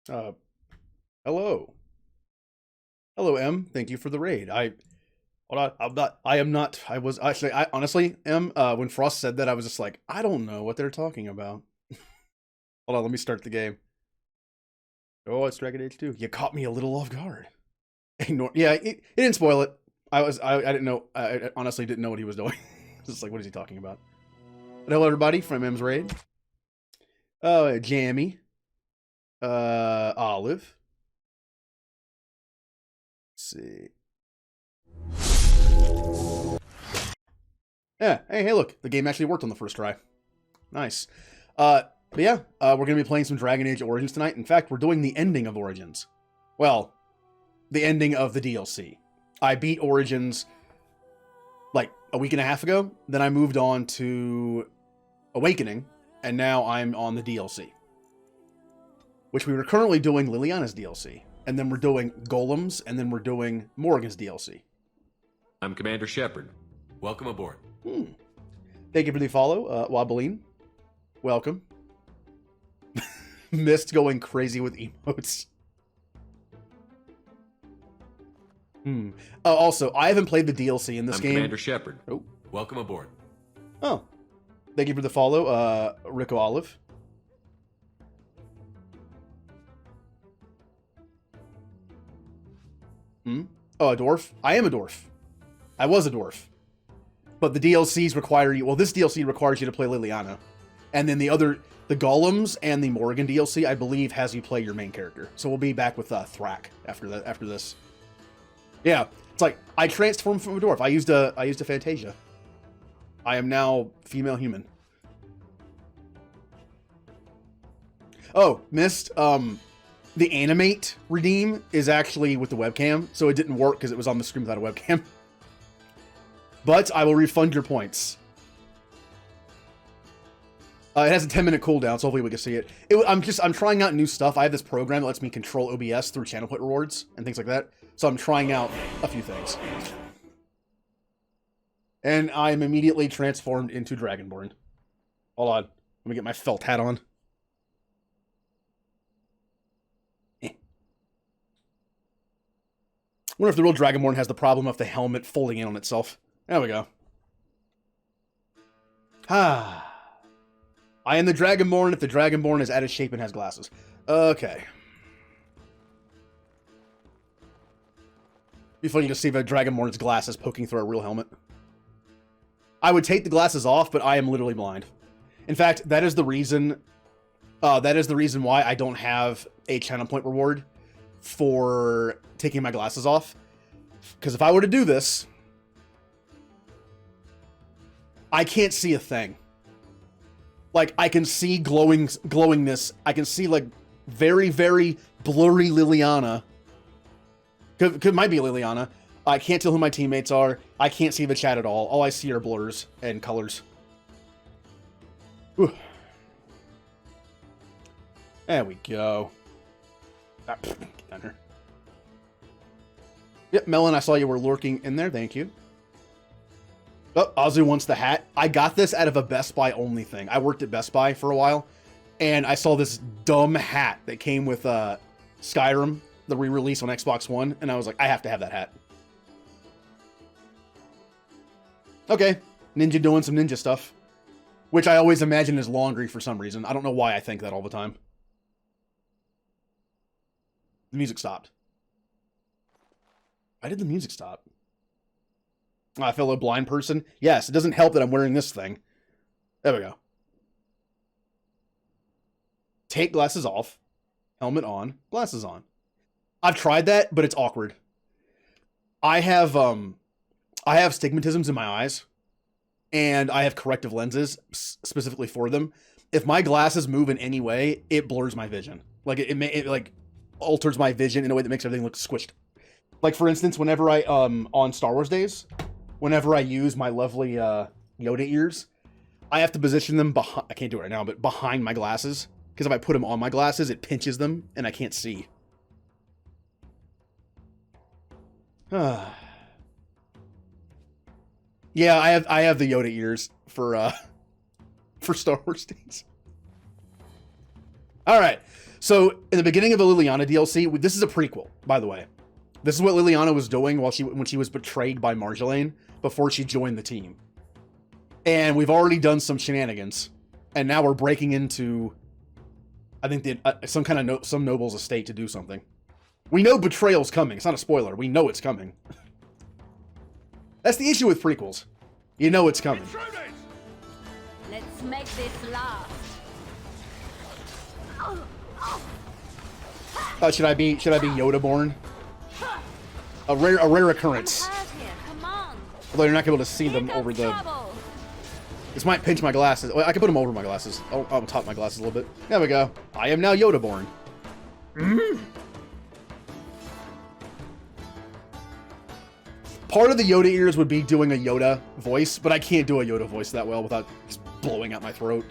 Uh, hello. Hello, M. Thank you for the raid. Hold on, I was actually, I honestly, M, when Frost said that, I was just like, I don't know what they're talking about. Hold on, let me start the game. Oh, it's Dragon Age 2. You caught me a little off guard. Yeah, it didn't spoil it. I didn't know, I honestly didn't know what he was doing. Just like, what is he talking about? But hello, everybody, from M's raid. Jammy. Olive. Let's see. Yeah, hey, look, the game actually worked on the first try. Nice. But yeah, we're going to be playing some Dragon Age Origins tonight. In fact, we're doing the ending of Origins. Well, the ending of the DLC. I beat Origins like a week and a half ago. Then I moved on to Awakening, and now I'm on the DLC. Which we were currently doing Liliana's DLC. And then we're doing Golems, and then we're doing Morgan's DLC. I'm Commander Shepard. Welcome aboard. Thank you for the follow, Wobbleen. Welcome. Mist going crazy with emotes. Also, I haven't played the DLC in this game. Commander Shepard. Oh. Welcome aboard. Oh. Thank you for the follow, Rico Olive. Oh, a dwarf? I am a dwarf. I was a dwarf. But the DLCs require you... Well, this DLC requires you to play Liliana. And then the Golems and the Morgan DLC, I believe, has you play your main character. So we'll be back with Thrak after this. Yeah, it's like, I transformed from a dwarf. I used a Fantasia. I am now female human. Oh, missed. The animate redeem is actually with the webcam, so it didn't work because it was on the screen without a webcam. But I will refund your points. It has a 10-minute cooldown, so hopefully we can see it. I'm trying out new stuff. I have this program that lets me control OBS through channel point rewards and things like that. So I'm trying out a few things. And I'm immediately transformed into Dragonborn. Hold on. Let me get my felt hat on. I wonder if the real Dragonborn has the problem of the helmet folding in on itself. There we go. Ah. I am the Dragonborn if the Dragonborn is out of shape and has glasses. Okay. Be funny to see the Dragonborn's glasses poking through a real helmet. I would take the glasses off, but I am literally blind. In fact, that is the reason why I don't have a channel point reward for taking my glasses off. Because if I were to do this, I can't see a thing. Like, I can see glowingness. I can see, like, very, very blurry Liliana. Might be Liliana. I can't tell who my teammates are. I can't see the chat at all. All I see are blurs and colors. Whew. There we go. Get down here. Yep, Melon, I saw you were lurking in there. Thank you. Oh, Azu wants the hat. I got this out of a Best Buy only thing. I worked at Best Buy for a while, and I saw this dumb hat that came with Skyrim, the re-release on Xbox One, and I was like, I have to have that hat. Okay, Ninja doing some ninja stuff, which I always imagine is laundry for some reason. I don't know why I think that all the time. The music stopped. Why did the music stop? Fellow blind person. Yes, it doesn't help that I'm wearing this thing. There we go. Take glasses off. Helmet on. Glasses on. I've tried that, but it's awkward. I have stigmatisms in my eyes, and I have corrective lenses specifically for them. If my glasses move in any way, it blurs my vision. Like it like alters my vision in a way that makes everything look squished. Like for instance, whenever I on Star Wars days, whenever I use my lovely Yoda ears, I have to position them behind. I can't do it right now, but behind my glasses, because if I put them on my glasses, it pinches them and I can't see. Yeah, I have the Yoda ears for Star Wars days. All right, So in the beginning of the Liliana DLC, this is a prequel, by the way. This is what Liliana was doing when she was betrayed by Marjolaine before she joined the team. And we've already done some shenanigans, and now we're breaking into, I think, some kind of some noble's estate to do something. We know betrayal's coming. It's not a spoiler. We know it's coming. That's the issue with prequels. You know it's coming. Let's make this last. Should I be Yoda born? A rare occurrence. Come on. Although you're not able to see them over the. Trouble. This might pinch my glasses. I can put them over my glasses. Oh, on top of my glasses a little bit. There we go. I am now Yoda born. Part of the Yoda ears would be doing a Yoda voice, but I can't do a Yoda voice that well without just blowing out my throat.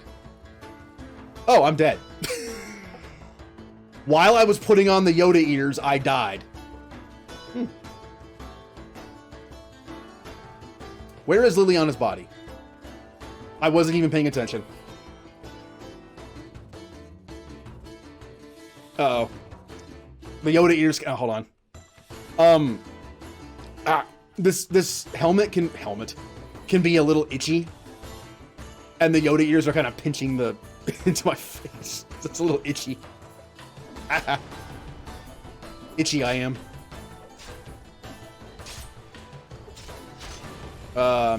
Oh, I'm dead. While I was putting on the Yoda ears, I died. Where is Liliana's body? I wasn't even paying attention. Uh-oh. The Yoda ears... Oh, hold on. This helmet can be a little itchy. And the Yoda ears are kind of pinching the... into my face. It's a little itchy. Itchy I am.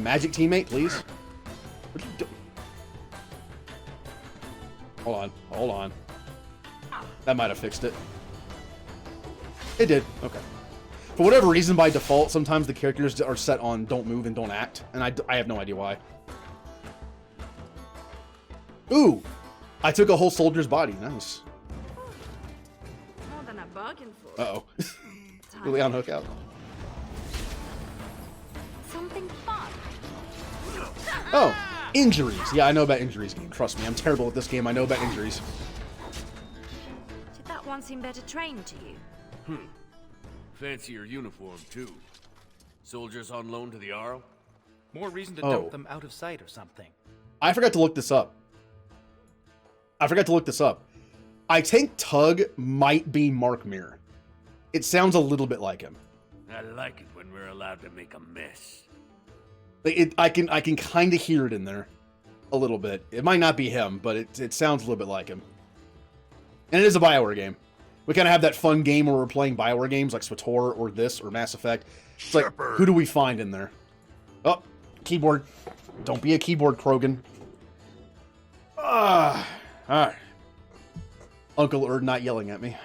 Magic teammate, please. What are you doing? Hold on. That might have fixed it. It did. Okay. For whatever reason, by default, sometimes the characters are set on don't move and don't act, and I have no idea why. Ooh! I took a whole soldier's body. Nice. More than a bargain for. Uh-oh. Really on hook out. Something fun. Oh, injuries. Yeah, I know about injuries game. Trust me, I'm terrible at this game. I know about injuries. Did that one seem better trained to you? Fancier uniform, too. Soldiers on loan to the Arl? More reason to dump them out of sight or something. I forgot to look this up. I think Tug might be Mark Mir. It sounds a little bit like him. I like it when we're allowed to make a mess. I can kind of hear it in there. A little bit. It might not be him, but it sounds a little bit like him. And it is a BioWare game. We kind of have that fun game where we're playing BioWare games like SWTOR or this or Mass Effect. It's like, who do we find in there? Oh, keyboard. Don't be a keyboard, Krogan. Alright. Uncle Erd not yelling at me.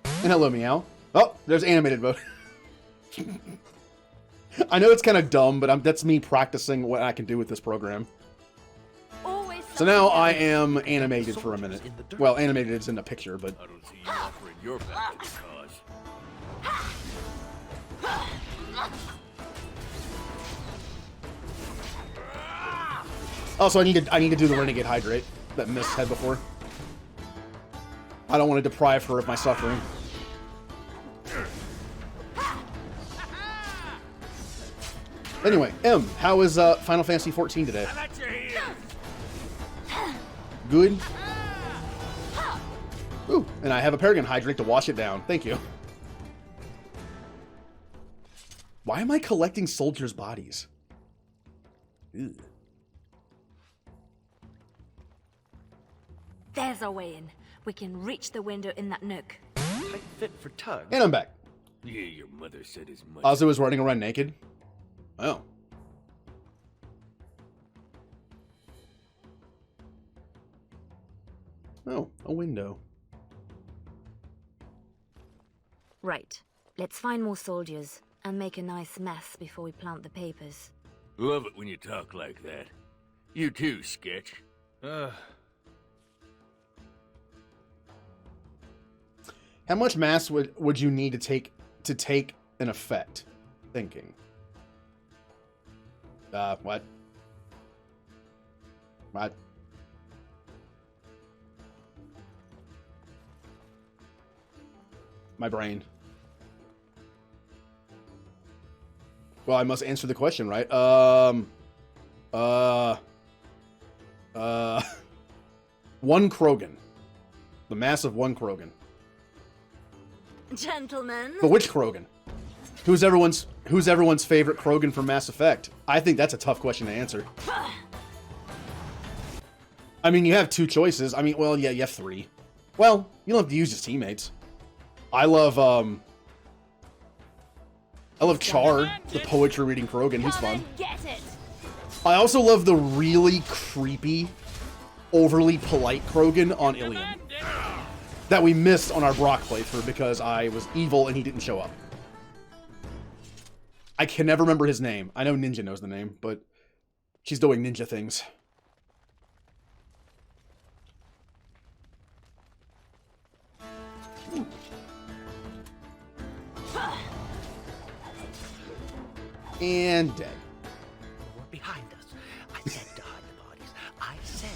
And hello, meow. Oh, there's animated mode. I know it's kind of dumb, but that's me practicing what I can do with this program. So now I am animated for a minute. Well, animated is in the picture, but... I don't see you offering your back to the cause. Also, I need to do the Renegade Hydrate that Miss had before. I don't want to deprive her of my suffering. Anyway, M, how is Final Fantasy 14 today? Good. Ooh, and I have a Paragon Hydrate to wash it down. Thank you. Why am I collecting soldiers' bodies? Ew. There's a way in. We can reach the window in that nook. Tight fit for Tug. And I'm back. Yeah, your mother said as much. Ozzy was running around naked. Oh. Oh, a window. Right. Let's find more soldiers and make a nice mess before we plant the papers. Love it when you talk like that. You too, Sketch. How much mass would you need to take an effect? Thinking. What? What? My brain. Well, I must answer the question, right? One Krogan. the massive one Krogan. Gentlemen. But which Krogan? Who's everyone's favorite Krogan from Mass Effect? I think that's a tough question to answer. I mean, you have two choices. I mean, well, yeah, you have three. Well, you don't have to use his teammates. I love Char, the poetry reading Krogan. He's fun. I also love the really creepy, overly polite Krogan on Ilium that we missed on our Brock playthrough because I was evil and he didn't show up. I can never remember his name. I know Ninja knows the name, but she's doing ninja things. And dead. We're behind us. I said to hide the bodies. I said.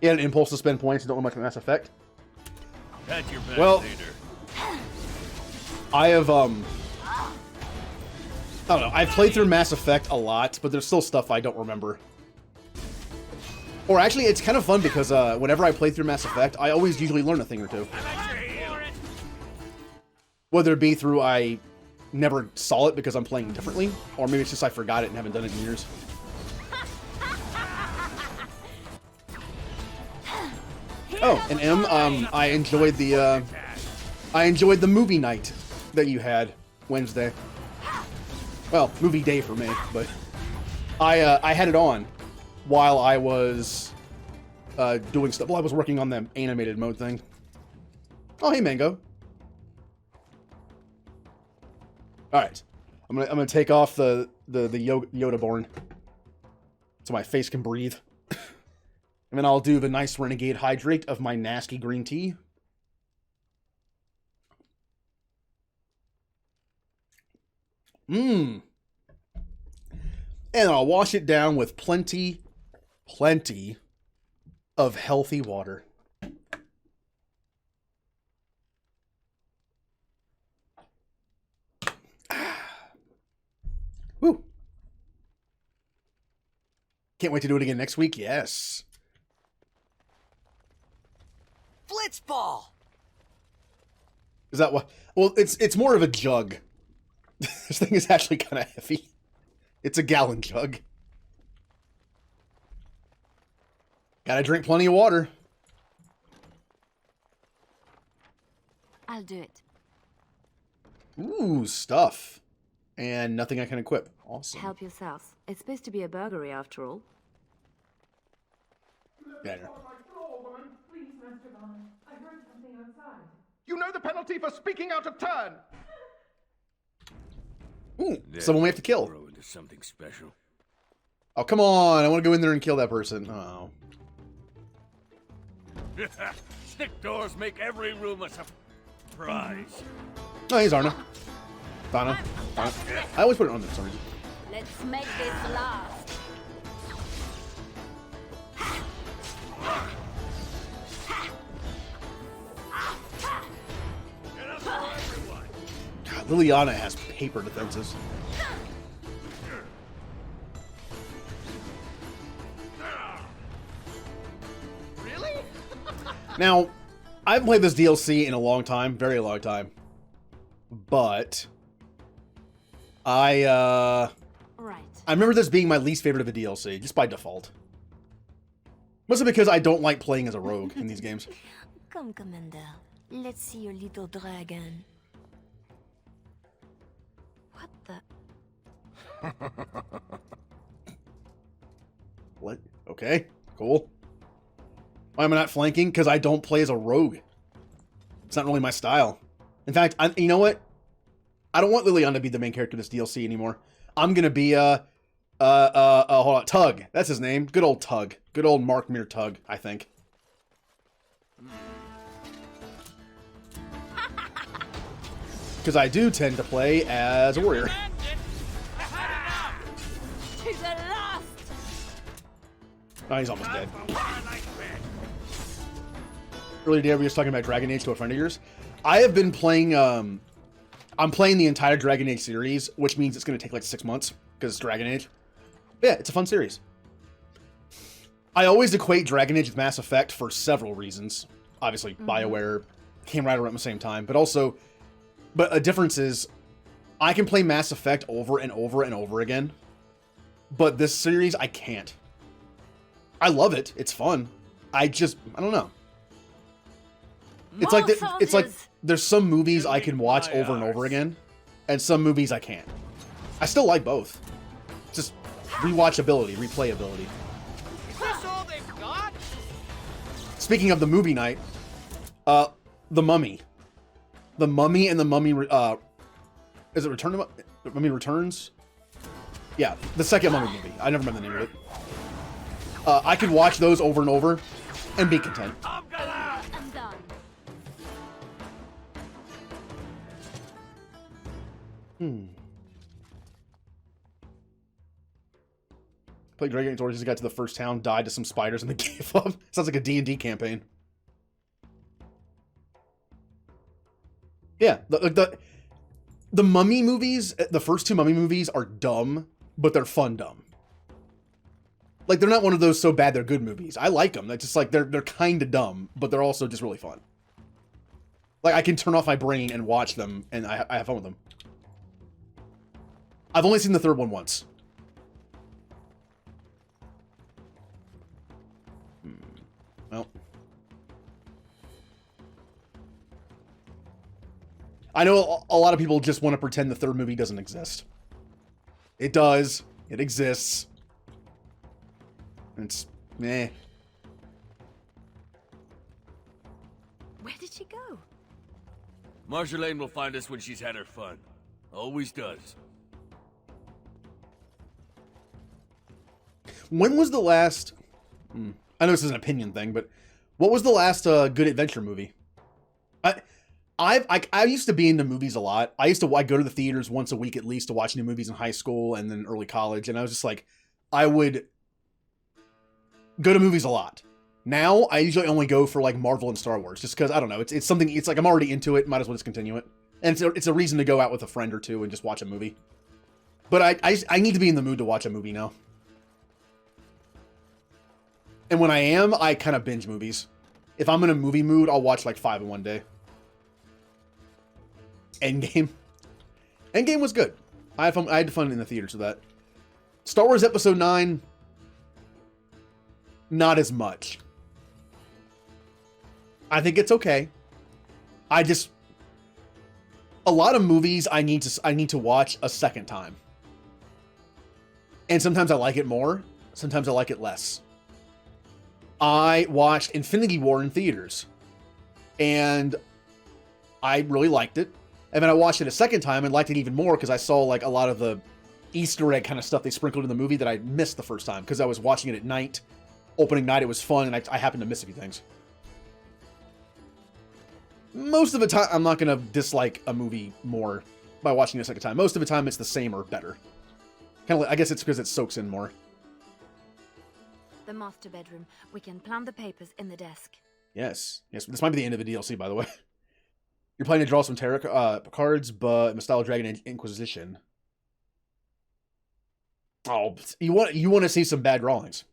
You had an impulse to spend points and don't know much about Mass Effect? That's your best Well, leader. I have, I don't know. I've played through Mass Effect a lot, but there's still stuff I don't remember. Or actually, it's kind of fun because whenever I play through Mass Effect, I always usually learn a thing or two. Whether it be through I never saw it because I'm playing differently, or maybe it's just I forgot it and haven't done it in years. Oh, and M, I enjoyed the movie night that you had Wednesday. Well, movie day for me, but I had it on while I was doing stuff. Well, I was working on the animated mode thing. Oh, hey, Mango. All right, I'm gonna take off the Yoda born so my face can breathe, and then I'll do the nice renegade hydrate of my nasty green tea. And I'll wash it down with plenty of healthy water. Woo. Can't wait to do it again next week. Yes. Blitzball. Is that what? Well, it's more of a jug. This thing is actually kind of heavy. It's a gallon jug. Gotta drink plenty of water. I'll do it. Ooh, stuff. And nothing I can equip. Awesome. Help yourselves. It's supposed to be a burglary after all. Yeah. You know the penalty for speaking out of turn. Ooh, someone we have to kill. Grow into something special. Oh, come on. I want to go in there and kill that person. Oh. Stick doors make every room a surprise. Oh, he's Arna. Donna. I always put it on there for some reason. Let's make this last. God, Liliana has paper defenses. Really? Now, I haven't played this DLC in a long time, very long time. But I remember this being my least favorite of the DLC, just by default. Mostly because I don't like playing as a rogue in these games. Come, Commander. Let's see your little dragon. What the? What? Okay, cool. Why am I not flanking? Because I don't play as a rogue. It's not really my style. In fact, you know what? I don't want Liliana to be the main character of this DLC anymore. I'm gonna be hold on, Tug. That's his name. Good old Tug. Good old Mark Mir Tug, I think. Because I do tend to play as a warrior. To the last. Oh, he's almost dead. Earlier today, we were just talking about Dragon Age to a friend of yours. I have been playing, I'm playing the entire Dragon Age series, which means it's going to take like 6 months, because it's Dragon Age. Yeah, it's a fun series. I always equate Dragon Age with Mass Effect for several reasons. obviously BioWare came right around the same time, but also, but a difference is I can play Mass Effect over and over and over again, but this series I can't. I love it. It's fun. I don't know. It's like there's some movies I can watch over and over again, and some movies I can't. I still like both. Just rewatchability, replayability. Is this all they've got? Speaking of the movie night, The Mummy. The Mummy and The Mummy, is it Return to The Mummy Returns? Yeah, the second Mummy movie. I never remember the name of it. I could watch those over and over and be content. I'm done. Played Dragon Age, got to the first town, died to some spiders, and then gave up. Sounds like a D&D campaign. Yeah, the Mummy movies, the first two Mummy movies are dumb, but they're fun dumb. Like, they're not one of those so bad they're good movies. I like them. They're just like, they're kind of dumb, but they're also just really fun. Like, I can turn off my brain and watch them, and I have fun with them. I've only seen the third one once. Well. I know a lot of people just want to pretend the third movie doesn't exist. It does. It exists. It's meh. Where did she go? Marjolaine will find us when she's had her fun. Always does. When was the last... I know this is an opinion thing, but what was the last good adventure movie? I used to be into movies a lot. I go to the theaters once a week at least to watch new movies in high school and then early college, and I was just like, I would go to movies a lot. Now, I usually only go for like Marvel and Star Wars, just because, I don't know, it's something, it's like I'm already into it, might as well just continue it. And it's a reason to go out with a friend or two and just watch a movie. But I need to be in the mood to watch a movie now. And when I am, I kind of binge movies. If I'm in a movie mood, I'll watch like 5 in one day. Endgame. Endgame was good. I had fun in the theaters with that. Star Wars Episode 9, not as much. I think it's okay. A lot of movies I need to watch a second time. And sometimes I like it more, sometimes I like it less. I watched Infinity War in theaters, and I really liked it. And then I watched it a second time and liked it even more because I saw like a lot of the Easter egg kind of stuff they sprinkled in the movie that I missed the first time because I was watching it at night. Opening night, it was fun, and I happened to miss a few things. Most of the time, I'm not going to dislike a movie more by watching it a second time. Most of the time, it's the same or better. Kind of like, I guess it's because it soaks in more. The master bedroom. We can plant the papers in the desk. Yes. Yes, this might be the end of the DLC, by the way. You're planning to draw some tarot cards, but Style Dragon Inquisition. Oh, you want to see some bad drawings.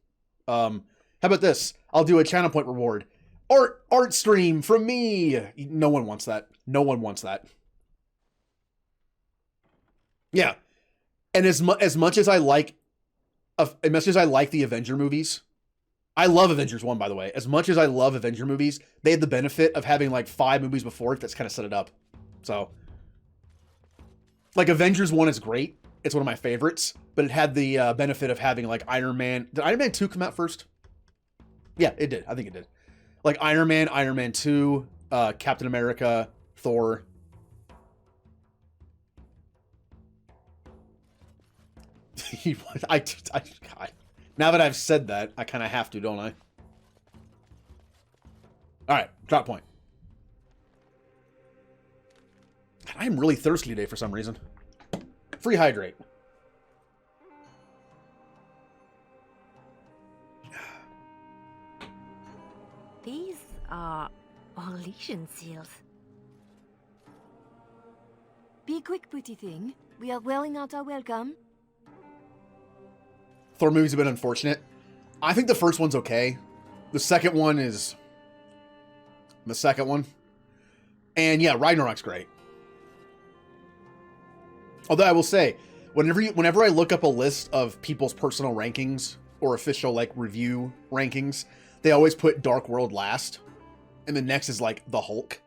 How about this? I'll do a channel point reward. Art stream from me. No one wants that. No one wants that. Yeah. And as much as I like the Avenger movies, I love Avengers 1, by the way. As much as I love Avenger movies, they had the benefit of having like 5 movies before it that's kind of set it up. So, like, Avengers 1 is great. It's one of my favorites, but it had the benefit of having like Iron Man. Did Iron Man 2 come out first? Yeah, it did. I think it did. Like Iron Man 2, Captain America, Thor. God. Now that I've said that, I kind of have to, don't I? All right, drop point. God, I'm really thirsty today for some reason. Free hydrate. These are Orlesian seals. Be quick, pretty thing. We are wearing out our welcome. Thor movies have been unfortunate. I think the first one's okay. The second one is the second one. And yeah, Ragnarok's great. Although I will say, whenever I look up a list of people's personal rankings or official like review rankings, they always put Dark World last, and the next is like the Hulk.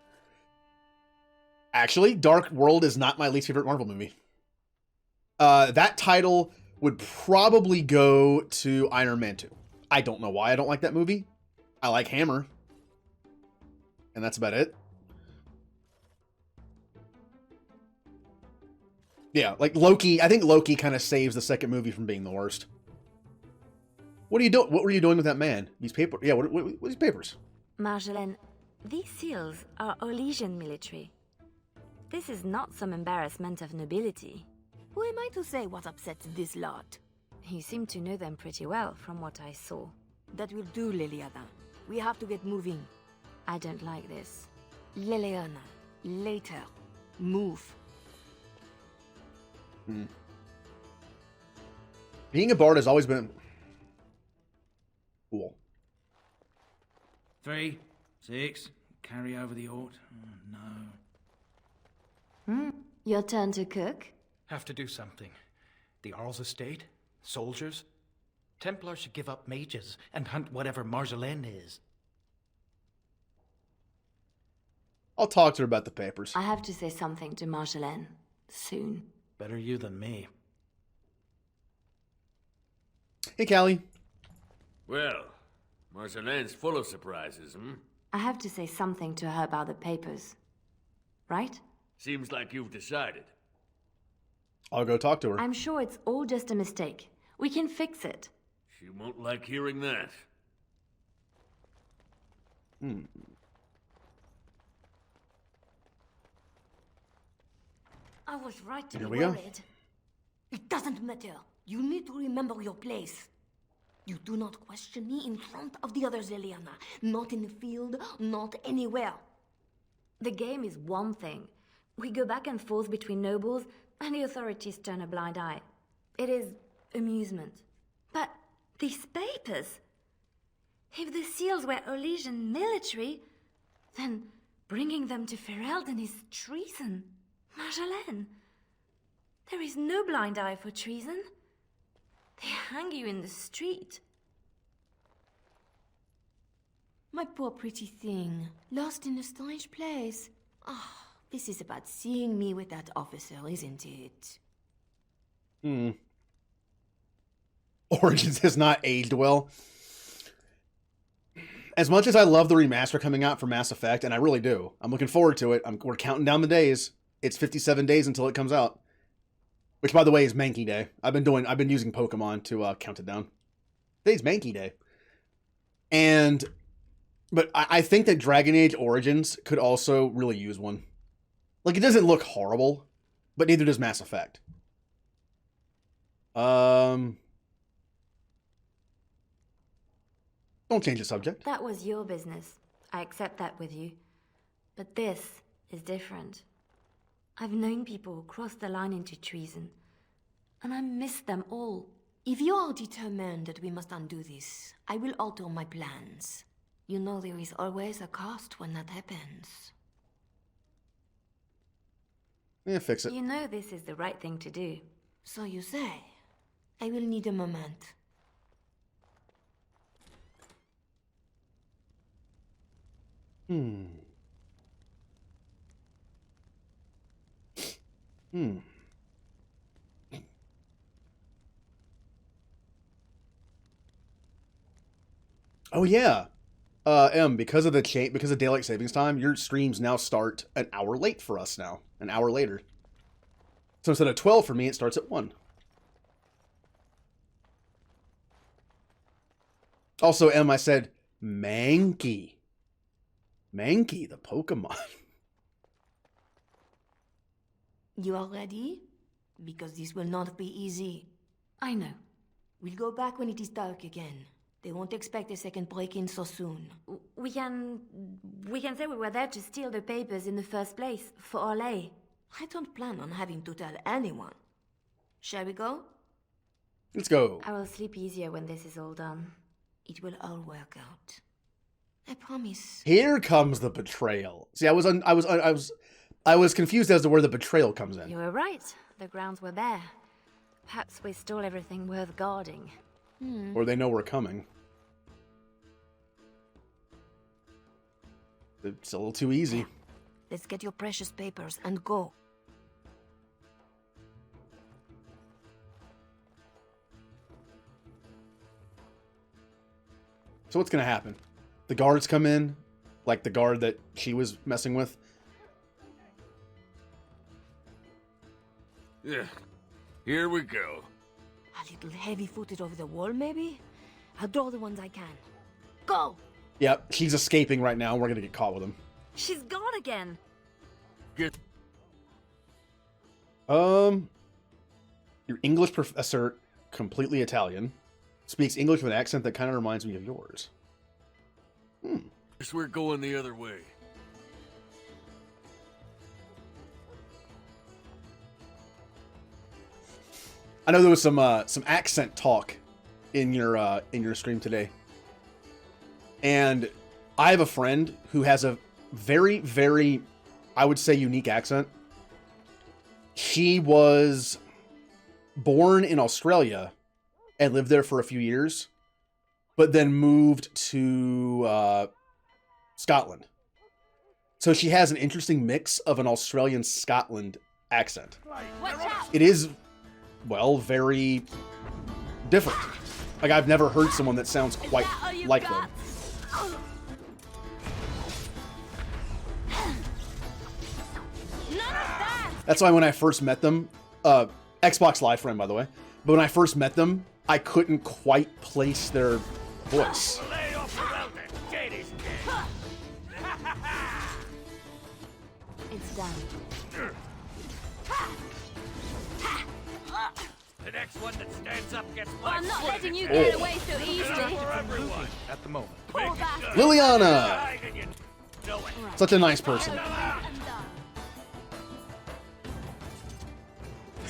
Actually, Dark World is not my least favorite Marvel movie. That title would probably go to Iron Man 2. I don't know why I don't like that movie. I like Hammer. And that's about it. Yeah, like Loki. I think Loki kind of saves the second movie from being the worst. What are you doing? What were you doing with that man? These papers. Yeah, what are these papers? Marjolaine, these seals are Orlesian military. This is not some embarrassment of nobility. Who am I to say what upsets this lot? You seem to know them pretty well from what I saw. That will do, Liliana. We have to get moving. I don't like this. Liliana, later. Move. Being a bard has always been cool. 3, 6, carry over the ort. Oh, no. Your turn to cook? Have to do something. The Earl's estate? Soldiers? Templars should give up mages and hunt whatever Marjolaine is. I'll talk to her about the papers. I have to say something to Marjolaine. Soon. Better you than me. Hey, Callie. Well, Marjolaine's full of surprises, I have to say something to her about the papers. Right? Seems like you've decided. I'll go talk to her. I'm sure it's all just a mistake. We can fix it. She won't like hearing that. I was right to Here be we go. worried. It doesn't matter. You need to remember your place. You do not question me in front of the others, Liliana. Not in the field, not anywhere. The game is one thing. We go back and forth between nobles, and the authorities turn a blind eye. It is amusement. But these papers... If the seals were Orlesian military, then bringing them to Ferelden is treason. Marjolaine, there is no blind eye for treason. They hang you in the street. My poor pretty thing, lost in a strange place. Ah, this is about seeing me with that officer, isn't it? Origins has not aged well. As much as I love the remaster coming out for Mass Effect, and I really do, I'm looking forward to it. We're counting down the days. It's 57 days until it comes out. Which, by the way, is Mankey Day. I've been using Pokemon to count it down. Today's Mankey Day. But I think that Dragon Age Origins could also really use one. Like, it doesn't look horrible, but neither does Mass Effect. Don't change the subject. That was your business. I accept that with you. But this is different. I've known people who crossed the line into treason, and I miss them all. If you are determined that we must undo this, I will alter my plans. You know there is always a cost when that happens. Yeah, fix it. You know this is the right thing to do. So you say. I will need a moment. Oh yeah. Because of because of daylight savings time, your streams now start an hour late for us now. An hour later. So instead of 12 for me, it starts at 1. Also, I said Mankey. Mankey, the Pokemon. You are ready? Because this will not be easy. I know. We'll go back when it is dark again. They won't expect a second break-in so soon. We can say we were there to steal the papers in the first place, for Orlais. I don't plan on having to tell anyone. Shall we go? Let's go. I will sleep easier when this is all done. It will all work out. I promise. Here comes the betrayal. See, I was confused as to where the betrayal comes in. You were right. The grounds were bare. Perhaps we stole everything worth guarding. Or they know we're coming. It's a little too easy. Let's get your precious papers and go. So what's gonna happen? The guards come in, like the guard that she was messing with. Yeah. Here we go. A little heavy-footed over the wall, maybe? I'll draw the ones I can. Go! Yep, she's escaping right now. We're gonna get caught with him. She's gone again. Get Your English professor, completely Italian, speaks English with an accent that kind of reminds me of yours. Guess we're going the other way. I know there was some accent talk in your stream today, and I have a friend who has a very, very, I would say, unique accent. She was born in Australia and lived there for a few years, but then moved to Scotland. So she has an interesting mix of an Australian Scotland accent. Watch out! It is, well, very different. Like, I've never heard someone that sounds quite like them. That's why when I first met them, Xbox Live friend, by the way, but when I first met them, I couldn't quite place their voice. It's done. The next one that stands up gets I'm not letting you get away so easily. everyone. At the moment. Poor bastard. Liliana! Such a nice person.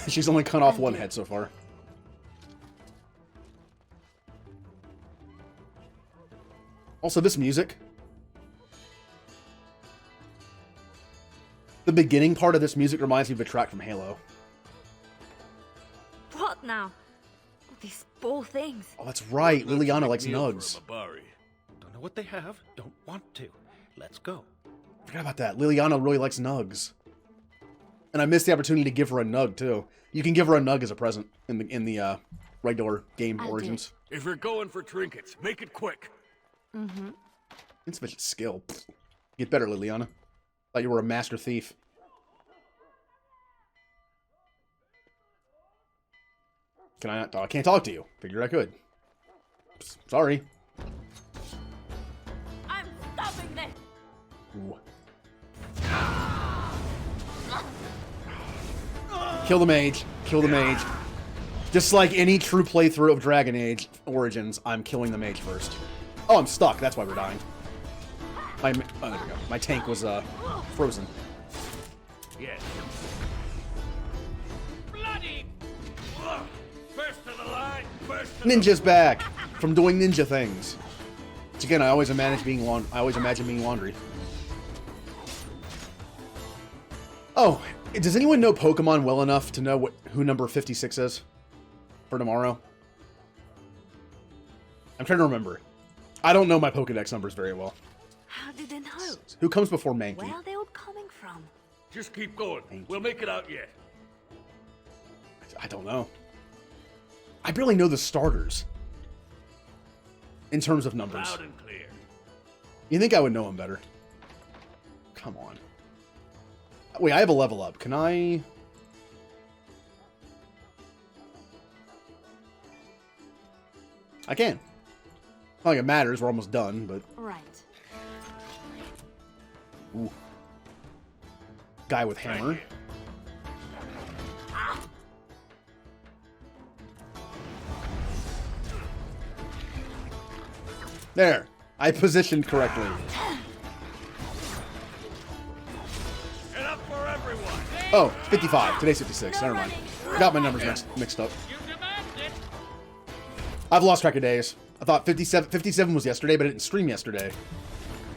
She's only cut off one head so far. Also, this music. The beginning part of this music reminds me of a track from Halo. What now? These poor things. Oh, that's right. Liliana likes nugs. Don't know what they have. Don't want to. Let's go. Forgot about that. Liliana really likes nugs. And I missed the opportunity to give her a nug, too. You can give her a nug as a present in the regular game I'll do Origins. If we're going for trinkets, make it quick. Insufficient skill. Pfft. Get better, Liliana. Thought you were a master thief. Can I not? I can't talk to you. Figured I could. Sorry. I'm stopping this. Ooh. Kill the mage. Kill the mage. Just like any true playthrough of Dragon Age Origins, I'm killing the mage first. Oh, I'm stuck. That's why we're dying. Oh, there we go. My tank was frozen. Yes. Bloody! First to the line. First to Ninja's back from doing ninja things. Which again, I always imagine being laundry. Oh, does anyone know Pokemon well enough to know who number 56 is for tomorrow? I'm trying to remember. I don't know my Pokedex numbers very well. How did they know? Who comes before Mankey? Where are they all coming from? Just keep going. We'll make it out yet. I don't know. I barely know the starters in terms of numbers. Loud and clear. You think I would know them better? Come on. Wait, I have a level up. Can I... I can. Not like it matters. We're almost done, but... Right. Ooh. Guy with hammer. There. I positioned correctly. And up for everyone. Oh, 55. Today's 56. Never mind. Got my numbers mixed up. I've lost track of days. I thought 57 was yesterday, but I didn't stream yesterday.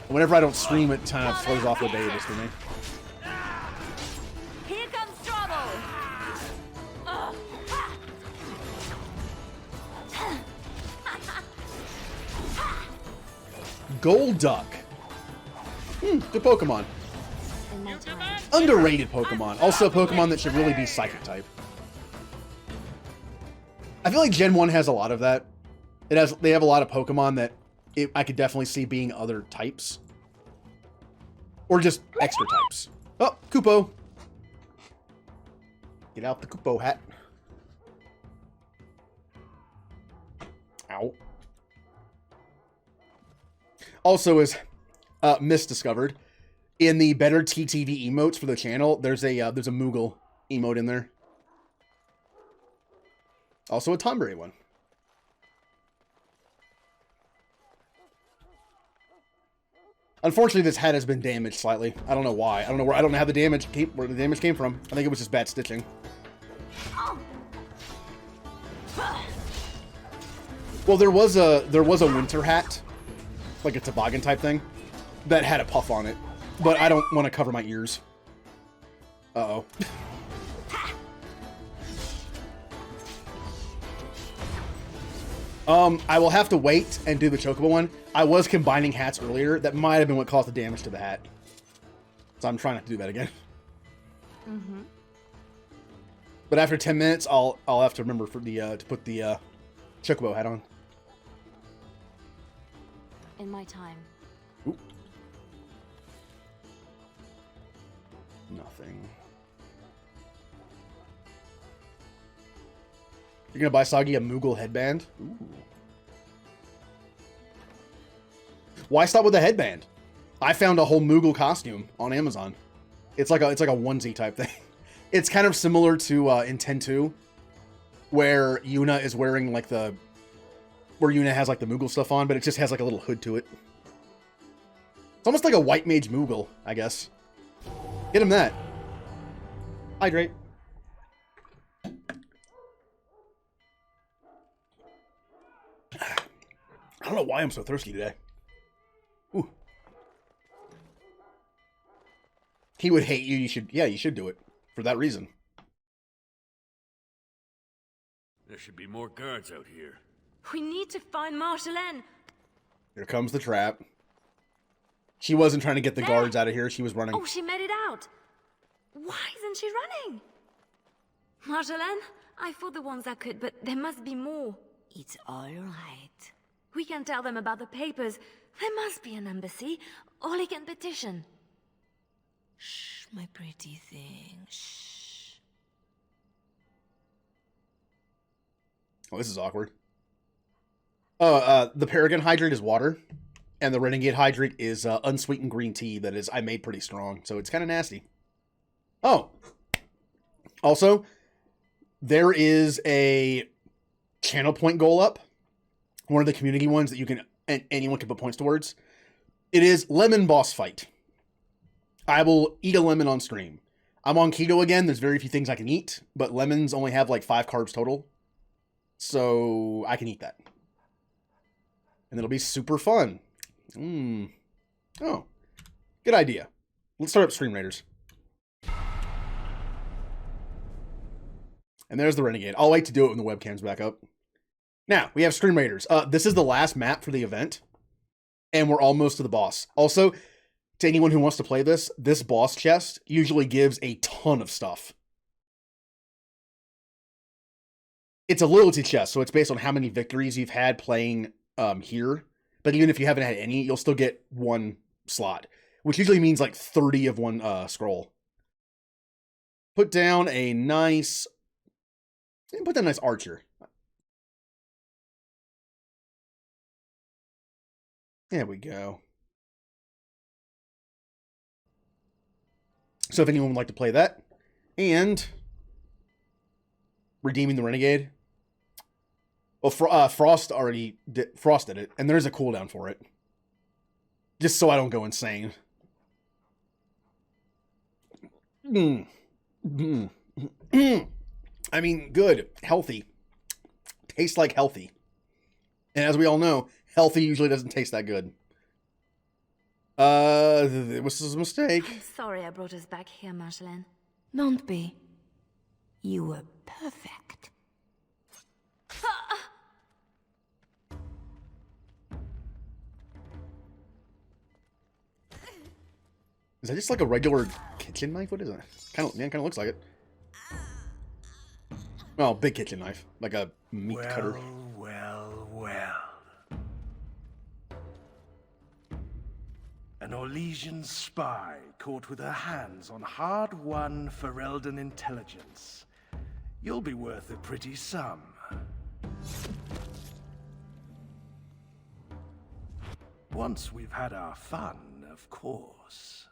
Whenever I don't stream, it kind of throws off the day just for me. Here comes trouble! Gold Duck. Good Pokemon. In my time. Underrated Pokemon. Also a Pokemon that should really be Psychic type. I feel like Gen 1 has a lot of that. They have a lot of Pokemon that I could definitely see being other types. Or just extra types. Oh, Koopo. Get out the Koopo hat. Ow. Also, as misdiscovered, in the better TTV emotes for the channel, there's a Moogle emote in there. Also a Tonberry one. Unfortunately, this hat has been damaged slightly. I don't know why. I don't know how the damage where the damage came from. I think it was just bad stitching. Well, there was a winter hat, like a toboggan type thing, that had a puff on it, but I don't want to cover my ears. Uh-oh. I will have to wait and do the Chocobo one. I was combining hats earlier. That might have been what caused the damage to the hat. So I'm trying not to do that again. Mm-hmm. But after 10 minutes, I'll have to remember for the to put the Chocobo hat on. In my time. Oop. Nothing. You're gonna buy Soggy a Moogle headband? Ooh. Why stop with the headband? I found a whole Moogle costume on Amazon. It's like a onesie type thing. It's kind of similar to in 10-2, where Yuna is wearing like where Yuna has like the Moogle stuff on, but it just has like a little hood to it. It's almost like a white mage Moogle, I guess. Get him that. Hydrate. I don't know why I'm so thirsty today. Ooh. He would hate you. You should do it for that reason. There should be more guards out here. We need to find Marjolaine. Here comes the trap. She wasn't trying to get the guards out of here. She was running. Oh, she made it out. Why isn't she running? Marjolaine, I fought the ones that could, but there must be more. It's all right. We can tell them about the papers. There must be an embassy, or they can petition. Shh, my pretty thing. Shh. Oh, this is awkward. Oh, the Paragon Hydrate is water, and the Renegade Hydrate is unsweetened green tea that I made pretty strong, so it's kind of nasty. Oh. Also, there is a channel point goal up. One of the community ones that anyone can put points towards. It is lemon boss fight. I will eat a lemon on stream. I'm on keto again. There's very few things I can eat, but lemons only have like 5 carbs total. So I can eat that. And it'll be super fun. Oh, good idea. Let's start up Stream Raiders. And there's the Renegade. I'll wait to do it when the webcam's back up. Now, we have Stream Raiders. This is the last map for the event. And we're almost to the boss. Also, to anyone who wants to play this boss chest usually gives a ton of stuff. It's a loyalty chest, so it's based on how many victories you've had playing here. But even if you haven't had any, you'll still get 1 slot, which usually means like 30 of 1 scroll. Put down a nice archer. There we go. So if anyone would like to play that, and redeeming the Renegade. Well, Frost did it, and there's a cooldown for it. Just so I don't go insane. I mean, good. Healthy. Tastes like healthy. And as we all know, healthy usually doesn't taste that good. It was a mistake. I'm sorry I brought us back here, Marjolaine. Don't be. You were perfect. Is that just like a regular kitchen knife? What is it? Kind of looks like it. Well, big kitchen knife, like a meat cutter. Well. An Orlesian spy caught with her hands on hard-won Ferelden intelligence. You'll be worth a pretty sum. Once we've had our fun, of course.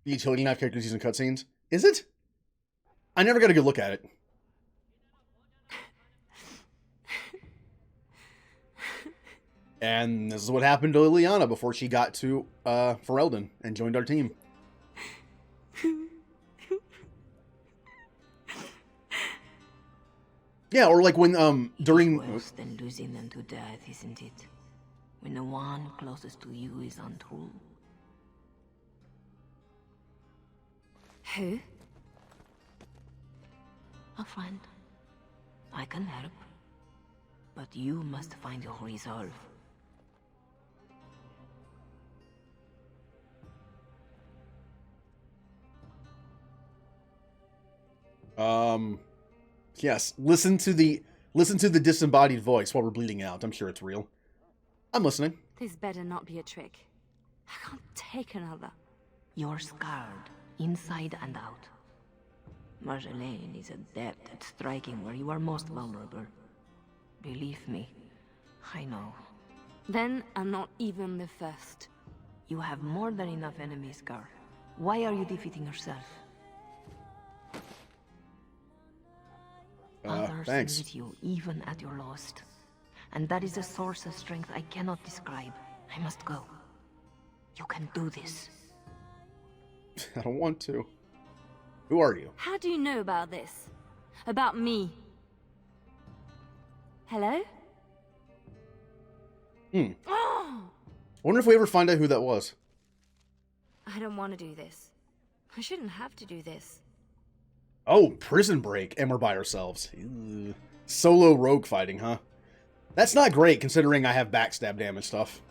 The utility knife characters using cutscenes. Is it? I never got a good look at it. And this is what happened to Liliana before she got to Ferelden and joined our team. Yeah, or like when during Worse than losing them to death, isn't it? When the one closest to you is untrue. Who? A friend. I can help. But you must find your resolve. Yes, listen to the disembodied voice while we're bleeding out. I'm sure it's real. I'm listening. This better not be a trick. I can't take another. You're scarred, inside and out. Marjolaine is adept at striking where you are most vulnerable. Believe me, I know. Then I'm not even the first. You have more than enough enemies, Gar. Why are you defeating yourself? Others Thanks. need you even at your lowest. And that is a source of strength I cannot describe. I must go. You can do this. I don't want to. Who are you? How do you know about this? About me? Hello? Oh! Wonder if we ever find out who that was. I don't want to do this. I shouldn't have to do this. Oh, prison break, and we're by ourselves. Ew. Solo rogue fighting, huh? That's not great, considering I have backstab damage stuff.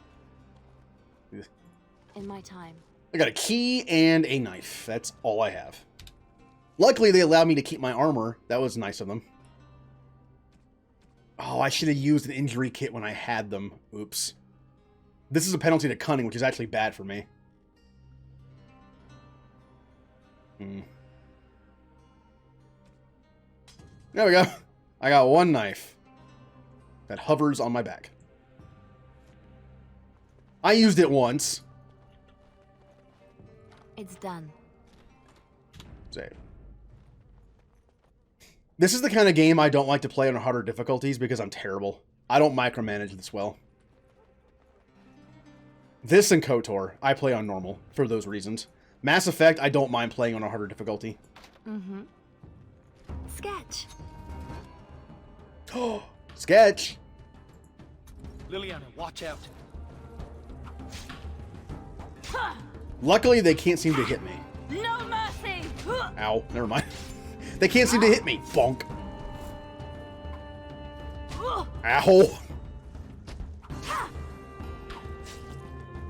In my time. I got a key and a knife. That's all I have. Luckily, they allowed me to keep my armor. That was nice of them. Oh, I should have used an injury kit when I had them. Oops. This is a penalty to cunning, which is actually bad for me. There we go. I got one knife that hovers on my back. I used it once. It's done. Save. This is the kind of game I don't like to play on harder difficulties because I'm terrible. I don't micromanage this well. This and KOTOR, I play on normal for those reasons. Mass Effect, I don't mind playing on a harder difficulty. Mm-hmm. Sketch. Sketch. Liliana, watch out. Luckily, they can't seem to hit me. No mercy! Ow, never mind. They can't seem to hit me. Bonk. Ow.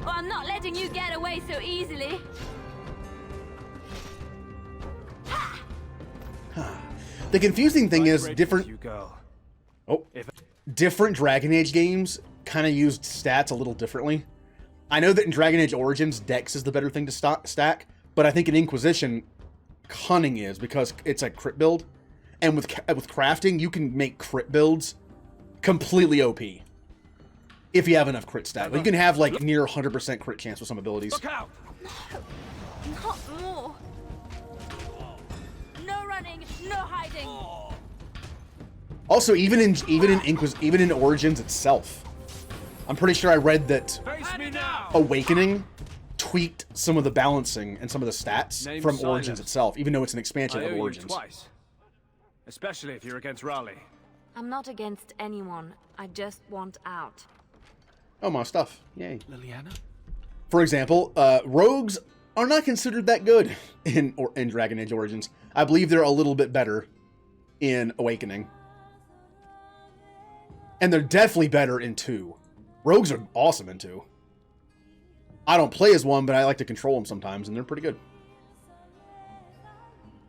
Well, I'm not letting you get away so easily. The confusing thing is different. You go. Oh, different Dragon Age games kind of used stats a little differently. I know that in Dragon Age Origins, Dex is the better thing to stack, but I think in Inquisition, Cunning is because it's a crit build, and with crafting, you can make crit builds completely OP if you have enough crit stat. You can have like near 100% crit chance with some abilities. Look out! Not more. No running, no hiding. Also, even in Origins itself, I'm pretty sure I read that Face me now! Awakening tweaked some of the balancing and some of the stats Name's from Silas. Origins itself, even though it's an expansion I of owe you Origins. twice. Especially if you're against Raleigh. I'm not against anyone. I just want out. Oh, my stuff. Yay. Liliana? For example, rogues are not considered that good in Dragon Age Origins. I believe they're a little bit better in Awakening. And they're definitely better in 2. Rogues are awesome in 2. I don't play as one, but I like to control them sometimes, and they're pretty good.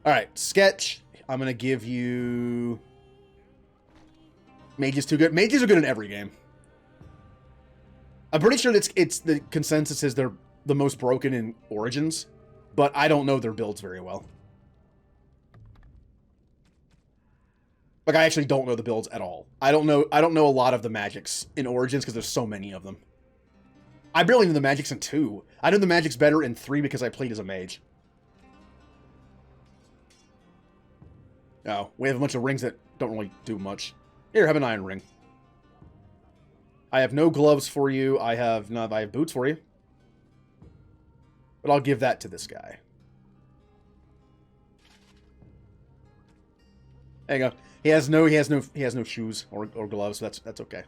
Alright, Sketch. I'm going to give you... Mage is too good. Mages are good in every game. I'm pretty sure it's the consensus is they're the most broken in Origins, but I don't know their builds very well. Like, I actually don't know the builds at all. I don't know a lot of the magics in Origins because there's so many of them. I barely know the magics in 2. I know the magics better in 3 because I played as a mage. Oh, we have a bunch of rings that don't really do much. Here, have an iron ring. I have no gloves for you. I have boots for you. But I'll give that to this guy. There you go. He has no shoes or gloves, so that's okay.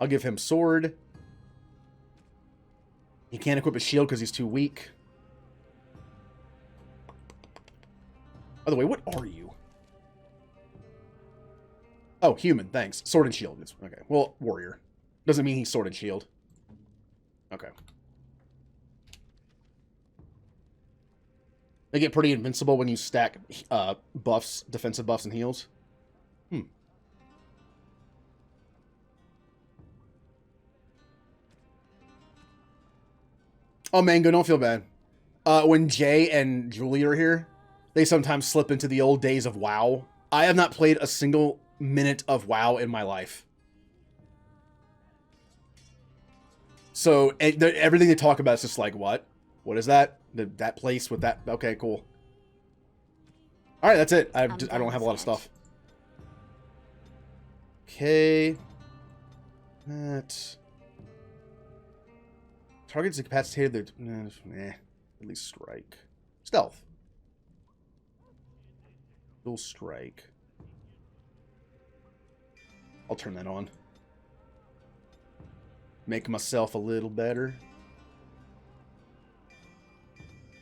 I'll give him sword. He can't equip a shield because he's too weak. By the way, what are you? Oh, human, thanks. Sword and shield. Okay, well, warrior. Doesn't mean he's sword and shield. Okay. They get pretty invincible when you stack buffs, defensive buffs and heals. Oh, Mango, don't feel bad. When Jay and Julie are here, they sometimes slip into the old days of WoW. I have not played a single minute of WoW in my life. So everything they talk about is just like, what? What is that? That place with that? Okay, cool. All right, that's it. I don't have a lot of stuff. Okay. That... Targets incapacitated. At least strike. Stealth. Dual strike. I'll turn that on. Make myself a little better.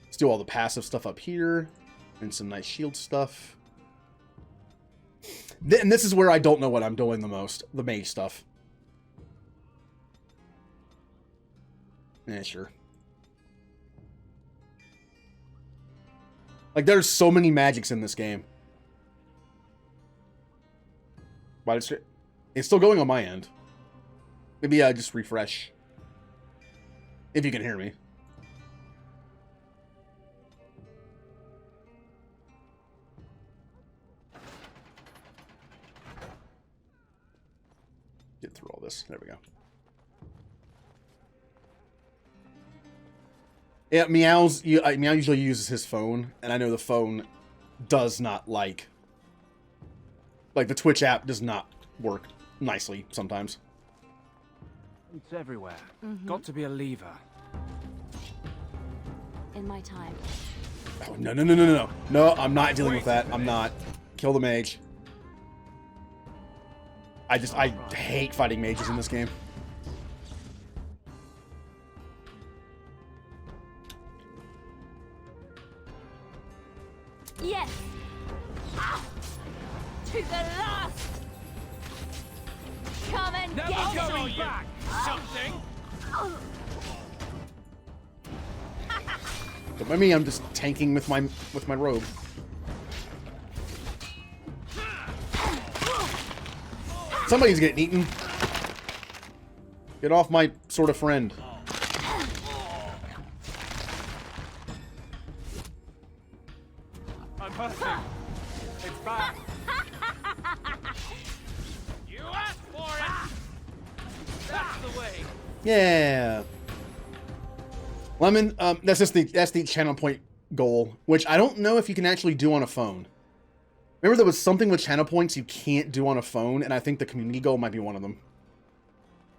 Let's do all the passive stuff up here. And some nice shield stuff. And this is where I don't know what I'm doing the most. The mage stuff. Yeah, sure. Like, there's so many magics in this game. But it's still going on my end. Maybe I just refresh. If you can hear me. Get through all this. There we go. Yeah, Meow usually uses his phone, and I know the phone does not like the Twitch app does not work nicely sometimes. It's everywhere. Got to be a lever. In my time. Oh, no. No, I'm not dealing with that. I'm not. Kill the mage. I hate fighting mages in this game. Yes! To the last! Come and Never get going me! back! Something! Don't mind me, I'm just tanking with my robe. Somebody's getting eaten. Get off my sort of friend. I'm hurting. It's back. You asked for it! That's the way. Yeah. Lemon, that's the channel point goal, which I don't know if you can actually do on a phone. Remember there was something with channel points you can't do on a phone, and I think the community goal might be one of them.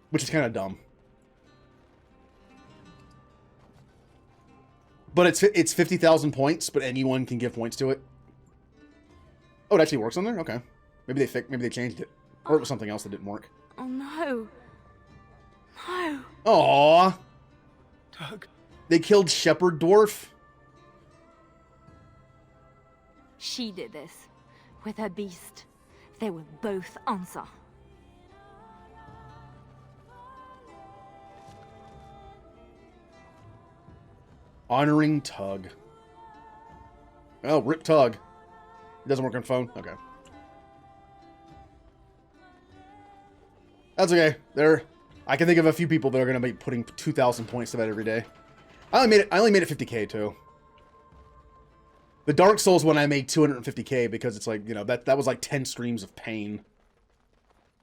Which is kind of dumb. But it's 50,000 points, but anyone can give points to it. Oh, it actually works on there? Okay. Maybe they changed it. Or it was something else that didn't work. Oh no. No. Aww. Tug. They killed Shepherd Dwarf. She did this. With her beast. They will both answer. Honoring Tug. Oh, rip Tug. It doesn't work on phone? Okay. That's okay. I can think of a few people that are going to be putting 2,000 points to that every day. I only made it 50k too. The Dark Souls one I made 250k because it's like, you know, that was like 10 streams of pain.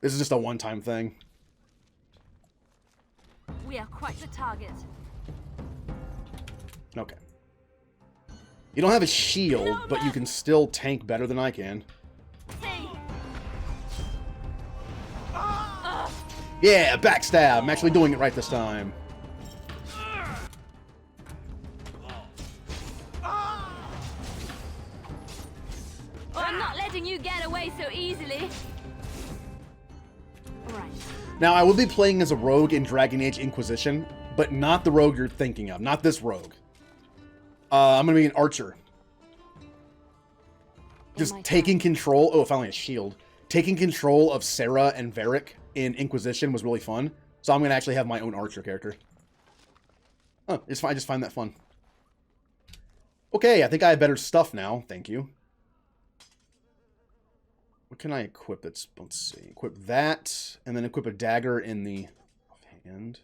This is just a one-time thing. We are quite the target. Okay. You don't have a shield, but you can still tank better than I can. Yeah, backstab! I'm actually doing it right this time. I'm not letting you get away so easily. Right. Now, I will be playing as a rogue in Dragon Age Inquisition, but not the rogue you're thinking of. Not this rogue. I'm going to be an archer. Just taking control... Oh, finally a shield. Taking control of Sarah and Varric in Inquisition was really fun. So I'm going to actually have my own archer character. Oh, it's fine. I just find that fun. Okay, I think I have better stuff now. Thank you. What can I equip that's... Let's see. Equip that, and then equip a dagger in the hand.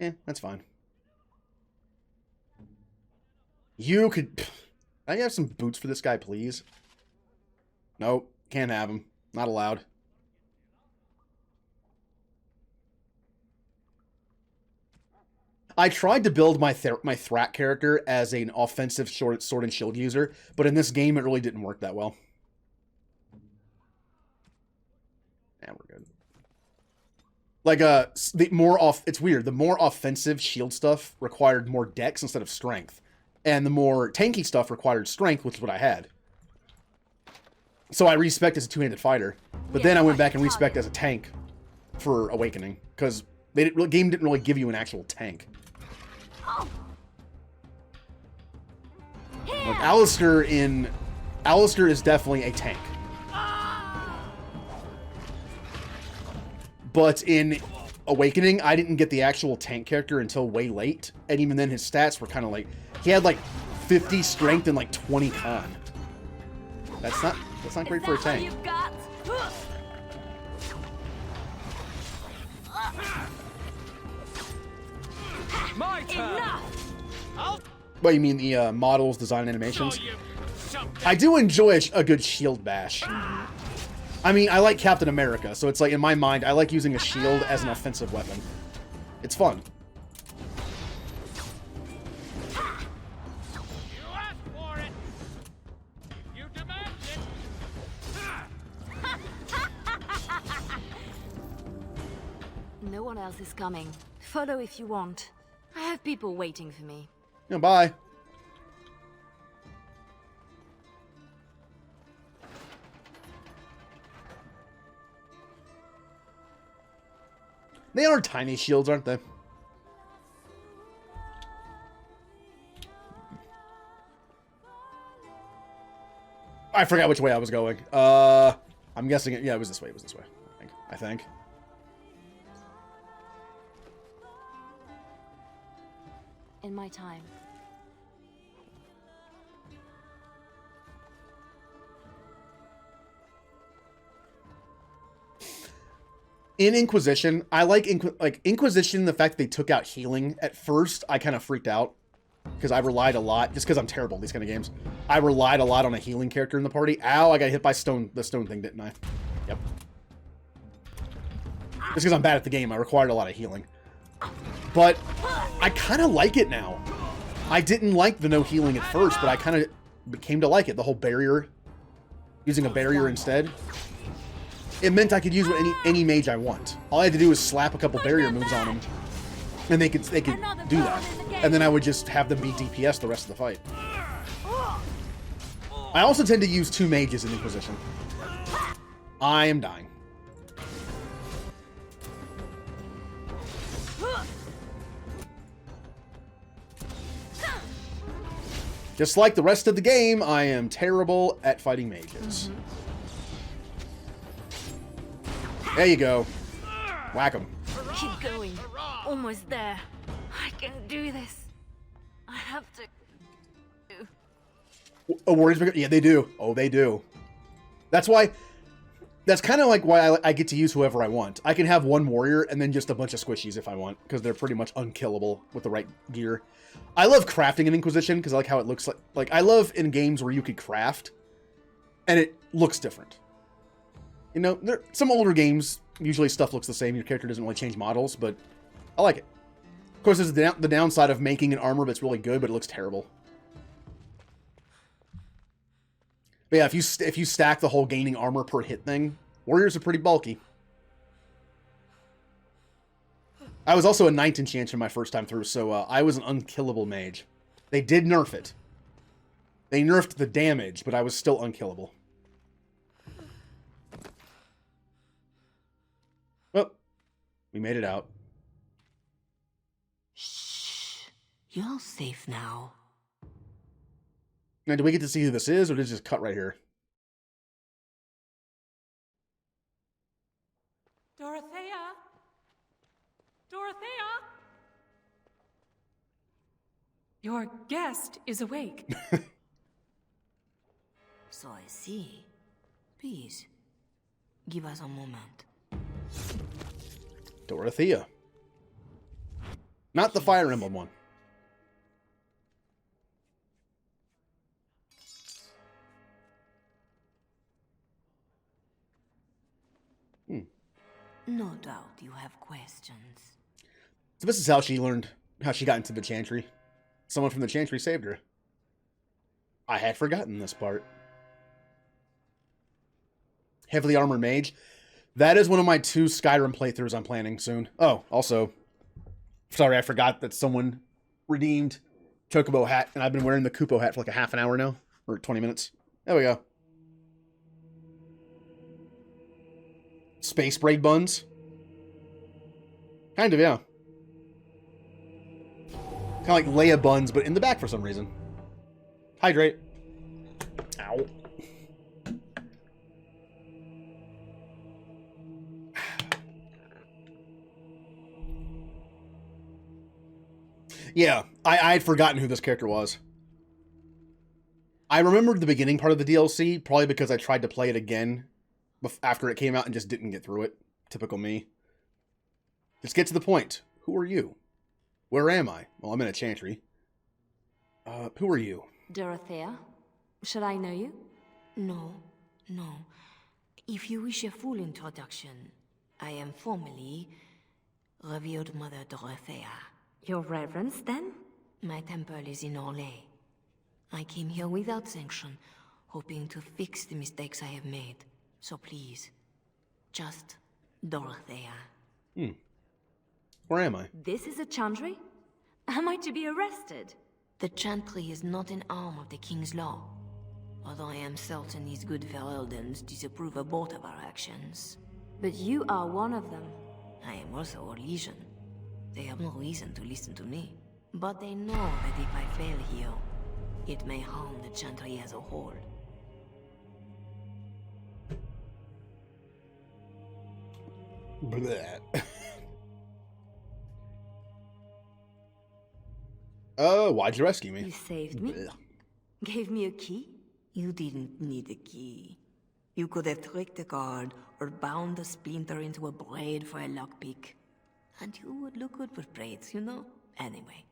Yeah, that's fine. You could... Can I have some boots for this guy, please? Nope. Can't have him. Not allowed. I tried to build my Thrak character as an offensive sword and shield user, but in this game it really didn't work that well. Yeah, we're good. Like, it's weird. The more offensive shield stuff required more dex instead of strength. And the more tanky stuff required strength, which is what I had. So I respec as a two-handed fighter. But then I went back and respec as a tank for Awakening. Because the game didn't really give you an actual tank. Like, Alistair is definitely a tank. But in Awakening, I didn't get the actual tank character until way late. And even then, his stats were kind of like... He had like 50 strength and like 20 con. That's not great for a tank. My turn. What, you mean the models, design, and animations? I do enjoy a good shield bash. I mean, I like Captain America, so it's like, in my mind, I like using a shield as an offensive weapon. It's fun. No one else is coming. Follow if you want. I have people waiting for me. Yeah, bye. They are tiny shields, aren't they? I forgot which way I was going. I'm guessing it. Yeah, it was this way. It was this way. I think. In my time. In Inquisition, I like Inquisition, the fact that they took out healing. At first, I kind of freaked out. Because I relied a lot, just because I'm terrible at these kind of games. I relied a lot on a healing character in the party. Ow, I got hit by the stone thing, didn't I? Yep. Just because I'm bad at the game, I required a lot of healing. But I kind of like it now. I didn't like the no healing at first, but I kind of came to like it. The whole barrier, using a barrier instead. It meant I could use any mage I want. All I had to do was slap a couple barrier moves on them, and they could do that. And then I would just have them be DPS the rest of the fight. I also tend to use two mages in Inquisition. I am dying. Just like the rest of the game, I am terrible at fighting mages. There you go. Whack him. Keep going. Almost there. I can do this. I have to. Oh, warriors, yeah, they do. Oh, they do. That's why. That's kind of like why I get to use whoever I want. I can have one warrior and then just a bunch of squishies if I want, because they're pretty much unkillable with the right gear. I love crafting in Inquisition because I like how it looks like. Like, I love in games where you could craft and it looks different. You know, some older games, usually stuff looks the same. Your character doesn't really change models, but I like it. Of course, there's the downside of making an armor that's really good, but it looks terrible. But yeah, if you stack the whole gaining armor per hit thing, warriors are pretty bulky. I was also a 9th enchanter my first time through, so I was an unkillable mage. They did nerf it. They nerfed the damage, but I was still unkillable. Oh, we made it out. Shh. You're safe now. Now, do we get to see who this is, or did it just cut right here? Dorothea? Dorothea? Your guest is awake. So I see. Please, give us a moment. Dorothea. Not the Fire Emblem one. No doubt you have questions. So this is how she got into the Chantry. Someone from the Chantry saved her. I had forgotten this part. Heavily Armored Mage. That is one of my 2 Skyrim playthroughs I'm planning soon. Oh, also, sorry, I forgot that someone redeemed Chocobo hat, and I've been wearing the Kupo hat for like a half an hour now, or 20 minutes. There we go. Space braid buns? Kind of, yeah. Kind of like Leia buns, but in the back for some reason. Hydrate. Ow. Yeah, I had forgotten who this character was. I remembered the beginning part of the DLC, probably because I tried to play it again after it came out and just didn't get through it. Typical me. Just get to the point. Who are you? Where am I? Well, I'm in a Chantry. Who are you? Dorothea? Should I know you? No. If you wish a full introduction, I am formally Revered Mother Dorothea. Your Reverence, then? My temple is in Orlais. I came here without sanction, hoping to fix the mistakes I have made. So please, just Dorothea. Where am I? This is a Chantry? Am I to be arrested? The Chantry is not an arm of the King's law, although I am certain these good Fereldans disapprove of both of our actions. But you are one of them. I am also a Legion. They have no reason to listen to me. But they know that if I fail here, it may harm the Chantry as a whole. Bleh. Oh, why'd you rescue me? You saved me? Bleh. Gave me a key? You didn't need a key. You could have tricked the guard or bound the splinter into a braid for a lockpick. And you would look good with braids, you know? Anyway,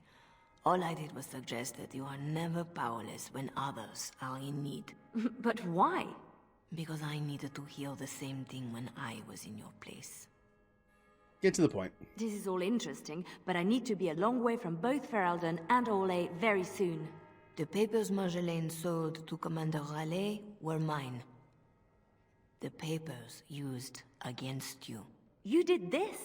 all I did was suggest that you are never powerless when others are in need. But why? Because I needed to hear the same thing when I was in your place. Get to the point. This is all interesting, but I need to be a long way from both Ferelden and Orlais very soon. The papers Marjolaine sold to Commander Raleigh were mine. The papers used against you. You did this?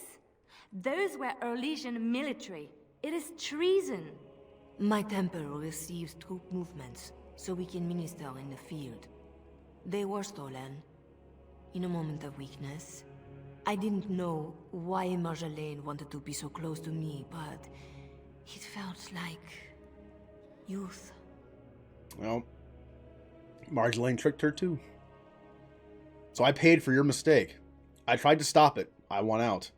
Those were Orlesian military. It is treason. My temple receives troop movements, so we can minister in the field. They were stolen. in a moment of weakness. I didn't know why Marjolaine wanted to be so close to me, but it felt like youth. Well, Marjolaine tricked her too. So I paid for your mistake. I tried to stop it. I won out.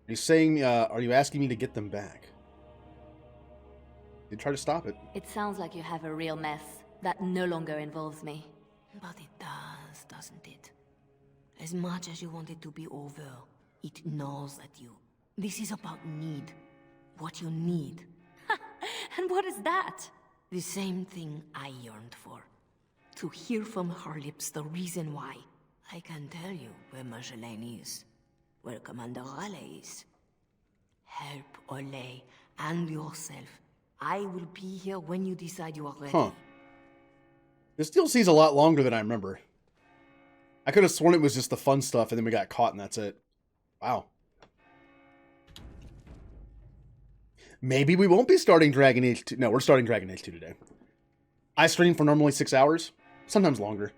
Are you asking me to get them back? You try to stop it. It sounds like you have a real mess that no longer involves me. But it does, doesn't it? As much as you want it to be over, it gnaws at you. This is about need. What you need. And what is that? The same thing I yearned for. To hear from her lips the reason why. I can tell you where Marjolaine is. Where Commander Raleigh is. Help Ole and yourself. I will be here when you decide you are ready. Huh. This DLC's a lot longer than I remember. I could have sworn it was just the fun stuff and then we got caught and that's it. Wow. Maybe we won't be starting Dragon Age 2. No, we're starting Dragon Age 2 today. I stream for normally 6 hours, sometimes longer.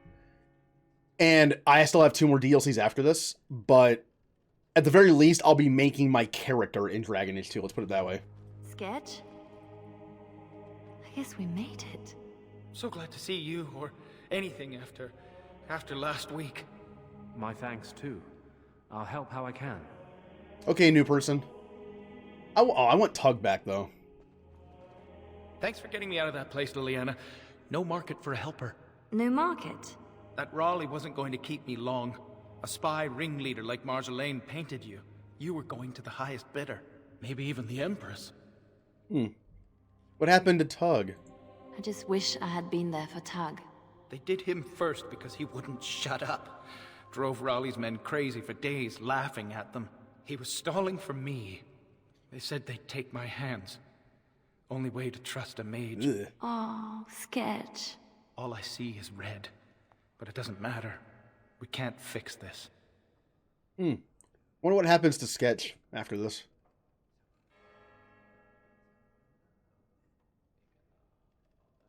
And I still have 2 more DLCs after this, but at the very least, I'll be making my character in Dragon Age 2. Let's put it that way. Sketch? I guess we made it. So glad to see you, or anything after last week. My thanks, too. I'll help how I can. Okay, new person. I want Tug back, though. Thanks for getting me out of that place, Liliana. No market for a helper. No market? That Raleigh wasn't going to keep me long. A spy ringleader like Marjolaine painted you. You were going to the highest bidder. Maybe even the Empress. What happened to Tug? I just wish I had been there for Tug. They did him first because he wouldn't shut up. Drove Raleigh's men crazy for days, laughing at them. He was stalling for me. They said they'd take my hands. Only way to trust a mage. Ugh. Oh, Sketch. All I see is red. But it doesn't matter. We can't fix this. Wonder what happens to Sketch after this.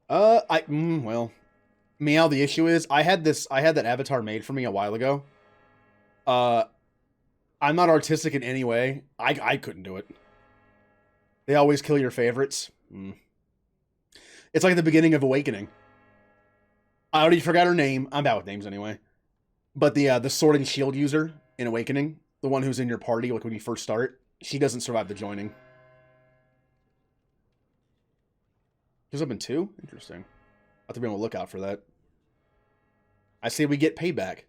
Well, Meow, the issue is, I had that avatar made for me a while ago. I'm not artistic in any way. I couldn't do it. They always kill your favorites. It's like the beginning of Awakening. I already forgot her name. I'm bad with names anyway. But the sword and shield user in Awakening, the one who's in your party like when you first start, she doesn't survive the joining. Goes up in 2? Interesting. I'll have to be on the lookout for that. I say we get payback.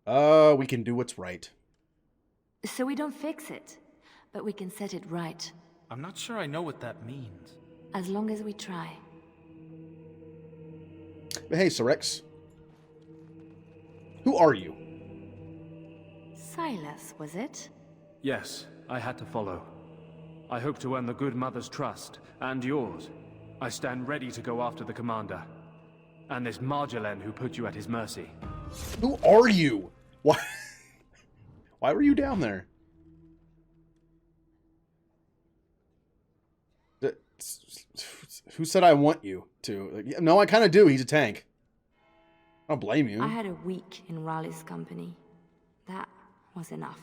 We can do what's right. So we don't fix it, but we can set it right. I'm not sure I know what that means. As long as we try. But hey, Syrex. Who are you? Silas, was it? Yes, I had to follow. I hope to earn the good mother's trust, and yours. I stand ready to go after the commander. And this Marjolaine who put you at his mercy. Who are you? Why? Why were you down there? Who said I want you to? No, I kind of do. He's a tank. I don't blame you. I had a week in Raleigh's company. That was enough.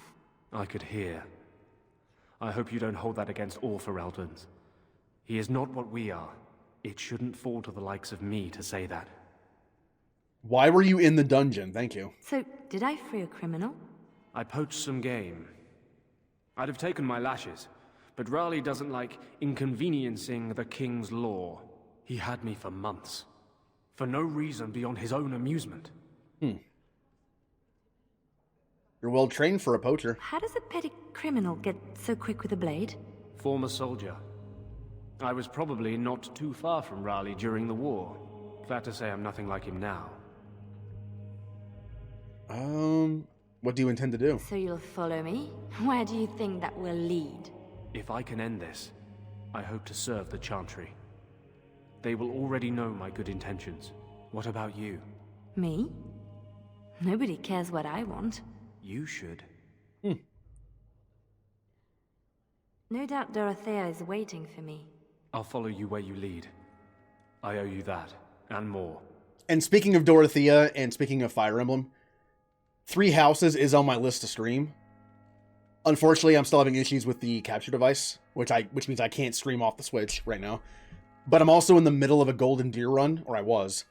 I could hear. I hope you don't hold that against all Ferelden's. He is not what we are. It shouldn't fall to the likes of me to say that. Why were you in the dungeon? Thank you. So, did I free a criminal? I poached some game. I'd have taken my lashes, but Raleigh doesn't like inconveniencing the king's law. He had me for months. For no reason beyond his own amusement. You're well trained for a poacher. How does a petty criminal get so quick with a blade? Former soldier. I was probably not too far from Raleigh during the war. Glad to say I'm nothing like him now. What do you intend to do? So you'll follow me? Where do you think that will lead? If I can end this, I hope to serve the Chantry. They will already know my good intentions. What about you? Me? Nobody cares what I want. You should. No doubt Dorothea is waiting for me. I'll follow you where you lead. I owe you that, and more. And speaking of Dorothea, and speaking of Fire Emblem, Three Houses is on my list to stream. Unfortunately, I'm still having issues with the capture device, which means I can't stream off the Switch right now. But I'm also in the middle of a Golden Deer run, or I was.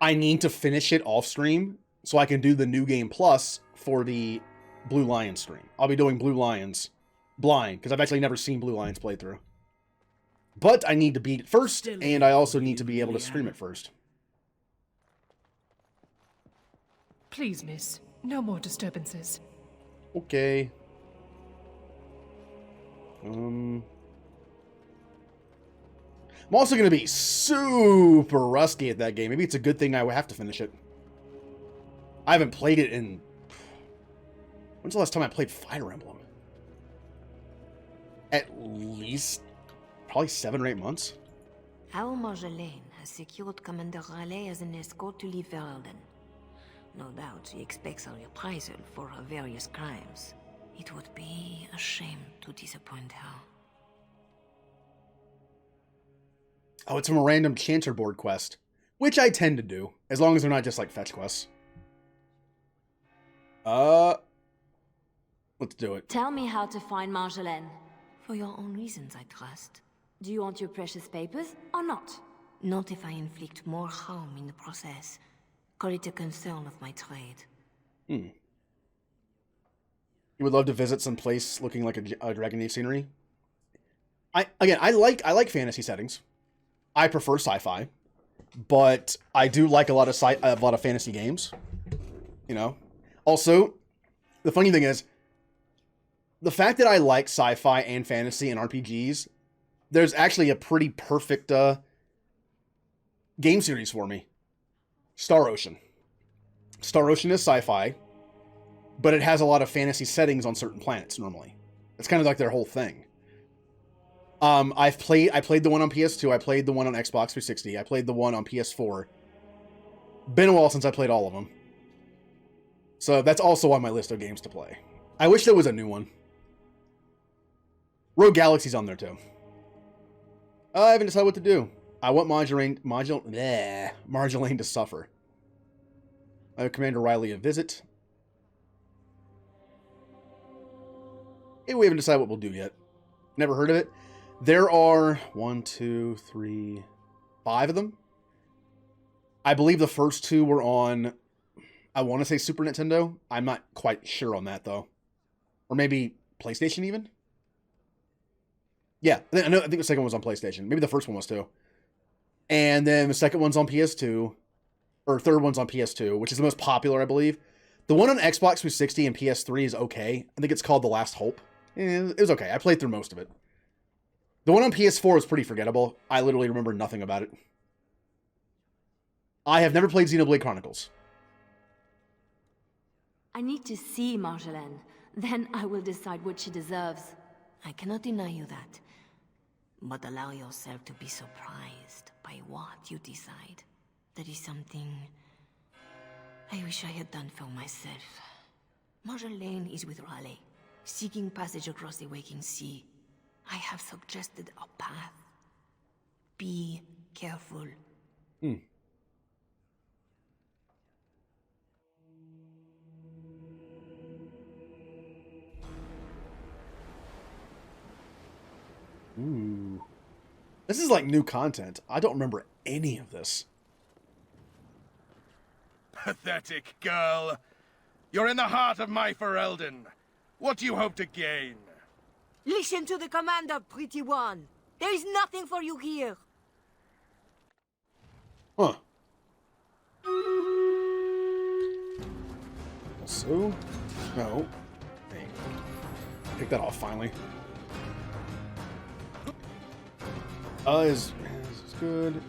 I need to finish it off stream so I can do the New Game Plus for the Blue Lions stream. I'll be doing Blue Lions blind, because I've actually never seen Blue Lions playthrough. But I need to beat it first, and I also need to be able to stream it first. Please, miss. No more disturbances. Okay. I'm also going to be super rusty at that game. Maybe it's a good thing I would have to finish it. I haven't played it in... When's the last time I played Fire Emblem? At least... probably 7 or 8 months. Our Marjolaine has secured Commander Raleigh as an escort to leave Ferelden. No doubt she expects a reprisal for her various crimes. It would be a shame to disappoint her. Oh, it's from a random Chanter board quest. Which I tend to do, as long as they're not just like fetch quests. Let's do it. Tell me how to find Marjolaine. For your own reasons, I trust. Do you want your precious papers or not? Not if I inflict more harm in the process. Call it a concern of my trade. You would love to visit some place looking like a Dragon Age scenery. I like fantasy settings. I prefer sci-fi, but I do like a lot of fantasy games. You know. Also, the funny thing is, the fact that I like sci-fi and fantasy and RPGs, there's actually a pretty perfect game series for me. Star Ocean. Star Ocean is sci-fi, but it has a lot of fantasy settings on certain planets normally. It's kind of like their whole thing. I played the one on PS2, I played the one on Xbox 360, I played the one on PS4. Been a while since I played all of them. So that's also on my list of games to play. I wish there was a new one. Rogue Galaxy's on there too. I haven't decided what to do. I want Marjolaine to suffer. I have Commander Riley a visit. Hey, we haven't decided what we'll do yet. Never heard of it. There are 1, 2, 3, 5 of them. I believe the first 2 were on, I want to say Super Nintendo. I'm not quite sure on that though. Or maybe PlayStation even? Yeah, I think the second one was on PlayStation. Maybe the first one was too. And then the second one's on PS2. Or third one's on PS2, which is the most popular, I believe. The one on Xbox 360 and PS3 is okay. I think it's called The Last Hope. It was okay. I played through most of it. The one on PS4 is pretty forgettable. I literally remember nothing about it. I have never played Xenoblade Chronicles. I need to see Marjolaine. Then I will decide what she deserves. I cannot deny you that. But allow yourself to be surprised by what you decide. That is something I wish I had done for myself. Marjolaine is with Raleigh, seeking passage across the waking sea. I have suggested a path. Be careful. Ooh. This is like new content. I don't remember any of this. Pathetic girl. You're in the heart of my Ferelden. What do you hope to gain? Listen to the commander, pretty one. There is nothing for you here. Huh. So? No. Hey. Pick that off finally. Is good.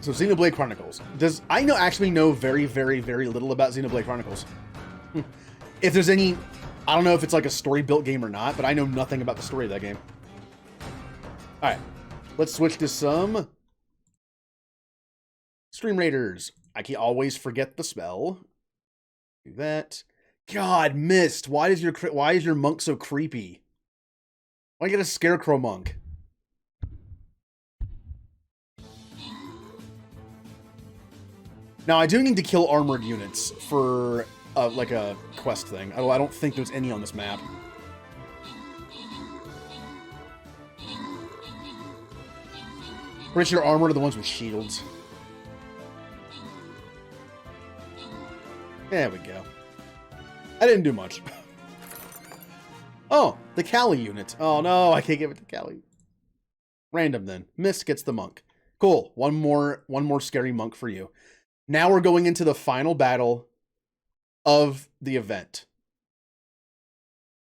So Xenoblade Chronicles. I actually know very, very, very little about Xenoblade Chronicles. If there's any, I don't know if it's like a story-built game or not, but I know nothing about the story of that game. All right, let's switch to some Stream Raiders. I can always forget the spell. Do that. God, Mist. Why is your monk so creepy? Why get a scarecrow monk? Now, I do need to kill armored units for like a quest thing. Although I don't think there's any on this map. Pretty sure armor are the ones with shields. There we go. I didn't do much. Oh, the Callie unit. Oh no, I can't give it to Callie. Random then. Mist gets the monk. Cool. One more scary monk for you. Now we're going into the final battle of the event.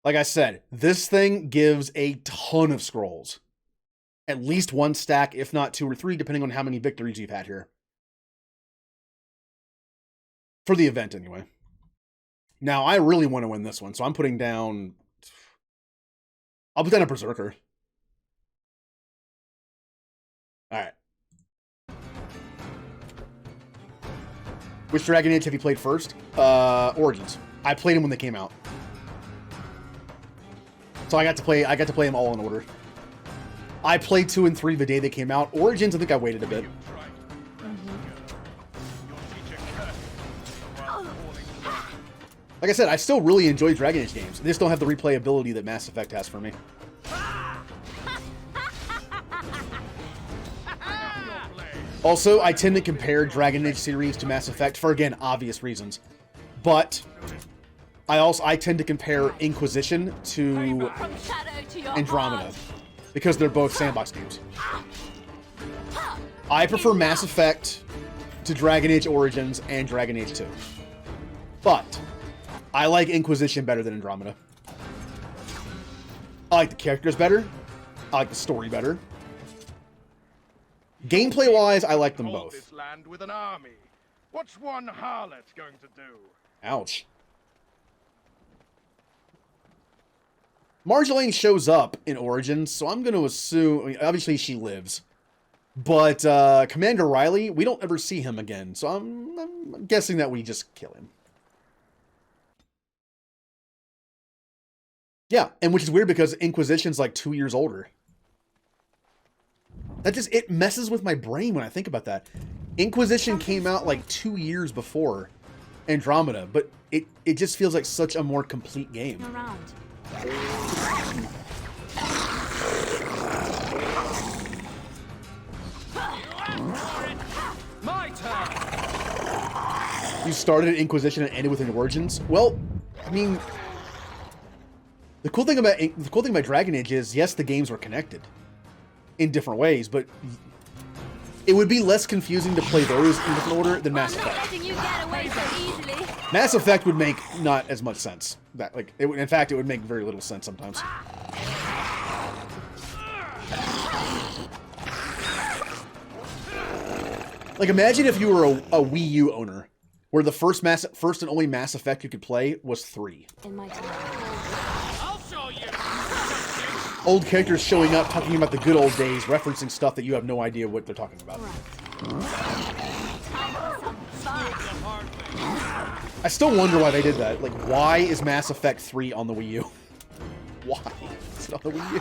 Like I said, this thing gives a ton of scrolls. At least one stack, if not 2 or 3, depending on how many victories you've had here. For the event, anyway. Now, I really want to win this one, so I'm putting down... I'll put down a Berserker. Alright. Which Dragon Age have you played first? Origins. I played them when they came out. So I got to play them all in order. I played 2 and 3 the day they came out. Origins, I think I waited a bit. Like I said, I still really enjoy Dragon Age games. They just don't have the replayability that Mass Effect has for me. Also, I tend to compare Dragon Age series to Mass Effect for, again, obvious reasons. But I tend to compare Inquisition to Andromeda, because they're both sandbox games. I prefer Mass Effect to Dragon Age Origins and Dragon Age 2. But I like Inquisition better than Andromeda. I like the characters better. I like the story better. Gameplay-wise, I like them both. This land with an army. What's one harlot going to do? Ouch. Marjolaine shows up in Origins, so I'm going to assume... I mean, obviously, she lives. But Commander Riley, we don't ever see him again, so I'm guessing that we just kill him. Yeah, and which is weird because Inquisition's like 2 years older. It messes with my brain when I think about that. Inquisition came out like 2 years before Andromeda, but it just feels like such a more complete game. My turn. You started Inquisition and ended with Origins? Well, I mean, the cool thing about Dragon Age is, yes, the games were connected in different ways, but it would be less confusing to play those in different order than Mass Effect. Mass Effect would make not as much sense. In fact, it would make very little sense sometimes. Like, imagine if you were a Wii U owner, where the first and only Mass Effect you could play was 3. In my time. I'll show you. Old characters showing up, talking about the good old days, referencing stuff that you have no idea what they're talking about. I still wonder why they did that. Like, why is Mass Effect 3 on the Wii U? Why? It's on the Wii U.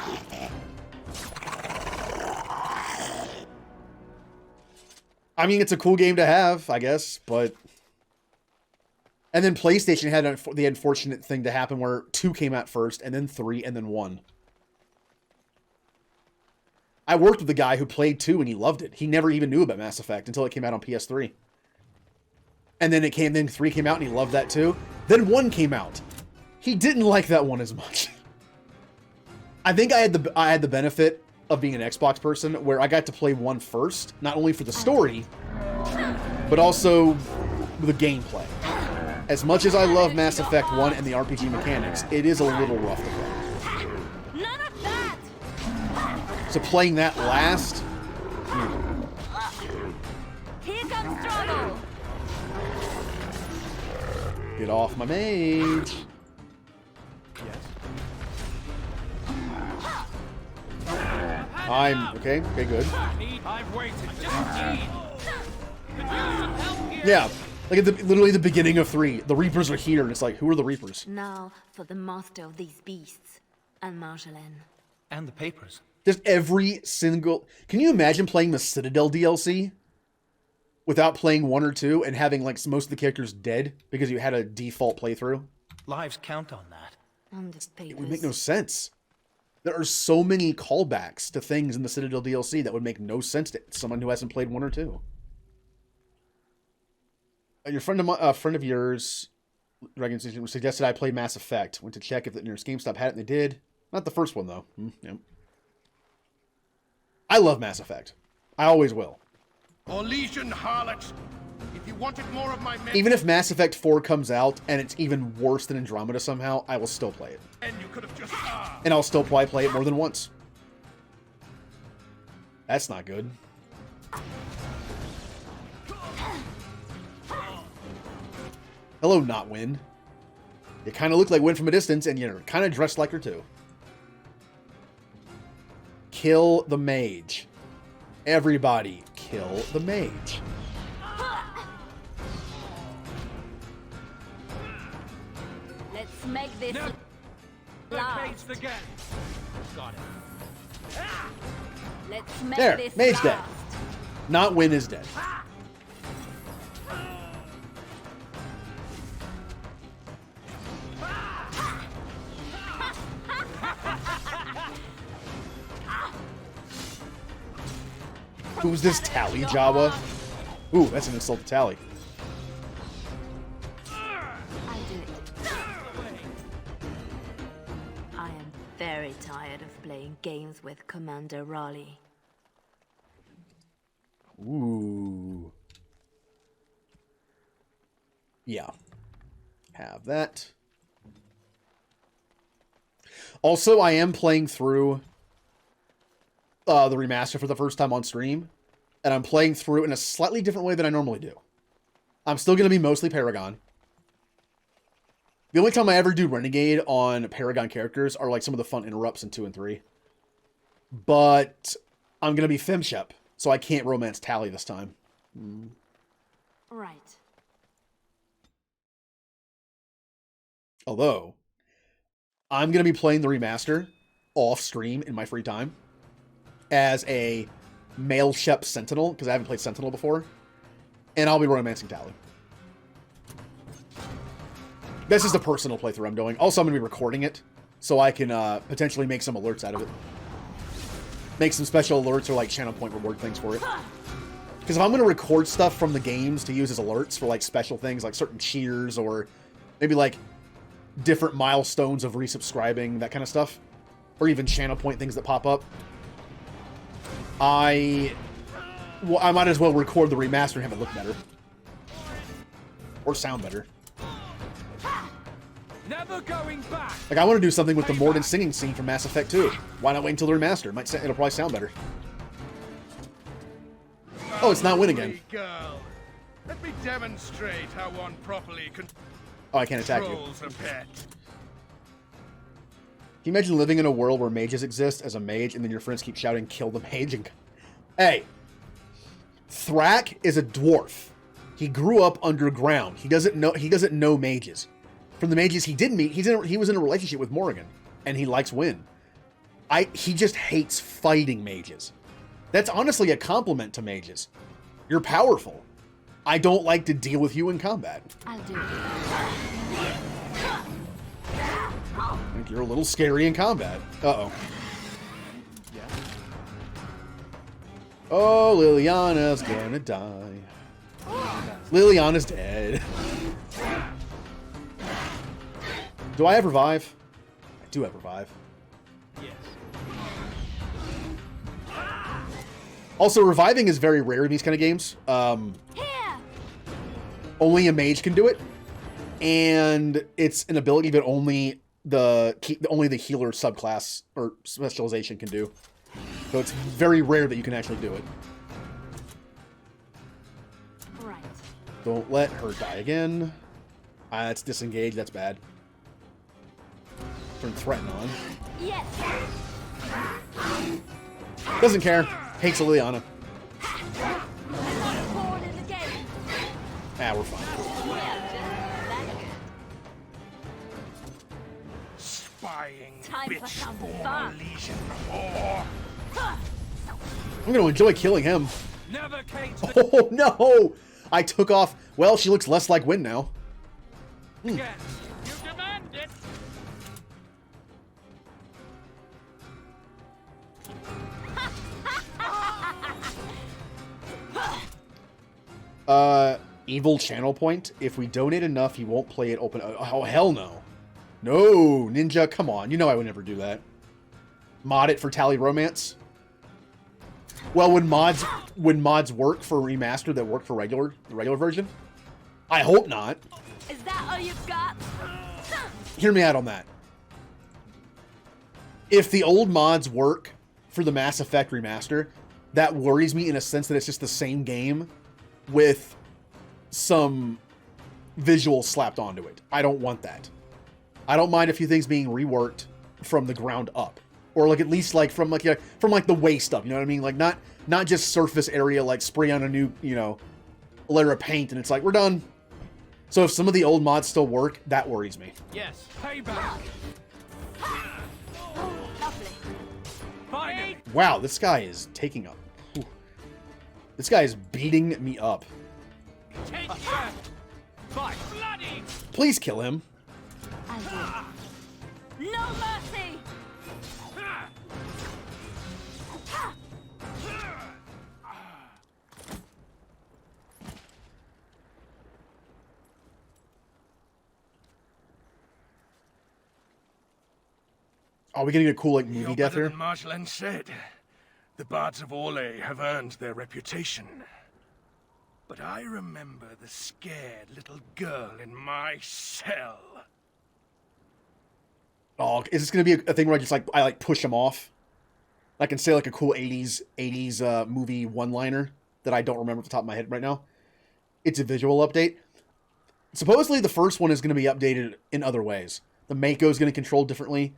I mean, it's a cool game to have, I guess, but... And then PlayStation had the unfortunate thing to happen where 2 came out first, and then 3, and then 1. I worked with a guy who played 2 and he loved it. He never even knew about Mass Effect until it came out on PS3. And then 3 came out and he loved that too. Then 1 came out. He didn't like that one as much. I think I had the benefit of being an Xbox person where I got to play 1 first, not only for the story, but also the gameplay. As much as I love Mass Effect 1 and the RPG mechanics, it is a little rough to play. So playing that last... Here comes trouble. Get off my mage. Yes. Okay, good. I've waited. Yeah, like at literally the beginning of 3, the Reapers are here, and it's like, who are the Reapers? Now for the master of these beasts, and Marjolaine. And the papers. Just every single... Can you imagine playing the Citadel DLC? without playing 1 or 2 and having like most of the characters dead because you had a default playthrough. Lives count on that. It would make no sense. There are so many callbacks to things in the Citadel DLC that would make no sense to someone who hasn't played 1 or 2. Your friend of yours, Dragon suggested I play Mass Effect. Went to check if the nearest GameStop had it, and they did. Not the first one though. Yep. I love Mass Effect. I always will. Or Legion harlot. If you wanted more of my men, Even if Mass Effect 4 comes out and it's even worse than Andromeda somehow, I will still play it. you could have just And I'll still probably play it more than once. That's not good. Hello, not Win. You kind of look like Win from a distance, and you're kind of dressed like her too. Kill the mage. Everybody, kill the mage. Let's make this last. Got it. Let's make There, this mage last. dead. Not Win is dead. Who's this Tally Jawa? Ooh, that's an insult to Tally. I do it. I am very tired of playing games with Commander Raleigh. Ooh. Yeah. Have that. Also, I am playing through the remaster for the first time on stream, and I'm playing through in a slightly different way than I normally do. I'm still going to be mostly Paragon. The only time I ever do Renegade on Paragon characters are like some of the fun interrupts in 2 and 3. But I'm going to be Femshep, so I can't romance Tally this time. Right. Although, I'm going to be playing the remaster off stream in my free time as a male Shep Sentinel, because I haven't played Sentinel before, and I'll be romancing Tally. This is the personal playthrough I'm doing. Also, I'm going to be recording it, so I can potentially make some alerts out of it. Make some special alerts or like channel point reward things for it. Because if I'm going to record stuff from the games to use as alerts for like special things, like certain cheers or maybe like different milestones of resubscribing, that kind of stuff, or even channel point things that pop up, I might as well record the remaster and have it look better. Or sound better. Never going back. Like, I want to do something with the Morden singing scene from Mass Effect 2. Why not wait until the remaster? It'll probably sound better. Oh, it's not Win again. Girl. Let me demonstrate how one properly Oh, I can't attack you. controls a pet. Can you imagine living in a world where mages exist as a mage and then your friends keep shouting, kill the mage? And... Hey! Thrak is a dwarf. He grew up underground. He doesn't know mages. From the mages he did meet, he was in a relationship with Morrigan, and he likes Win. He just hates fighting mages. That's honestly a compliment to mages. You're powerful. I don't like to deal with you in combat. I'll do it. I think you're a little scary in combat. Uh-oh. Oh, Liliana's gonna die. Liliana's dead. Do I have revive? I do have revive. Yes. Also, reviving is very rare in these kind of games. Only a mage can do it, and it's an ability that only the healer subclass or specialization can do. So it's very rare that you can actually do it. Right. Don't let her die again. That's disengaged. That's bad. Turn threaten on. Yes. Doesn't care. Hates Liliana. Born in the game. Ah, we're fine. Spying Time for bitch some for fun. Legion whore. I'm going to enjoy killing him. Never Oh no! I took off. Well, she looks less like Wynn now. Yes, you demand it. Evil channel point. If we donate enough, he won't play it open. Oh, hell no. No, Ninja, come on. You know I would never do that. Mod it for Tally Romance. Well, would mods work for remaster that work for the regular version? I hope not. Is that all you've got? Hear me out on that. If the old mods work for the Mass Effect remaster, that worries me in a sense that it's just the same game with some visuals slapped onto it. I don't want that. I don't mind a few things being reworked from the ground up, or like at least like from like the waist up. You know what I mean? Like not just surface area, like spray on a new layer of paint and it's like we're done. So if some of the old mods still work, that worries me. Yes, payback. Lovely. Finally. Wow, this guy is taking up. Ooh. This guy is beating me up. Take that. Fight. Bloody. Please kill him. No mercy! Are we getting a cool like movie You're death better here? than Marjolaine said. The bards of Orlais have earned their reputation. But I remember the scared little girl in my cell. Oh, is this gonna be a thing where I push him off? I can say like a cool 80s movie one-liner that I don't remember off the top of my head right now. It's a visual update. Supposedly the first one is going to be updated in other ways. The Mako is going to control differently.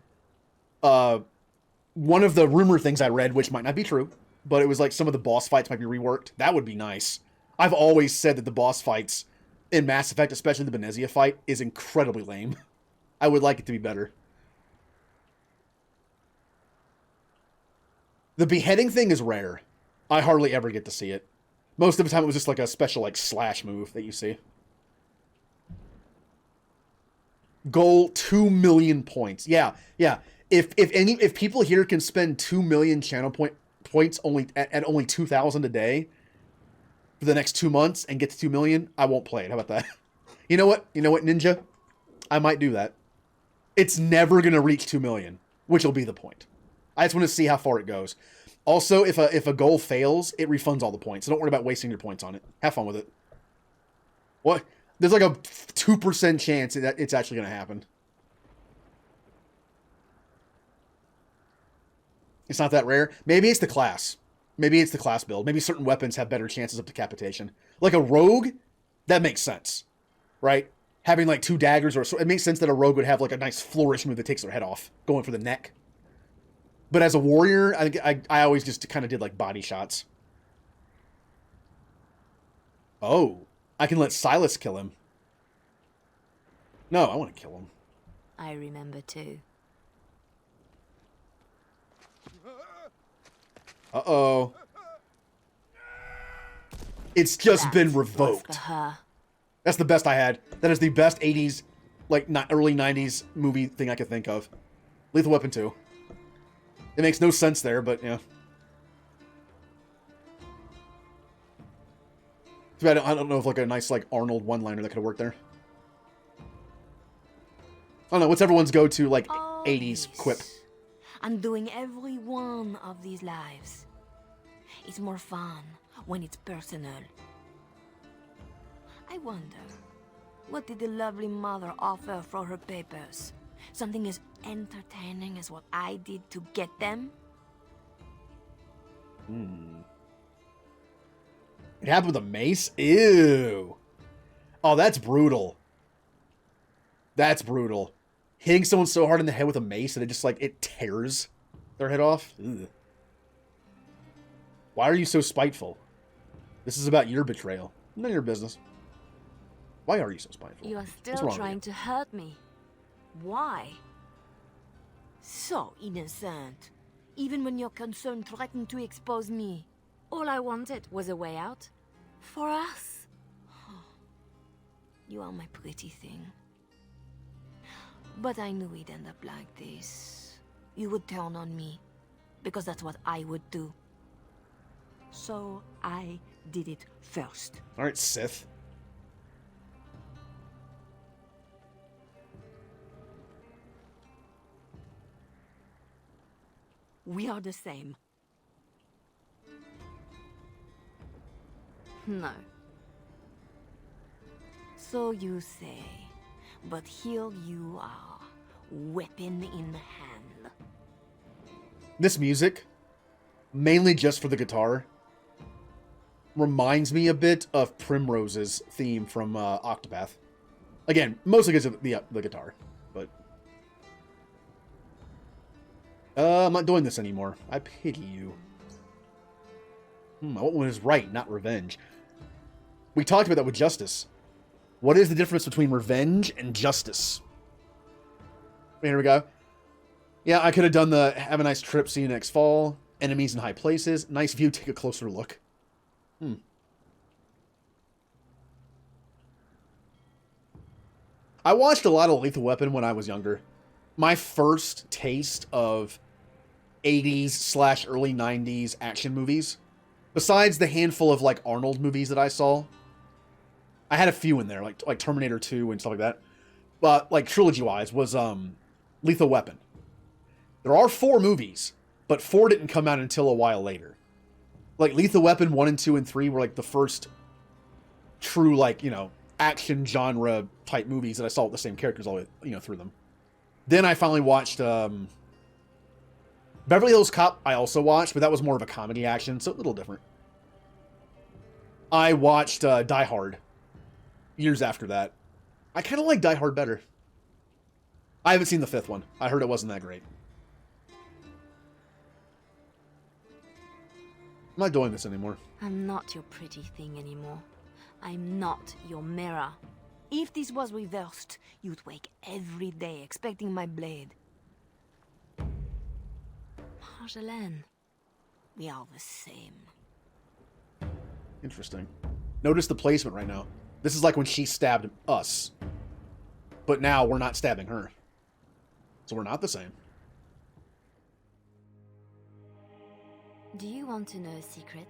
One of the rumor things I read, which might not be true, but it was like some of the boss fights might be reworked. That would be nice. I've always said that the boss fights in Mass Effect, especially the Benezia fight, is incredibly lame. I would like it to be better. The beheading thing is rare. I hardly ever get to see it. Most of the time it was just like a special like slash move that you see. Goal 2 million points. Yeah. If people here can spend 2 million channel points only at only 2,000 a day for the next 2 months and get to 2 million, I won't play it. How about that? You know what, Ninja? I might do that. It's never gonna reach 2 million, which will be the point. I just want to see how far it goes. Also, if a goal fails, it refunds all the points. So don't worry about wasting your points on it. Have fun with it. What? There's like a 2% chance that it's actually going to happen. It's not that rare. Maybe it's the class. Maybe it's the class build. Maybe certain weapons have better chances of decapitation. Like a rogue, that makes sense, right? Having like 2 daggers, it makes sense that a rogue would have like a nice flourish move that takes their head off, going for the neck. But as a warrior, I think I always just kind of did like body shots. Oh, I can let Silas kill him. No, I want to kill him. I remember too. Uh-oh. It's just been That was revoked. for her. That's the best I had. That is the best 80s, like early 90s movie thing I could think of. Lethal Weapon 2. It makes no sense there, but yeah. Too bad I don't know if like a nice like Arnold one-liner that could have worked there. I don't know, what's everyone's go-to like 80s quip? And doing every one of these lives. It's more fun when it's personal. I wonder, what did the lovely mother offer for her papers? Something as entertaining as what I did to get them? It happened with a mace? Ew. Oh, that's brutal. That's brutal. Hitting someone so hard in the head with a mace that it just like, it tears their head off. Ugh. Why are you so spiteful? This is about your betrayal. None of your business. Why are you so spiteful? You are What's still wrong with trying you? to hurt me. Why? So innocent. Even when your concern threatened to expose me. All I wanted was a way out. For us. You are my pretty thing. But I knew we'd end up like this. You would turn on me, because that's what I would do. So I did it first. Alright, Sith. We are the same. No. So you say. But here you are, weapon in hand. This music, mainly just for the guitar, reminds me a bit of Primrose's theme from Octopath. Again, mostly because of the guitar, but... I'm not doing this anymore. I pity you. I want what is right, not revenge. We talked about that with justice. What is the difference between revenge and justice? Here we go. Yeah, I could have done the have a nice trip, see you next fall. Enemies in high places. Nice view, take a closer look. I watched a lot of Lethal Weapon when I was younger. My first taste of 80s / early 90s action movies, besides the handful of like Arnold movies that I saw, I had a few in there, like Terminator 2 and stuff like that. But like trilogy-wise was Lethal Weapon. There are 4 movies, but 4 didn't come out until a while later. Like Lethal Weapon 1 and 2 and 3 were like the first true like, you know, action genre type movies that I saw with the same characters all, you know, through them. Then I finally watched Beverly Hills Cop. I also watched, but that was more of a comedy action, so a little different. I watched Die Hard years after that. I kind of like Die Hard better. I haven't seen the 5th one. I heard it wasn't that great. I'm not doing this anymore. I'm not your pretty thing anymore. I'm not your mirror. If this was reversed, you'd wake every day expecting my blade. Marjolaine. We are the same. Interesting. Notice the placement right now. This is like when she stabbed us. But now we're not stabbing her. So we're not the same. Do you want to know a secret?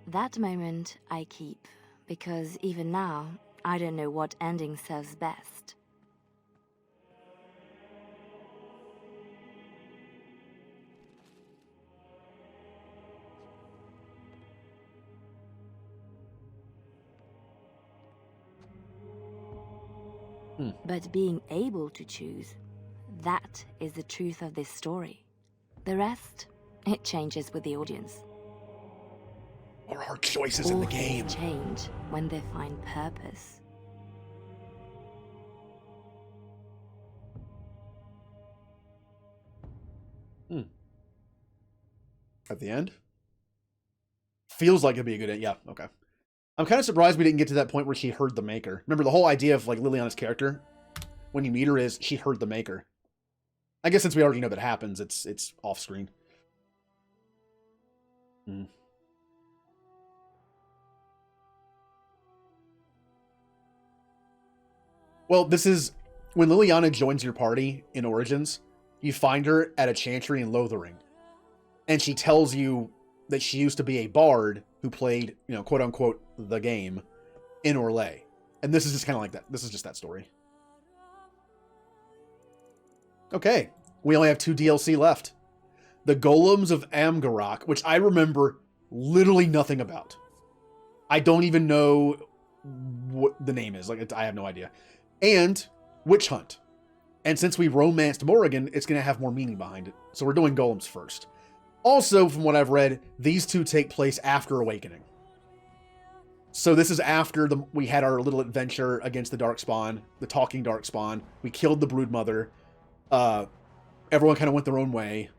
That moment I keep, because even now, I don't know what ending serves best. But being able to choose, that is the truth of this story. The rest, it changes with the audience. Or our choices in the game. Change when they find purpose. At the end? Feels like it'd be a good end. Yeah, okay. I'm kind of surprised we didn't get to that point where she heard the Maker. Remember, the whole idea of like Liliana's character, when you meet her, is she heard the Maker. I guess since we already know that happens, it's off screen. Well, this is when Liliana joins your party in Origins. You find her at a chantry in Lothering, and she tells you that she used to be a bard who played, you know, quote unquote, the game in Orlais. And this is just kind of like that. This is just that story. Okay, we only have 2 DLC left. The Golems of Amgarrak, which I remember literally nothing about. I don't even know what the name is. Like, I have no idea. And Witch Hunt. And since we romanced Morrigan, it's going to have more meaning behind it. So we're doing Golems first. Also, from what I've read, these 2 take place after Awakening. So this is after we had our little adventure against the Darkspawn, the talking Darkspawn. We killed the Broodmother. Everyone kind of went their own way.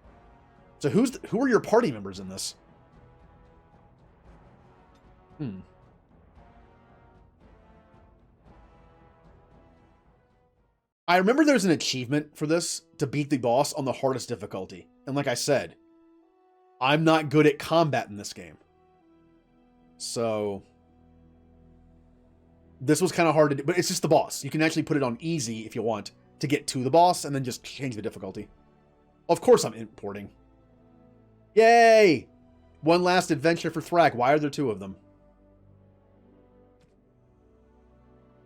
So who are your party members in this? I remember there's an achievement for this to beat the boss on the hardest difficulty. And like I said, I'm not good at combat in this game. So this was kind of hard to do, but it's just the boss. You can actually put it on easy if you want to get to the boss and then just change the difficulty. Of course I'm importing. Yay! One last adventure for Thrak. Why are there 2 of them?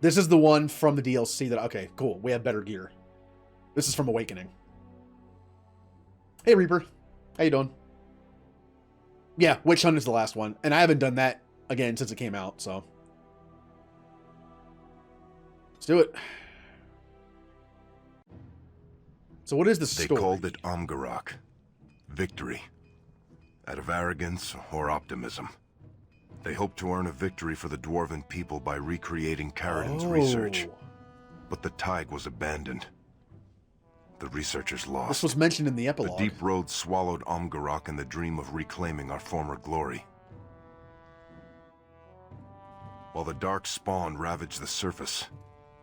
This is the one from the DLC that... Okay, cool. We have better gear. This is from Awakening. Hey, Reaper. How you doing? Yeah, Witch Hunt is the last one. And I haven't done that again since it came out, so... Let's do it. So what is the story? They called it Amgarrak. Victory. Out of arrogance or optimism. They hoped to earn a victory for the Dwarven people by recreating Karadin's research. But the Tig was abandoned. The researchers lost. This was mentioned in the epilogue. The deep road swallowed Amgarrak in the dream of reclaiming our former glory. While the dark spawn ravaged the surface,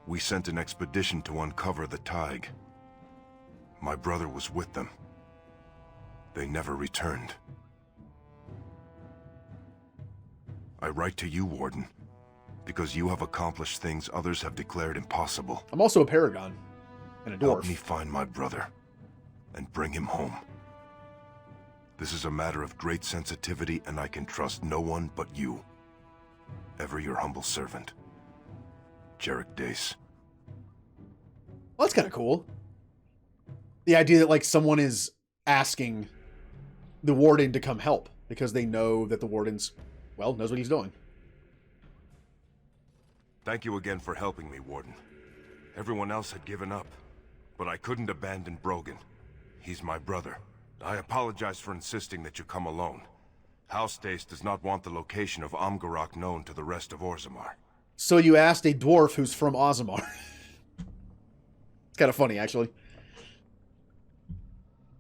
we sent an expedition to uncover the Tig. My brother was with them. They never returned. I write to you, Warden, because you have accomplished things others have declared impossible. I'm also a Paragon and a Dwarf. Help me find my brother and bring him home. This is a matter of great sensitivity, and I can trust no one but you. Ever your humble servant, Jarek Dace. Well, that's kind of cool. The idea that, like, someone is asking the Warden to come help because they know that the Warden's, well, knows what he's doing. Thank you again for helping me, Warden. Everyone else had given up, but I couldn't abandon Brogan. He's my brother. I apologize for insisting that you come alone. House Dace does not want the location of Amgarrak known to the rest of Orzammar. So you asked a dwarf who's from Orzammar. It's kind of funny, actually.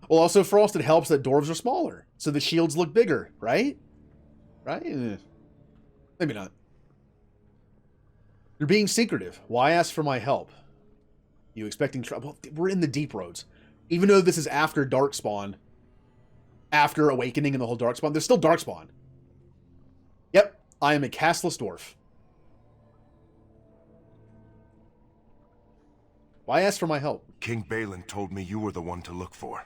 Well, also, Frost, it helps that dwarves are smaller, so the shields look bigger, right? Right? Maybe not. You're being secretive. Why ask for my help? You expecting trouble? We're in the deep roads. Even though this is after Darkspawn, after Awakening and the whole Darkspawn, there's still Darkspawn. Yep, I am a castless dwarf. Why ask for my help? King Balin told me you were the one to look for.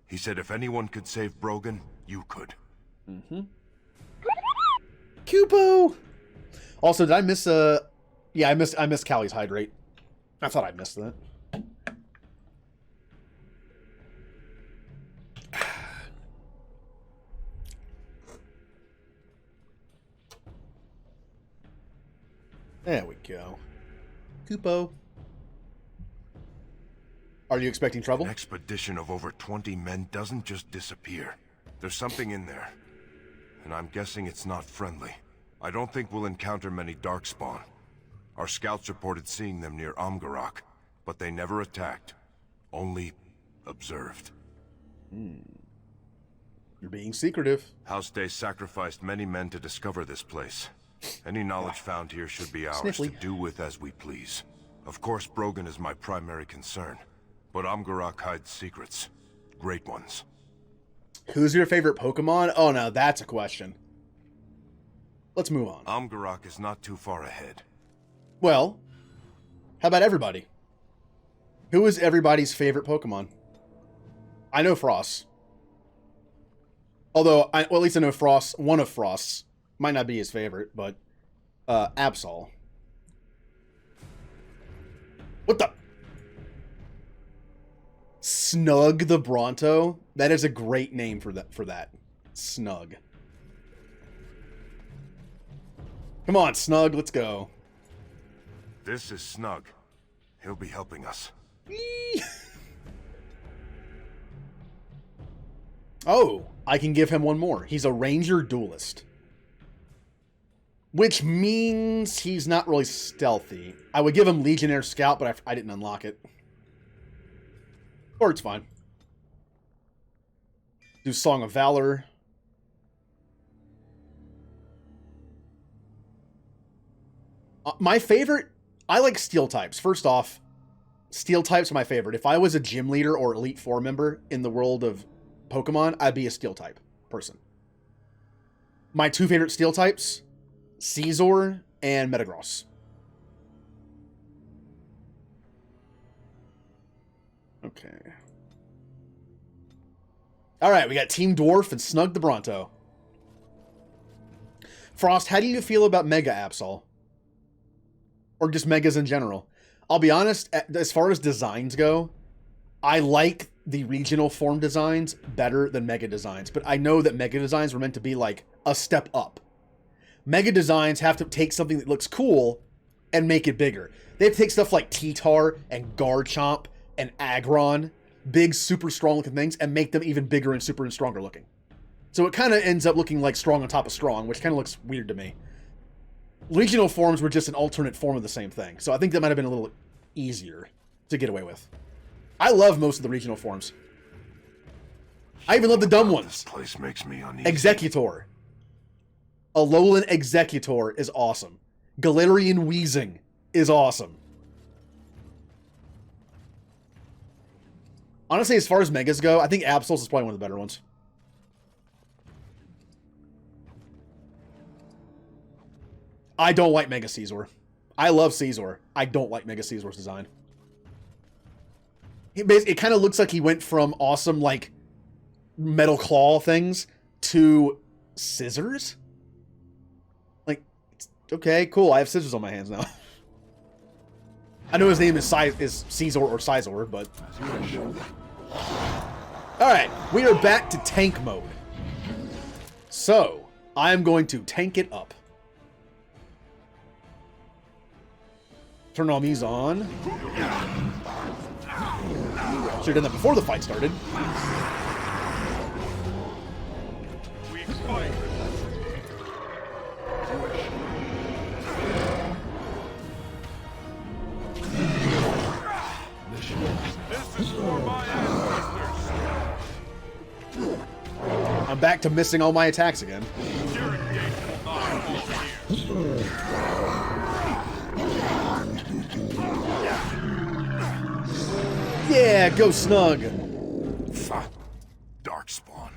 He said if anyone could save Brogan, you could. Mm-hmm. Cupo! Also, did I miss yeah, I missed Callie's hydrate. I thought I missed that. There we go. Cupo. Are you expecting trouble? An expedition of over 20 men doesn't just disappear. There's something in there. And I'm guessing it's not friendly. I don't think we'll encounter many Darkspawn. Our scouts reported seeing them near Amgarrak, but they never attacked. Only observed. You're being secretive. House Day sacrificed many men to discover this place. Any knowledge found here should be ours Sniffly. to do with as we please. Of course, Brogan is my primary concern, but Amgarrak hides secrets. Great ones. Who's your favorite Pokemon? Oh, no, that's a question. Let's move on. Amgarrak is not too far ahead. Well, how about everybody? Who is everybody's favorite Pokemon? I know Frost. Although, well, at least I know Frost, one of Frost's. Might not be his favorite, but Absol. What the? Snug the Bronto? That is a great name for that. Snug. Come on, Snug, let's go. This is Snug. He'll be helping us. Oh, I can give him one more. He's a Ranger Duelist. Which means he's not really stealthy. I would give him Legionnaire Scout, but I didn't unlock it. Or it's fine. Do Song of Valor. My favorite, I like Steel types. First off, Steel types are my favorite. If I was a gym leader or Elite Four member in the world of Pokemon, I'd be a Steel type. person. My 2 favorite steel types, Caesar and Metagross. Okay. Alright, we got Team Dwarf and Snug the Bronto. Frost, how do you feel about Mega Absol? Or just Megas in general? I'll be honest, as far as designs go, I like the regional form designs better than Mega designs, but I know that Mega designs were meant to be like a step up. Mega designs have to take something that looks cool and make it bigger. They have to take stuff like T-Tar and Garchomp and Aggron, big, super strong looking things, and make them even bigger and super and stronger looking. So it kind of ends up looking like strong on top of strong, which kind of looks weird to me. Regional forms were just an alternate form of the same thing, so I think that might have been a little easier to get away with. I love most of the regional forms. I even love the dumb ones. This place makes me uneasy. Executor. Alolan Executor is awesome. Galarian Weezing is awesome. Honestly, as far as Megas go, I think Absol's is probably one of the better ones. I don't like Mega Caesar. I love Caesar. I don't like Mega Caesar's design. It kind of looks like he went from awesome, like, metal claw things to scissors. Like, okay, cool. I have scissors on my hands now. I know his name is Caesar or Sizor, but... Alright, we are back to tank mode. So, I am going to tank it up. Turn all these on. Should have done that before the fight started. I'm back to missing all my attacks again. Yeah, go Snug. Darkspawn.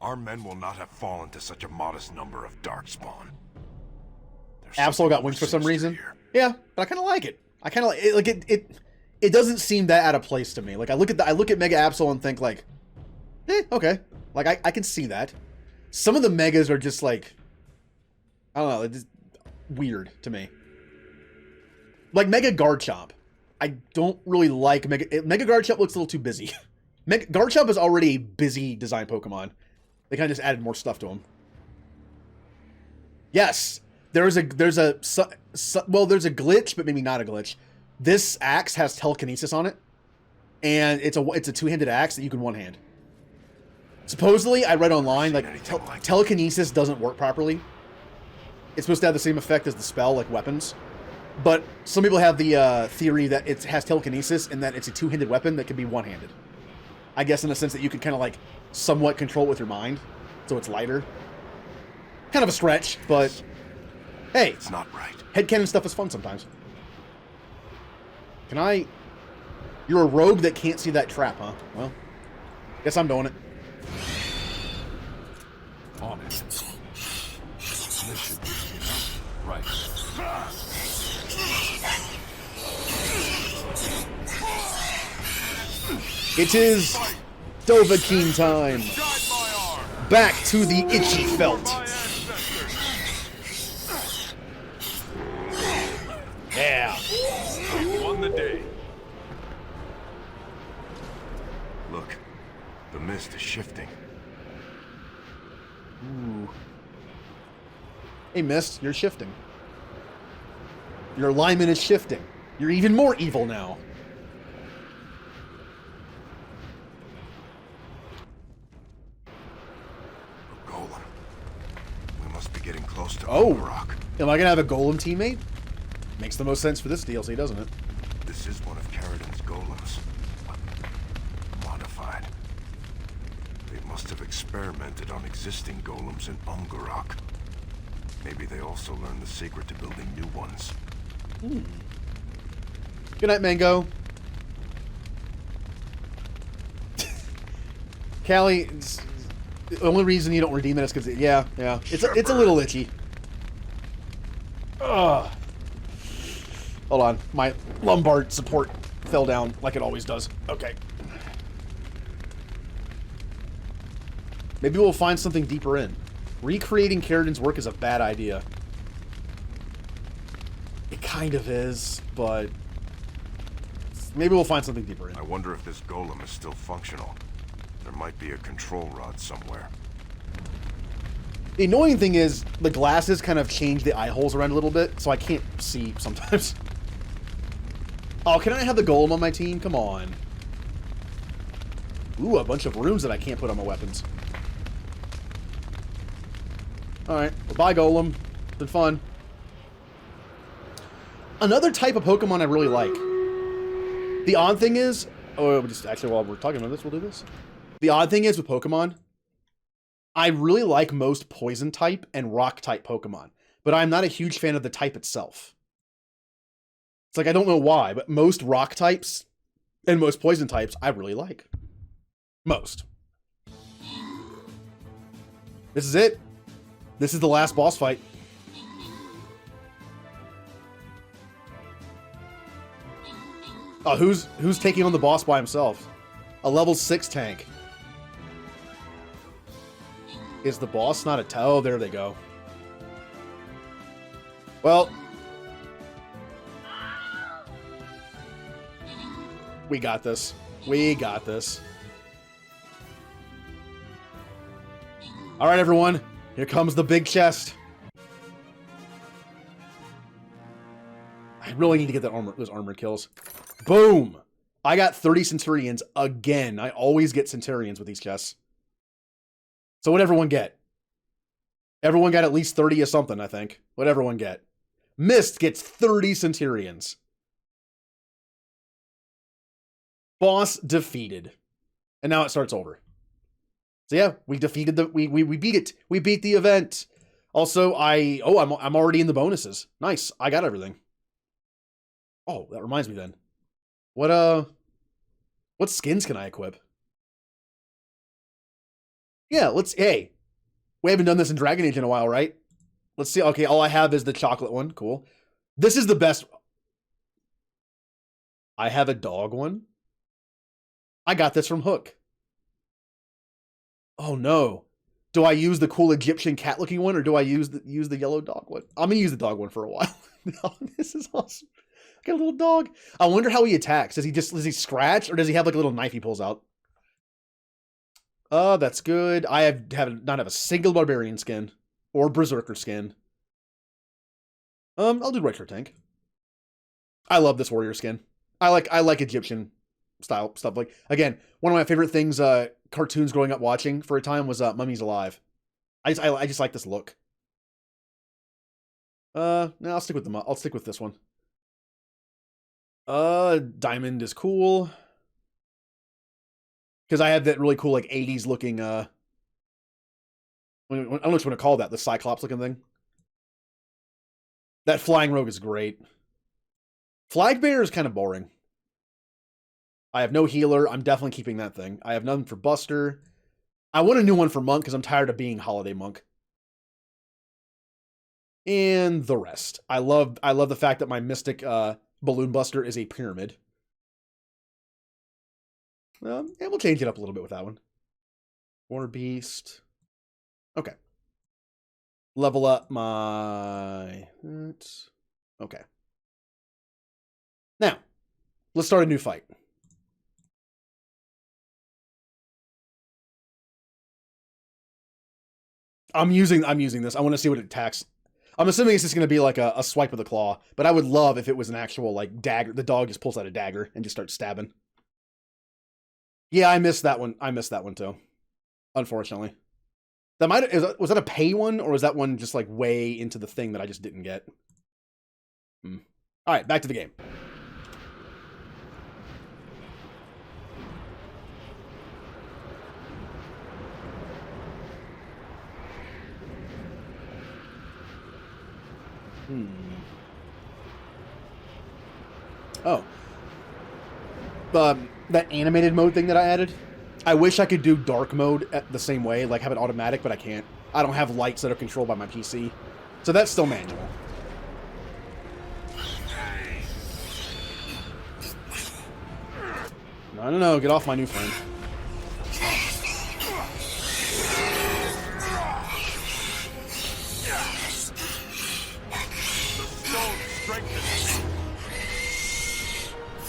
Our men will not have fallen to such a modest number of Darkspawn. Absol got wings for some reason. Here. Yeah, but I kind of like it. I kind of like it. Like it doesn't seem that out of place to me. Like I look at Mega Absol and think like, okay. Like I can see that. Some of the Megas are just like, I don't know, it's just weird to me. Like Mega Garchomp. I don't really like Mega Garchomp looks a little too busy. Garchomp is already a busy design Pokemon. They kind of just added more stuff to him. Yes, there's a glitch, but maybe not a glitch. This axe has telekinesis on it, and it's a two-handed axe that you can one-hand. Supposedly, I read online like telekinesis doesn't work properly. It's supposed to have the same effect as the spell, like weapons. But some people have the theory that it has telekinesis and that it's a two-handed weapon that can be one-handed. I guess in the sense that you can kind of like somewhat control it with your mind, so it's lighter. Kind of a stretch, but hey, it's not right. Headcanon stuff is fun sometimes. Can I? You're a rogue that can't see that trap, huh? Well, guess I'm doing it. On it. This should be enough. Right. It is Dovahkiin time. Back to the itchy felt. Yeah. Won the day. Look, the mist is shifting. Ooh. Hey, Mist, you're shifting. Your alignment is shifting. You're even more evil now. A golem. We must be getting close to Amgarrak. Am I gonna have a golem teammate? Makes the most sense for this DLC, doesn't it? This is one of Caridin's golems. Modified. They must have experimented on existing golems in Amgarrak. Maybe they also learned the secret to building new ones. Good night, Mango. Callie, The only reason you don't redeem it is because, yeah. It's a little itchy. Ugh. Hold on. My lumbar support fell down like it always does. Okay. Maybe we'll find something deeper in. Recreating Carradin's work is a bad idea. It kind of is, but maybe we'll find something deeper in. I wonder if this golem is still functional. There might be a control rod somewhere. The annoying thing is the glasses kind of change the eye holes around a little bit, so I can't see sometimes. Oh, can I have the golem on my team? Come on. Ooh, a bunch of runes that I can't put on my weapons. Alright, well, bye golem. Been fun. Another type of Pokemon I really like. The odd thing is... Oh, just actually, while we're talking about this, we'll do this. The odd thing is with Pokemon, I really like most Poison type and Rock type Pokemon, but I'm not a huge fan of the type itself. It's like, I don't know why, but most Rock types and most Poison types I really like. Most. This is it. This is the last boss fight. Oh, who's taking on the boss by himself? A level 6 tank. Is the boss not a oh, there they go. Well, we got this. We got this. All right, everyone. Here comes the big chest. I really need to get that armor, those armor kills. Boom! I got 30 Centurions again. I always get Centurions with these chests. So what'd everyone get? Everyone got at least 30 of something, I think. What'd everyone get? Mist gets 30 Centurions. Boss defeated. And now it starts over. So yeah, we defeated the we beat it. We beat the event. Also, I'm already in the bonuses. Nice. I got everything. Oh, that reminds me then. What skins can I equip? Yeah, hey. We haven't done this in Dragon Age in a while, right? Let's see. Okay, all I have is the chocolate one. Cool. This is the best. I have a dog one. I got this from Hook. Oh no. Do I use the cool Egyptian cat-looking one, or do I use the yellow dog one? I'm gonna use the dog one for a while. Oh, this is awesome. Got a little dog. I wonder how he attacks. Does he scratch, or does he have like a little knife he pulls out? Oh, that's good. I not have a single barbarian skin or berserker skin. I'll do regular tank. I love this warrior skin. I like Egyptian style stuff. Like, again, one of my favorite things, cartoons growing up watching for a time was Mummies Alive. I just like this look. No, I'll stick with I'll stick with this one. Diamond is cool. Because I have that really cool, like, 80s looking, I don't know what you want to call that, the Cyclops looking thing. That flying rogue is great. Flag bearer is kind of boring. I have no healer. I'm definitely keeping that thing. I have none for Buster. I want a new one for Monk because I'm tired of being Holiday Monk. And the rest. I love the fact that my Mystic Balloon Buster is a pyramid. And we'll change it up a little bit with that one. War Beast. Okay. Level up my... Okay. Now, let's start a new fight. I'm using this. I want to see what it attacks. I'm assuming it's just going to be like a swipe of the claw, but I would love if it was an actual, like, dagger. The dog just pulls out a dagger and just starts stabbing. Yeah, I missed that one. I missed that one too. Unfortunately. Was that a pay one, or was that one just like way into the thing that I just didn't get? Alright, back to the game. Oh. That animated mode thing that I added, I wish I could do dark mode at the same way, like have it automatic, but I can't. I don't have lights that are controlled by my PC. So that's still manual. No, get off my new friend.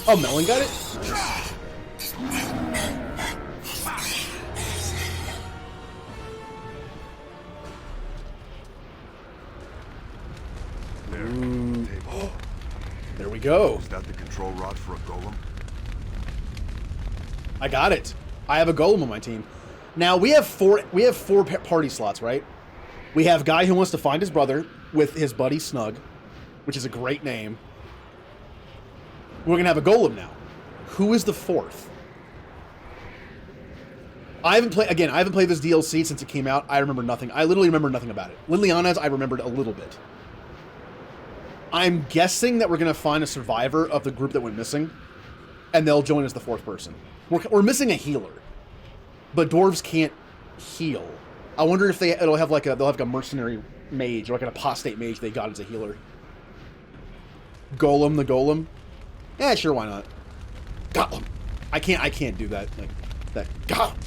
Oh, Melon got it? Nice. There we go. Is that the control rod for a golem? I got it. I have a golem on my team. Now we have four party slots, right? We have guy who wants to find his brother with his buddy Snug, which is a great name. We're gonna have a golem now. Who is the fourth? I haven't played this DLC since it came out. I remember nothing. I literally remember nothing about it. Liliana's I remembered a little bit. I'm guessing that we're gonna find a survivor of the group that went missing, and they'll join as the fourth person. We're missing a healer, but dwarves can't heal. I wonder if they'll have like a mercenary mage or like an apostate mage they got as a healer. Golem, the golem. Yeah, sure, why not? Golem. I can't do that. Like that. Golem.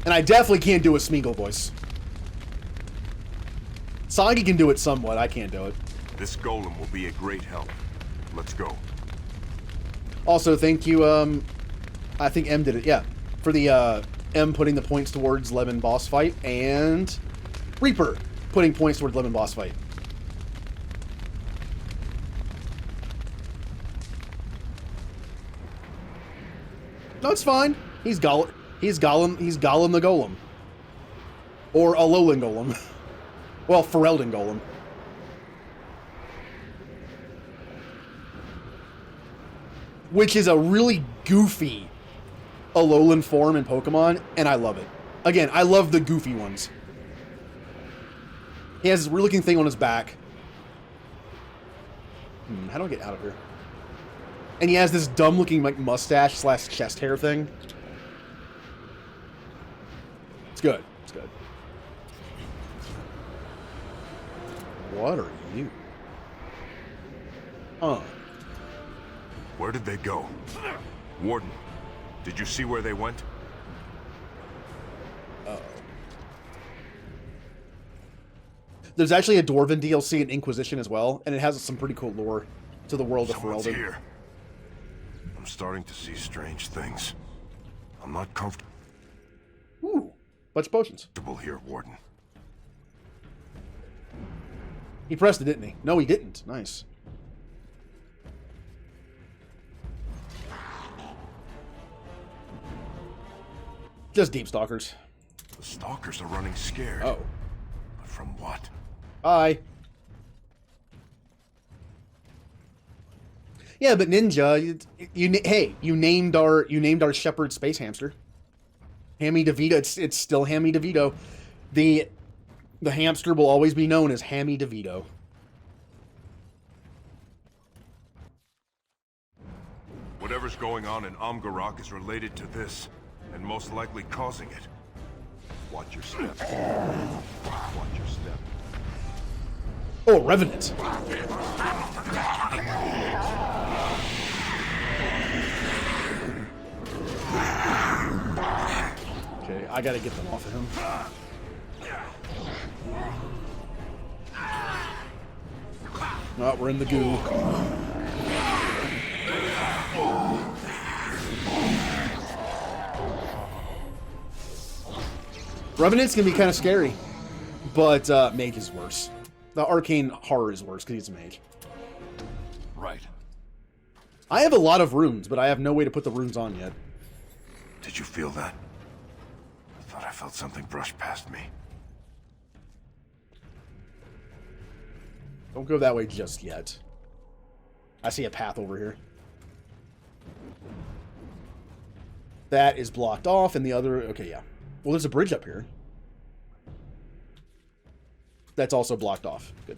And I definitely can't do a Smeagol voice. Sagi can do it somewhat. I can't do it. This golem will be a great help. Let's go. Also, thank you, I think M did it, yeah. For the, M putting the points towards Lemon boss fight, and Reaper putting points towards Lemon boss fight. No, it's fine. He's Gollum the Golem. Or Alolan Golem. Well, Ferelden Golem. Which is a really goofy Alolan form in Pokemon, and I love it. Again, I love the goofy ones. He has this weird looking thing on his back. How do I get out of here? And he has this dumb looking like mustache / chest hair thing. It's good. It's good. What are you? Where did they go? Warden, did you see where they went? Uh-oh. There's actually a Dwarven DLC in Inquisition as well, and it has some pretty cool lore to the world of Someone's Ferelden. Here. I'm starting to see strange things. I'm not comfortable. Ooh, bunch of potions. Here, Warden. He pressed it, didn't he? No, he didn't. Nice. Just deep stalkers. The stalkers are running scared. Oh. But from what? Hi. Yeah, but Ninja, you named our shepherd space hamster. Hammy DeVito. It's still Hammy DeVito. The hamster will always be known as Hammy DeVito. Whatever's going on in Amgarrak is related to this, and most likely causing it. Watch your step. Watch your step. Oh, Revenant. Okay, I gotta get them off of him. Oh, we're in the goo. Revenant's gonna be kind of scary, but Mage is worse. The Arcane Horror is worse because he's a Mage. Right. I have a lot of runes, but I have no way to put the runes on yet. Did you feel that? I thought I felt something brush past me. Don't go that way just yet. I see a path over here. That is blocked off, and the other... Okay, yeah. Well, there's a bridge up here. That's also blocked off. Good.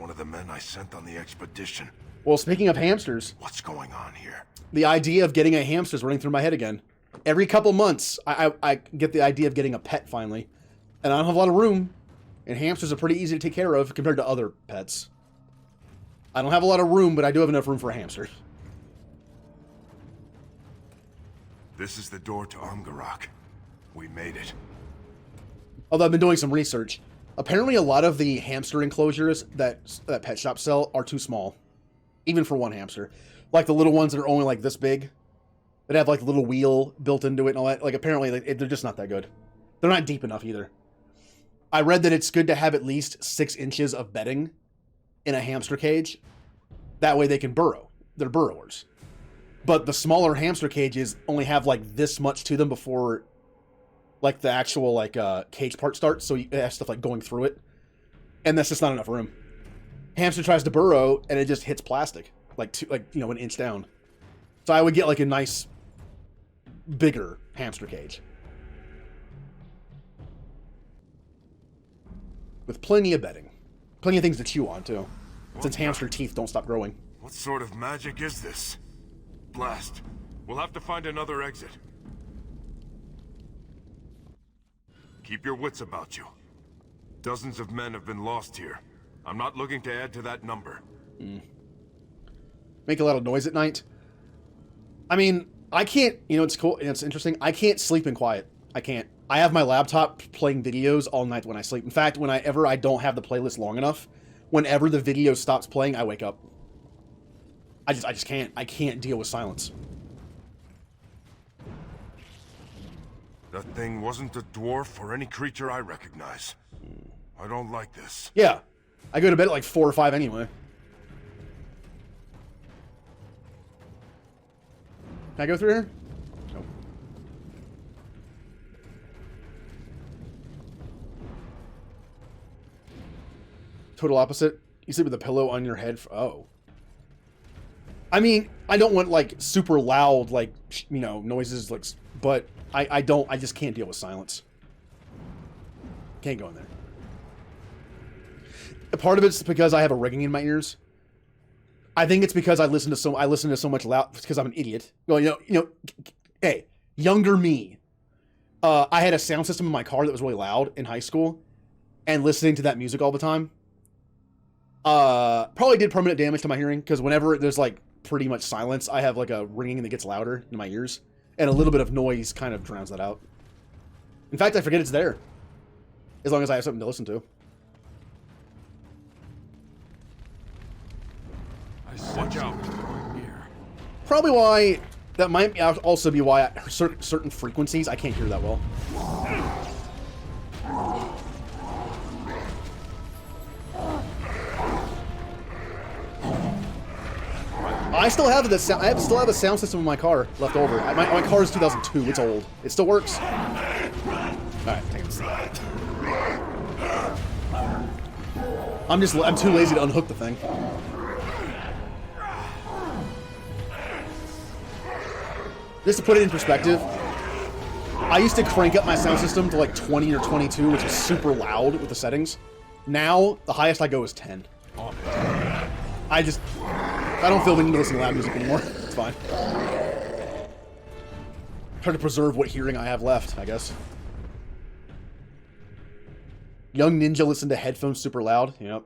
one of the men I sent on the expedition. Well, speaking of hamsters, What's going on here? the idea of getting a hamster is running through my head again. Every couple months, I get the idea of getting a pet finally. And I don't have a lot of room, and hamsters are pretty easy to take care of compared to other pets. I don't have a lot of room, but I do have enough room for a hamster. This is the door to Amgarrak. We made it. Although I've been doing some research. Apparently a lot of the hamster enclosures that pet shops sell are too small. Even for one hamster. Like the little ones that are only like this big. That have like the little wheel built into it and all that. Like apparently they're just not that good. They're not deep enough either. I read that it's good to have at least 6 inches of bedding in a hamster cage. That way they can burrow. They're burrowers. But the smaller hamster cages only have like this much to them before like the actual like cage part starts, so it has stuff like going through it. And that's just not enough room. Hamster tries to burrow and it just hits plastic. Like an inch down. So I would get like a nice bigger hamster cage. With plenty of bedding. Plenty of things to chew on too. Since hamster teeth don't stop growing. What sort of magic is this? Blast. We'll have to find another exit. Keep your wits about you. Dozens of men have been lost here. I'm not looking to add to that number. Make a lot of noise at night. I mean, I can't, it's cool, it's interesting. I can't sleep in quiet. I can't. I have my laptop playing videos all night when I sleep. In fact, whenever I don't have the playlist long enough, whenever the video stops playing, I wake up. I just can't. I can't deal with silence. That thing wasn't a dwarf or any creature I recognize. I don't like this. Yeah. I go to bed at like 4 or 5 anyway. Can I go through here? Nope. Total opposite. You sleep with a pillow on your head. Oh. I mean, I don't want like super loud, like, noises, like, but I just can't deal with silence. Can't go in there. A part of it's because I have a ringing in my ears. I think it's because I listen to so much loud because I'm an idiot. Well, hey, younger me. I had a sound system in my car that was really loud in high school, and listening to that music all the time probably did permanent damage to my hearing, because whenever there's like pretty much silence, I have like a ringing that gets louder in my ears, and a little bit of noise kind of drowns that out. In fact, I forget it's there, as long as I have something to listen to. Watch out. Probably why, that might also be why certain frequencies I can't hear that well. I still have the sound. I still have a sound system in my car left over. My car is 2002. It's old. It still works. All right, take it. I'm too lazy to unhook the thing. Just to put it in perspective, I used to crank up my sound system to like 20 or 22, which is super loud with the settings. Now, the highest I go is 10. I don't feel the need to listen to loud music anymore. It's fine. Try to preserve what hearing I have left, I guess. Young Ninja listened to headphones super loud. Yep.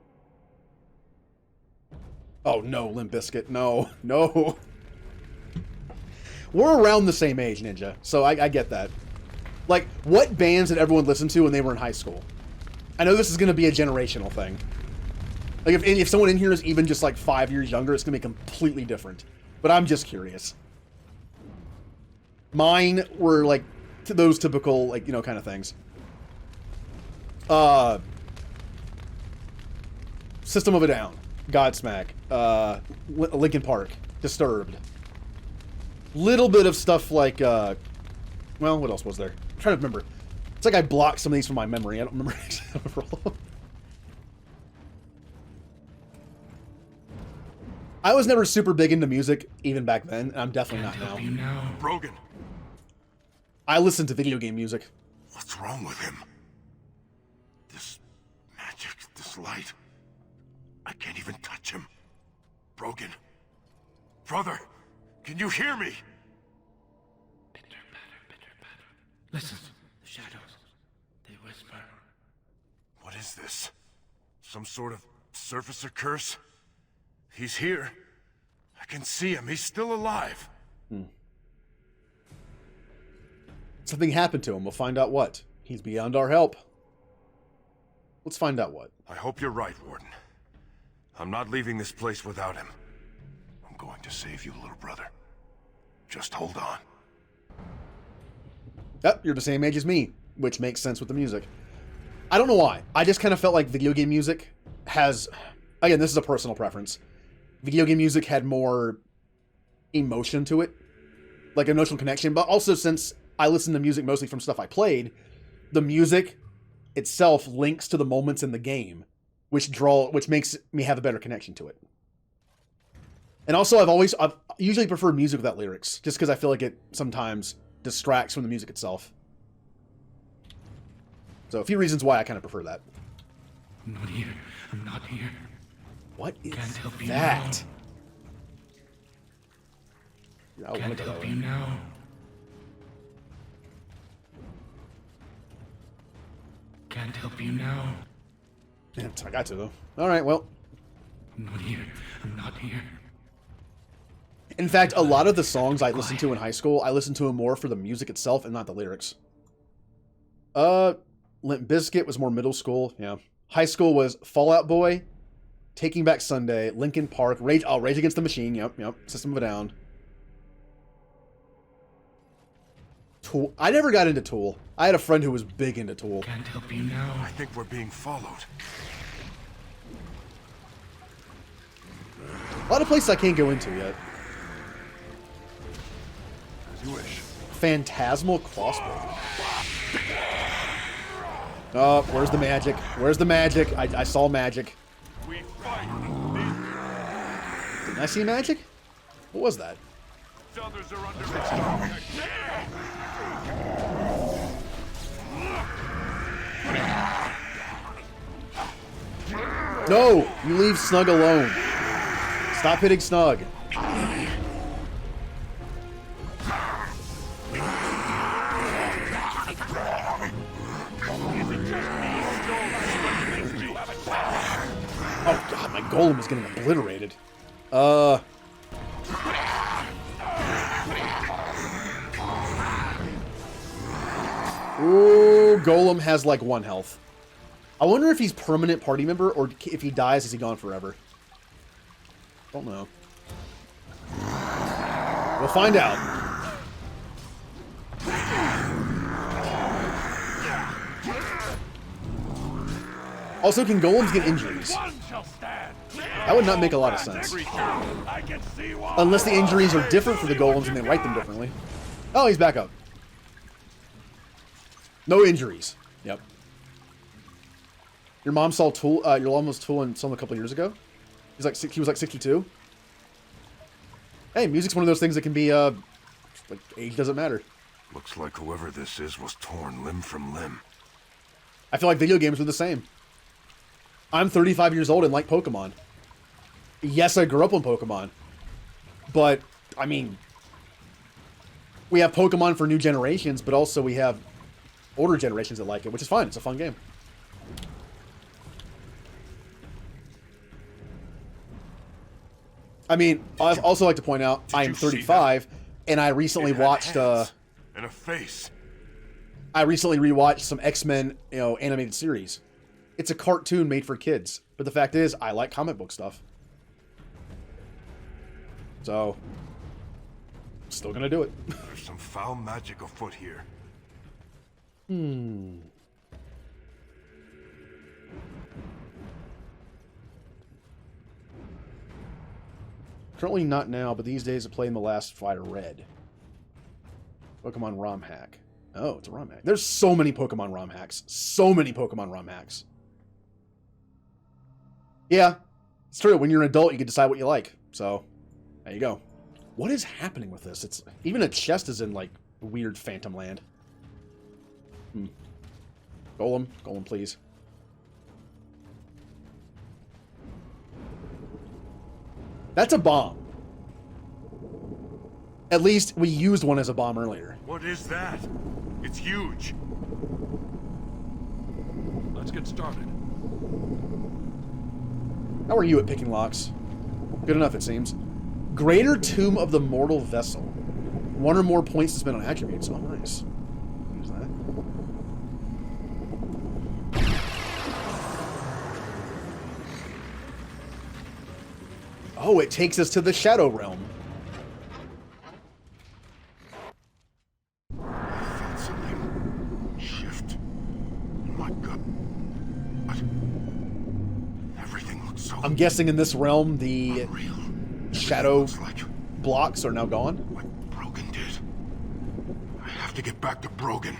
Oh no, Limp Bizkit. No. No. We're around the same age, Ninja, so I get that. Like, what bands did everyone listen to when they were in high school? I know this is going to be a generational thing. Like, if someone in here is even just, like, 5 years younger, it's going to be completely different. But I'm just curious. Mine were, like, those typical, like, kind of things. System of a Down. Godsmack. Linkin Park. Disturbed. Little bit of stuff like, well, what else was there? I'm trying to remember. It's like I blocked some of these from my memory. I don't remember. I was never super big into music, even back then, and I'm definitely not now. Brogan. I listen to video game music. What's wrong with him? This magic, this light. I can't even touch him. Brogan. Brother, can you hear me? Pitter patter, pitter patter. Listen, the shadows. They whisper. What is this? Some sort of surfacer curse? He's here. I can see him. He's still alive. Something happened to him. We'll find out what. He's beyond our help. Let's find out what. I hope you're right, Warden. I'm not leaving this place without him. I'm going to save you, little brother. Just hold on. Yep, you're the same age as me, which makes sense with the music. I don't know why. I just kind of felt like video game music has... Again, this is a personal preference. Video game music had more emotion to it. Like emotional connection. But also, since I listen to music mostly from stuff I played, the music itself links to the moments in the game, which makes me have a better connection to it. And also, I've usually preferred music without lyrics, just because I feel like it sometimes distracts from the music itself. So, a few reasons why I kind of prefer that. I'm not here. I'm not here. What is Can't help you that? now. Can't help you now. Can't help you now. Yeah, I got to, though. Alright, well. I'm not here. I'm not here. In fact, a lot of the songs I listened to in high school, I listened to them more for the music itself and not the lyrics. Limp Bizkit was more middle school, yeah. High school was Fall Out Boy, Taking Back Sunday, Linkin Park, Rage Against the Machine, yep, System of a Down. Tool. I never got into Tool. I had a friend who was big into Tool. Can't help you now. I think we're being followed. A lot of places I can't go into yet. As you wish. Phantasmal crossbow. Oh, where's the magic? Where's the magic? I saw magic. Didn't I see magic? What was that? Others are under attack. No! You leave Snug alone. Stop hitting Snug. Oh god, my golem is getting obliterated. Ooh, golem has like 1 health. I wonder if he's permanent party member or if he dies, is he gone forever? Don't know. We'll find out. Also, can golems get injuries? That would not make a lot of sense. Unless the injuries are different for the golems and they write them differently. Oh, he's back up. No injuries. Yep. Your mom saw Tool. Your mom was Tool in some a couple years ago. He was like 62. Hey, music's one of those things that can be like age doesn't matter. Looks like whoever this is was torn limb from limb. I feel like video games are the same. I'm 35 years old and like Pokemon. Yes, I grew up on Pokemon. But, I mean, we have Pokemon for new generations, but also we have older generations that like it, which is fine. It's a fun game. I mean, I'd also like to point out, I am 35, and I recently watched, and a face. I recently rewatched some X-Men, animated series. It's a cartoon made for kids, but the fact is, I like comic book stuff. So, still gonna do it. There's some foul magic afoot here. Currently not now, but these days I play in the last fighter Red. Pokemon ROM hack. Oh, it's a ROM hack. There's so many Pokemon ROM hacks. So many Pokemon ROM hacks. Yeah, it's true. When you're an adult, you can decide what you like. So, there you go. What is happening with this? It's even a chest is in, like, weird phantom land. Golem, please. That's a bomb. At least we used one as a bomb earlier. What is that? It's huge. Let's get started. How are you at picking locks? Good enough, it seems. Greater Tomb of the Mortal Vessel. 1 or more points to spend on attributes. Oh, nice. Use that. Oh, it takes us to the Shadow Realm. I felt something shift in my gut. But everything looks so I'm guessing in this realm, the unreal. shadow Like blocks are now gone. what Brogan did. I have to get back to Brogan.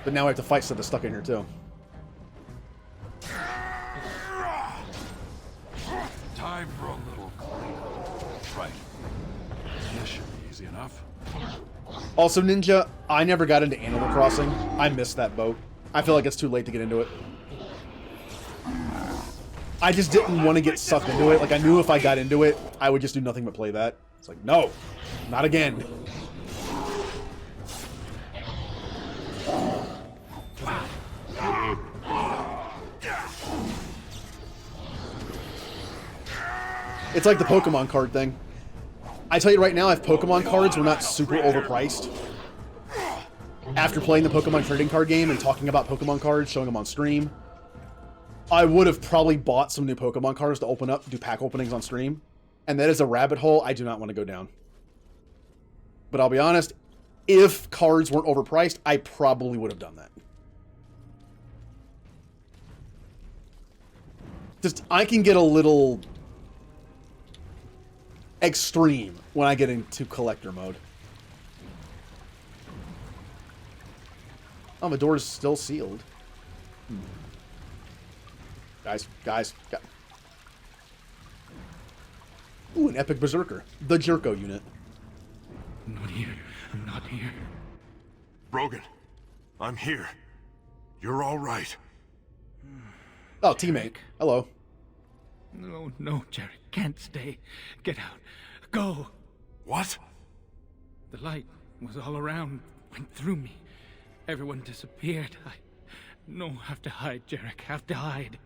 But now I have to fight stuff that's stuck in here, too. Time for a little cleanup. Right. This should be easy enough. Also, Ninja, I never got into Animal Crossing. I missed that boat. I feel like it's too late to get into it. I just didn't want to get sucked into it. Like, I knew if I got into it, I would just do nothing but play that. It's like, no, not again. It's like the Pokemon card thing. I tell you right now, if Pokemon cards were not super overpriced, after playing the Pokemon trading card game and talking about Pokemon cards, showing them on stream, I would have probably bought some new Pokemon cards to open up, do pack openings on stream. And that is a rabbit hole I do not want to go down. But I'll be honest, if cards weren't overpriced, I probably would have done that. Just, I can get a little extreme when I get into collector mode. Oh, the door is still sealed. Guys. Ooh, an epic berserker. The Jerko unit. I'm not here. I'm not here. Brogan, I'm here. You're all right. Oh, teammate. Hello. No, Jerry. Can't stay. Get out. Go. What? The light was all around, went through me. Everyone disappeared. No, have to hide, Jarek. Have to hide.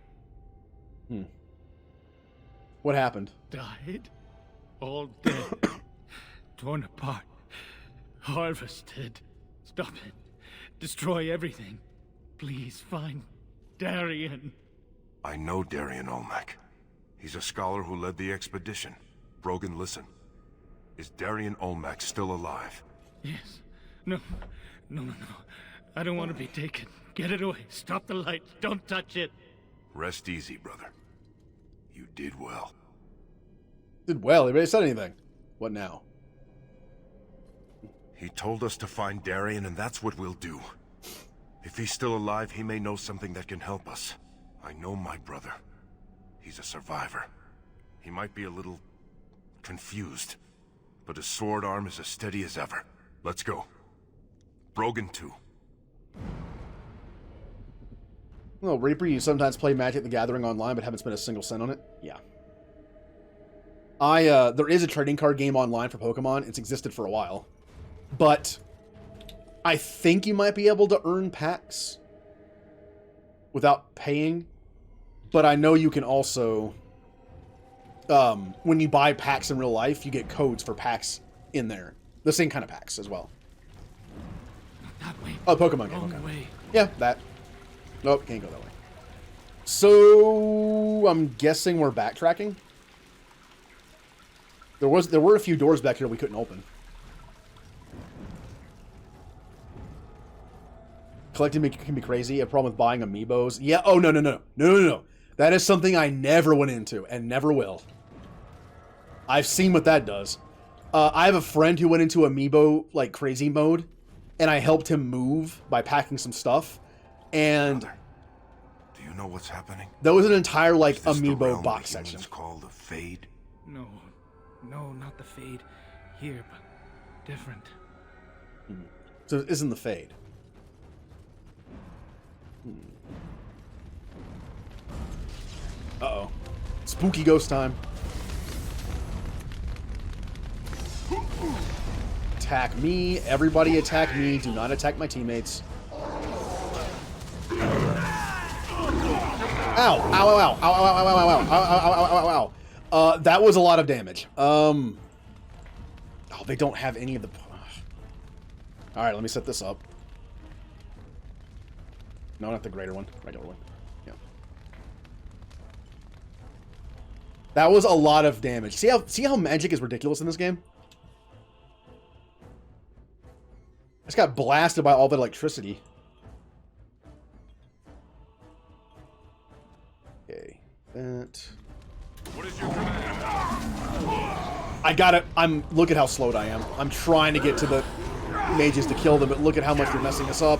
What happened? Died. All dead. Torn apart. Harvested. Stop it. Destroy everything. Please find Darien. I know Darien Olmec. He's a scholar who led the expedition. Brogan, listen. Is Darien Olmec still alive? Yes. No. I don't want to be taken. Get it away. Stop the lights. Don't touch it. Rest easy, brother. You did well. Did well. He really said anything. What now? He told us to find Darien, and that's what we'll do. If he's still alive, he may know something that can help us. I know my brother. He's a survivor. He might be a little confused, but his sword arm is as steady as ever. Let's go. Brogan too. Well, Reaper, you sometimes play Magic the Gathering online, but haven't spent a single cent on it? Yeah. There is a trading card game online for Pokemon. It's existed for a while. But I think you might be able to earn packs without paying. But I know you can also, when you buy packs in real life, you get codes for packs in there. The same kind of packs as well. That way. Oh, Pokemon game. Wrong Okay. way. Yeah, that. Nope, can't go that way. So, I'm guessing we're backtracking. There were a few doors back here we couldn't open. Collecting can be crazy. A problem with buying amiibos. Yeah. Oh, no. That is something I never went into and never will. I've seen what that does. I have a friend who went into amiibo, like, crazy mode, and I helped him move by packing some stuff. And Brother, do you know what's happening? that was an entire, like, Is this the amiibo realm box the humans section. call the Fade? No, not the Fade. Here, but different. So it isn't the Fade. Uh-oh. Spooky ghost time. Attack me. Everybody attack me. Do not attack my teammates. Ow. Ow, ow, ow, ow, ow, ow, ow, ow, ow, ow, ow, ow, ow. That was a lot of damage. Oh, they don't have any of the... Alright, let me set this up. No, not the greater one. Regular one. Yeah. That was a lot of damage. See how magic is ridiculous in this game? I just got blasted by all the electricity. Okay. That... What is your command? I got it. Look at how slowed I am. I'm trying to get to the mages to kill them, but look at how much they're messing us up.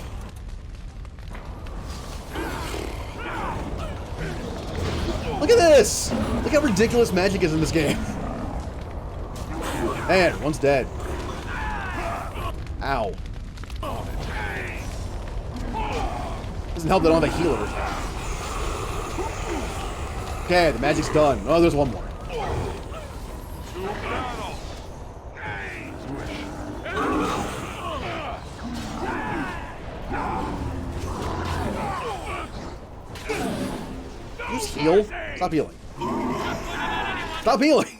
Look at this! Look how ridiculous magic is in this game. Man, one's dead. Ow. Doesn't help that I don't have a healer. Okay, the magic's done. Oh, there's one more. Just heal? Stop healing. Stop healing!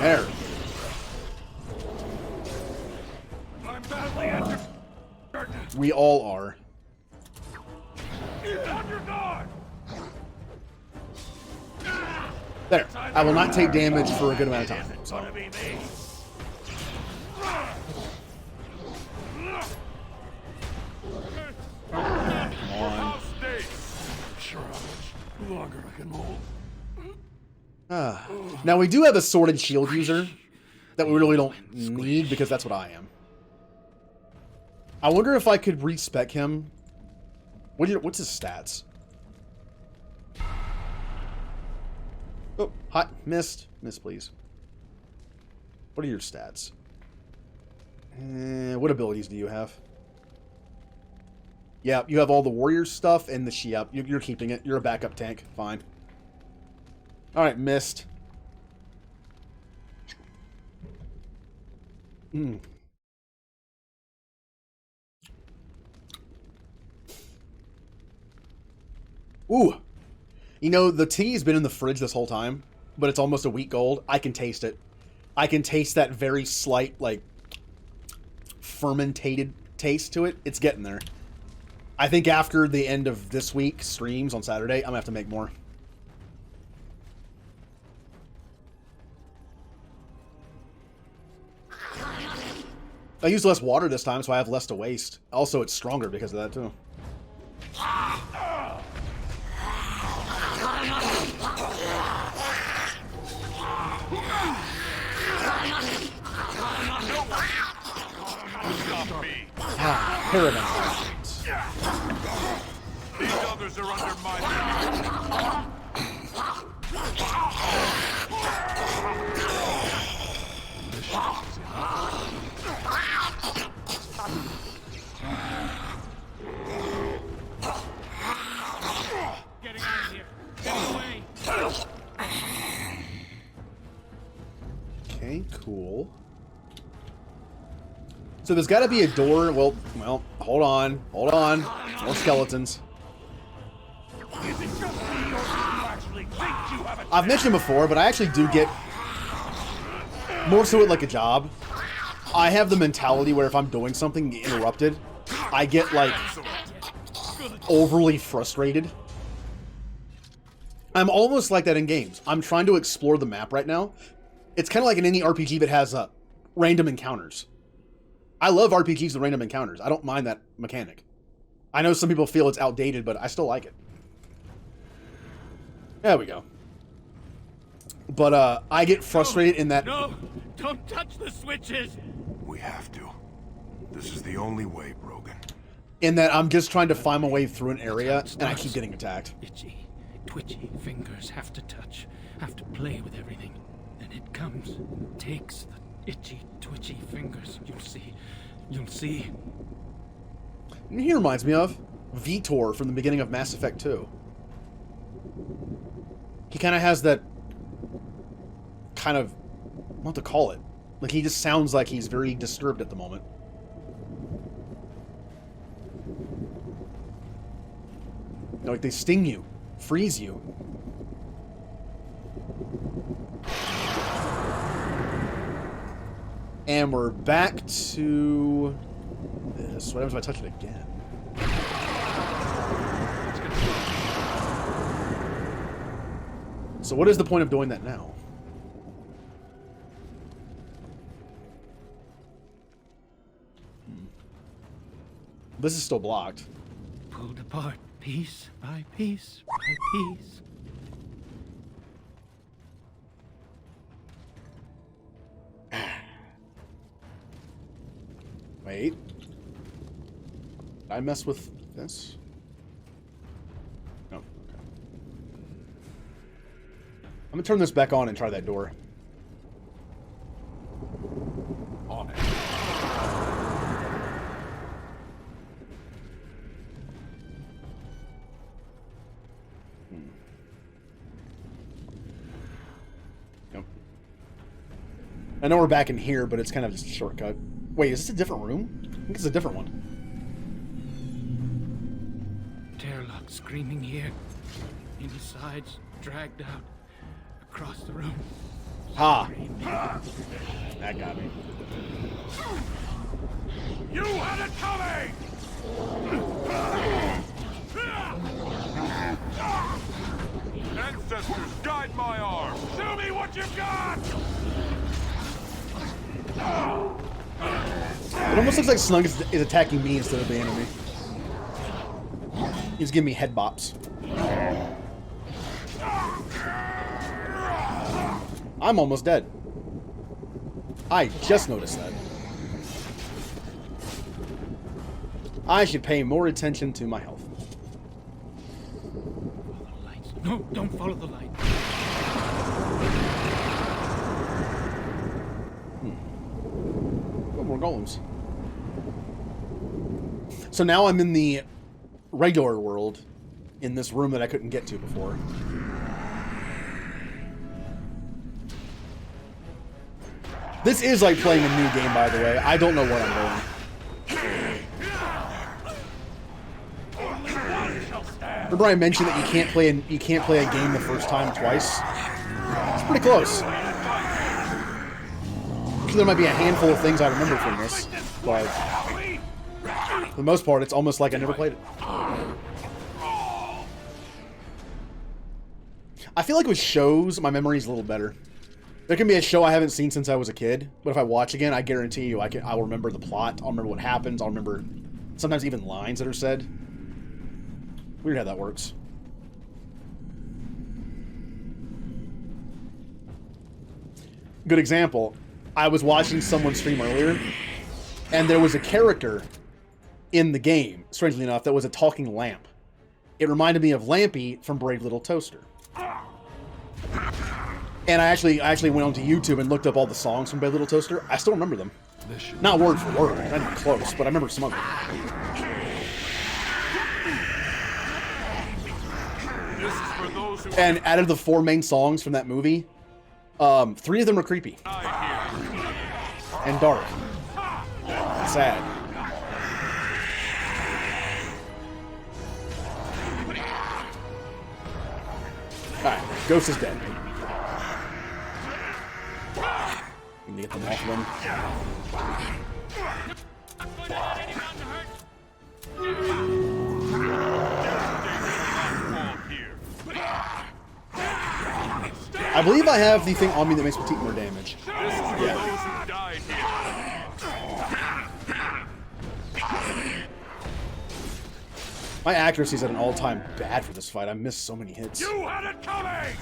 There. We all are. There. I will not take damage for a good amount of time. So. Longer I can hold. Now we do have a sworded shield user that we really don't need because that's what I am. I wonder if I could respec him. What's his stats? Oh, hot missed. Miss, please. What are your stats? What abilities do you have? Yeah, you have all the warrior stuff and the Shia. You're keeping it. You're a backup tank. Fine. Alright, missed. Ooh. You know, the tea's been in the fridge this whole time, but it's almost a week old. I can taste it. I can taste that very slight, like, fermented taste to it. It's getting there. I think after the end of this week's streams on Saturday, I'm going to have to make more. I used less water this time, so I have less to waste. Also, it's stronger because of that, too. Paragon. These others are under my Getting out of here. Get away. Okay, cool. So there's got to be a door. Well, hold on. Hold on. More skeletons. I've mentioned before, but I actually do get more so at like a job. I have the mentality where if I'm doing something and get interrupted, I get like overly frustrated. I'm almost like that in games. I'm trying to explore the map right now. It's kind of like in any RPG that has random encounters. I love RPGs with random encounters. I don't mind that mechanic. I know some people feel it's outdated, but I still like it. There we go. But I get frustrated in that... No! Don't touch the switches! We have to. This is the only way, Brogan. In that I'm just trying to find my way through an area, and I keep getting attacked. Itchy, twitchy fingers have to touch, have to play with everything. Then it comes, takes the itchy, twitchy fingers. You'll see. You'll see. He reminds me of Vitor from the beginning of Mass Effect 2. He kind of has that kind of, what to call it. Like, he just sounds like he's very disturbed at the moment. Like, they sting you, freeze you. And we're back to this. What happens if I touch it again? So what is the point of doing that now? This is still blocked. Pulled apart piece by piece by piece. Wait. Did I mess with this? No. Okay. I'm gonna turn this back on and try that door. On it. Yep. I know we're back in here, but it's kind of just a shortcut. Wait, is this a different room? I think it's a different one. Terlock screaming here. Insides dragged out across the room. Ha! That got me. You had it coming! Ancestors, guide my arm! Show me what you've got! It almost looks like Snug is attacking me instead of the enemy. He's giving me head bops. I'm almost dead. I just noticed that. I should pay more attention to my health. Follow the lights. No, don't follow the light. Oh, more golems. So now I'm in the regular world in this room that I couldn't get to before. This is like playing a new game, by the way. I don't know what I'm doing. Remember I mentioned that you can't play a game the first time twice? It's pretty close. There might be a handful of things I remember from this, but for the most part, it's almost like I never played it. I feel like with shows, my memory's a little better. There can be a show I haven't seen since I was a kid, but if I watch again, I guarantee you I will remember the plot, I'll remember what happens, I'll remember sometimes even lines that are said. Weird how that works. Good example. I was watching someone stream earlier, and there was a character in the game, strangely enough, that was a talking lamp. It reminded me of Lampy from Brave Little Toaster. And I actually went onto YouTube and looked up all the songs from Brave Little Toaster. I still remember them. Not word for word, not even close, but I remember some of them. And out of the 4 main songs from that movie, 3 of them are creepy. And dark. Sad. Alright, Ghost is dead. We need to get them off of him. I believe I have the thing on me that makes me take more damage. Yeah. My accuracy's at an all-time bad for this fight. I missed so many hits. You had it coming!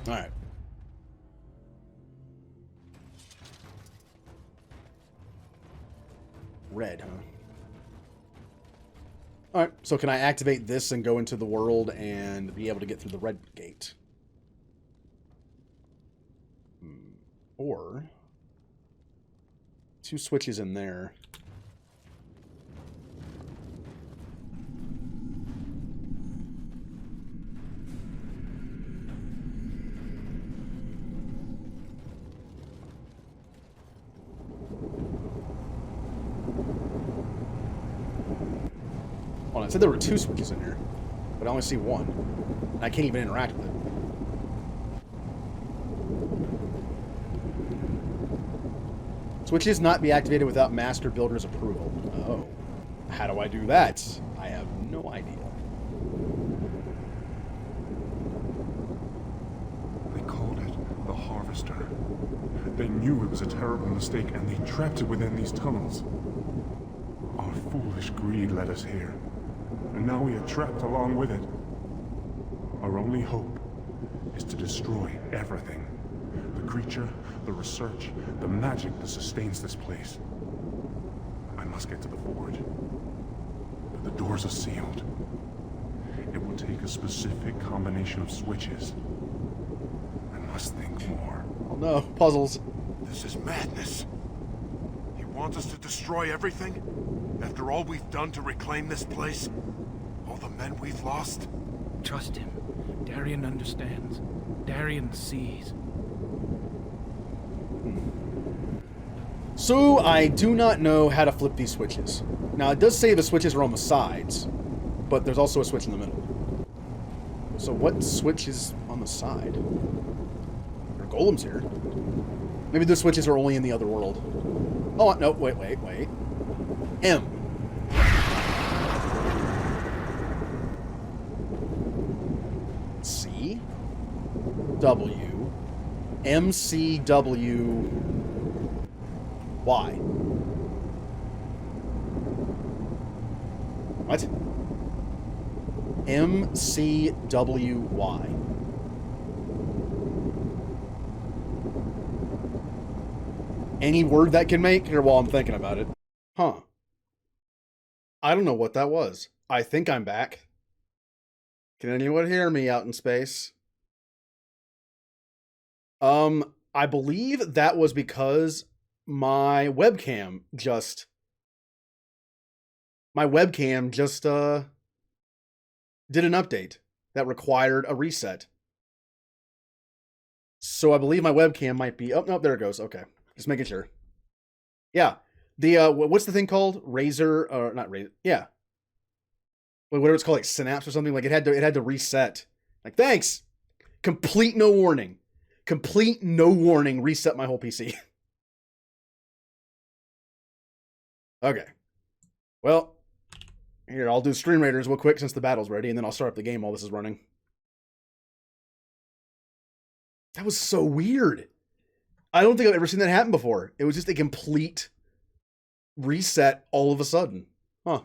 Alright. Red, huh? Alright, so can I activate this and go into the world and be able to get through the red gate? door. 2 switches in there. Hold on, I said there were 2 switches in here, but I only see 1. And I can't even interact with it. Switches not be activated without Master Builder's approval. Oh. How do I do that? I have no idea. They called it the Harvester. They knew it was a terrible mistake, and they trapped it within these tunnels. Our foolish greed led us here, and now we are trapped along with it. Our only hope is to destroy everything. The creature, the research, the magic that sustains this place. I must get to the forge. But the doors are sealed. It will take a specific combination of switches. I must think more. Oh no, puzzles. This is madness. He wants us to destroy everything? After all we've done to reclaim this place? All the men we've lost? Trust him. Darien understands. Darien sees. So, I do not know how to flip these switches. Now, it does say the switches are on the sides, but there's also a switch in the middle. So what switch is on the side? There are golems here. Maybe the switches are only in the other world. Oh, no, wait. M. C. W. M, C, W... Y. What? M, C, W, Y. Any word that can make here while I'm thinking about it. Huh. I don't know what that was. I think I'm back. Can anyone hear me out in space? I believe that was because my webcam just did an update that required a reset. So I believe my webcam might be... Oh, no, there it goes. Okay. Just making sure. Yeah. The, what's the thing called? Razer, or not Razer. Yeah. Whatever it's called, like Synapse or something. Like it had to reset. Like, thanks! Complete no warning. Complete no warning. Reset my whole PC. Okay. Well, here, I'll do Stream Raiders real quick since the battle's ready, and then I'll start up the game while this is running. That was so weird. I don't think I've ever seen that happen before. It was just a complete reset all of a sudden. Huh.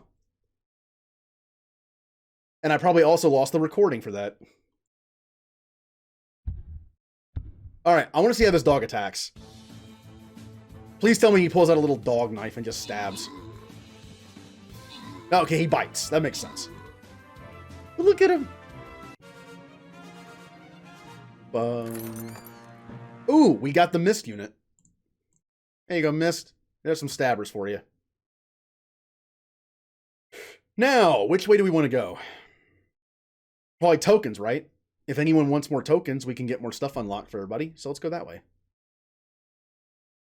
And I probably also lost the recording for that. Alright, I want to see how this dog attacks. Please tell me he pulls out a little dog knife and just stabs. Okay, he bites. That makes sense. But look at him. Ooh, we got the Mist unit. There you go, Mist. There's some stabbers for you. Now, which way do we want to go? Probably tokens, right? If anyone wants more tokens, we can get more stuff unlocked for everybody. So let's go that way.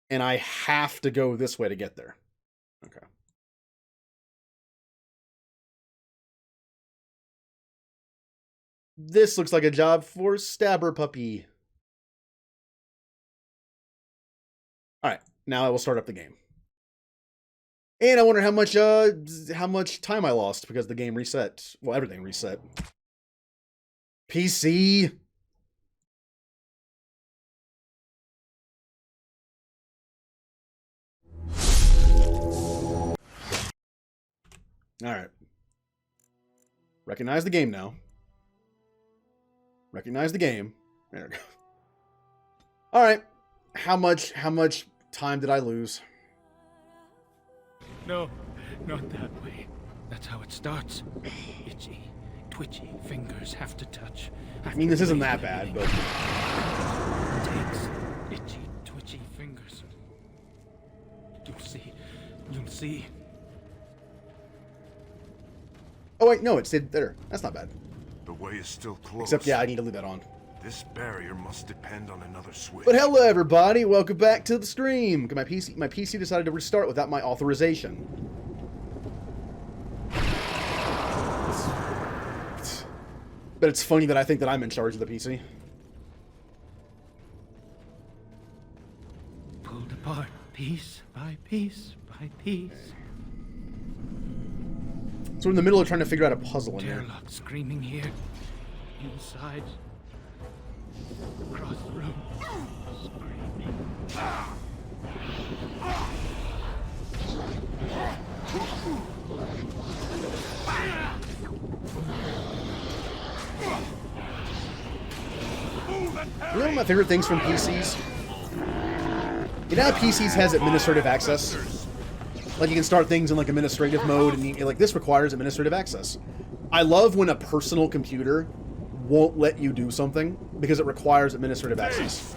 And I have to go this way to get there. Okay. This looks like a job for Stabber Puppy. Alright, now I will start up the game. And I wonder how much time I lost because the game reset. Well, everything reset. PC. Alright. Recognize the game now. Recognize the game. There we go. Alright. How much time did I lose? No, not that way. That's how it starts. Itchy, twitchy fingers have to touch. I mean, this isn't that bad, but... Takes itchy, twitchy itchy fingers. You'll see. You'll see. Oh wait, no, it stayed there. That's not bad. The way is still closed. Except, yeah, I need to leave that on. This barrier must depend on another switch. But hello, everybody. Welcome back to the stream. My PC decided to restart without my authorization. But it's funny that I think that I'm in charge of the PC. Pulled apart, piece by piece by piece. So we're in the middle of trying to figure out a puzzle in here. Terlock screaming here. Inside. Across the room. Screaming. You know one of my favorite things from PCs? You know how PCs has administrative access? Like you can start things in like administrative mode and like this requires administrative access. I love when a personal computer won't let you do something because it requires administrative access.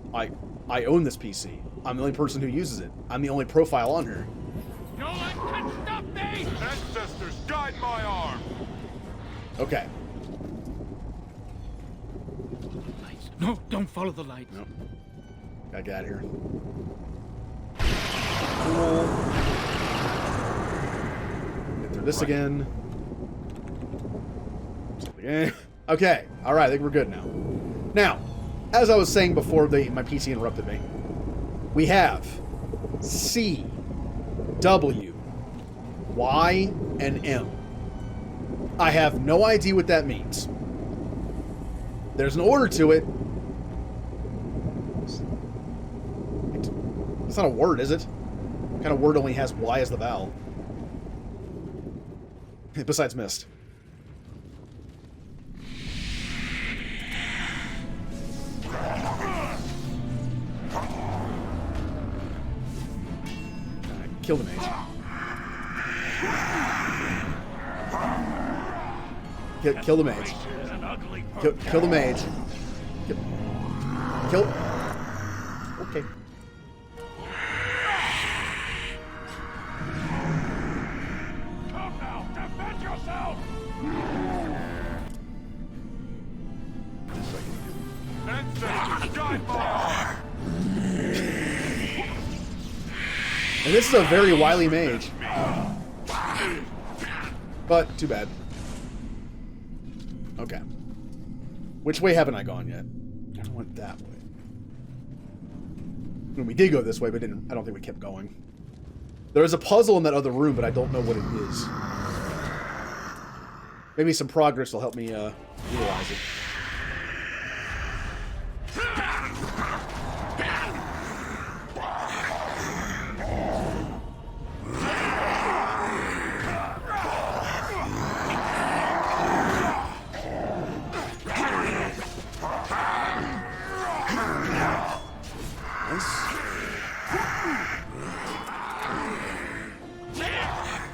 I own this PC. I'm the only person who uses it. I'm the only profile on here. No one can stop me! Ancestors, guide my arm! Okay. Lights. No, don't follow the lights. Nope. Gotta get out of here. Cool. Get through this again. Okay. Alright, I think we're good now. Now, as I was saying before my PC interrupted me, we have C, W, Y, and M. I have no idea what that means. There's an order to it. It's not a word, is it? What kind of word only has Y as the vowel? Besides mist. Kill the mage. Kill the mage. Kill the mage. Kill. Okay. Come now, defend yourself! Ancestors, guide my arm! And this is a very wily mage. But, too bad. Okay. Which way haven't I gone yet? I went that way. I mean, we did go this way, but I don't think we kept going. There's a puzzle in that other room, but I don't know what it is. Maybe some progress will help me realize it.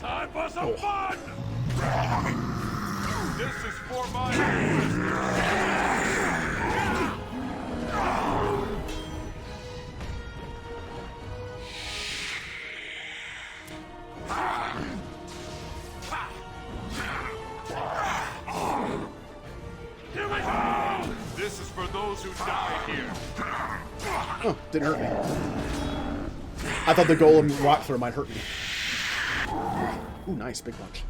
Time for some fun! This is for my ancestors! Here we go! This is for those who died here. Oh, didn't hurt me. I thought the golem rock throw might hurt me. Ooh, nice, big punch.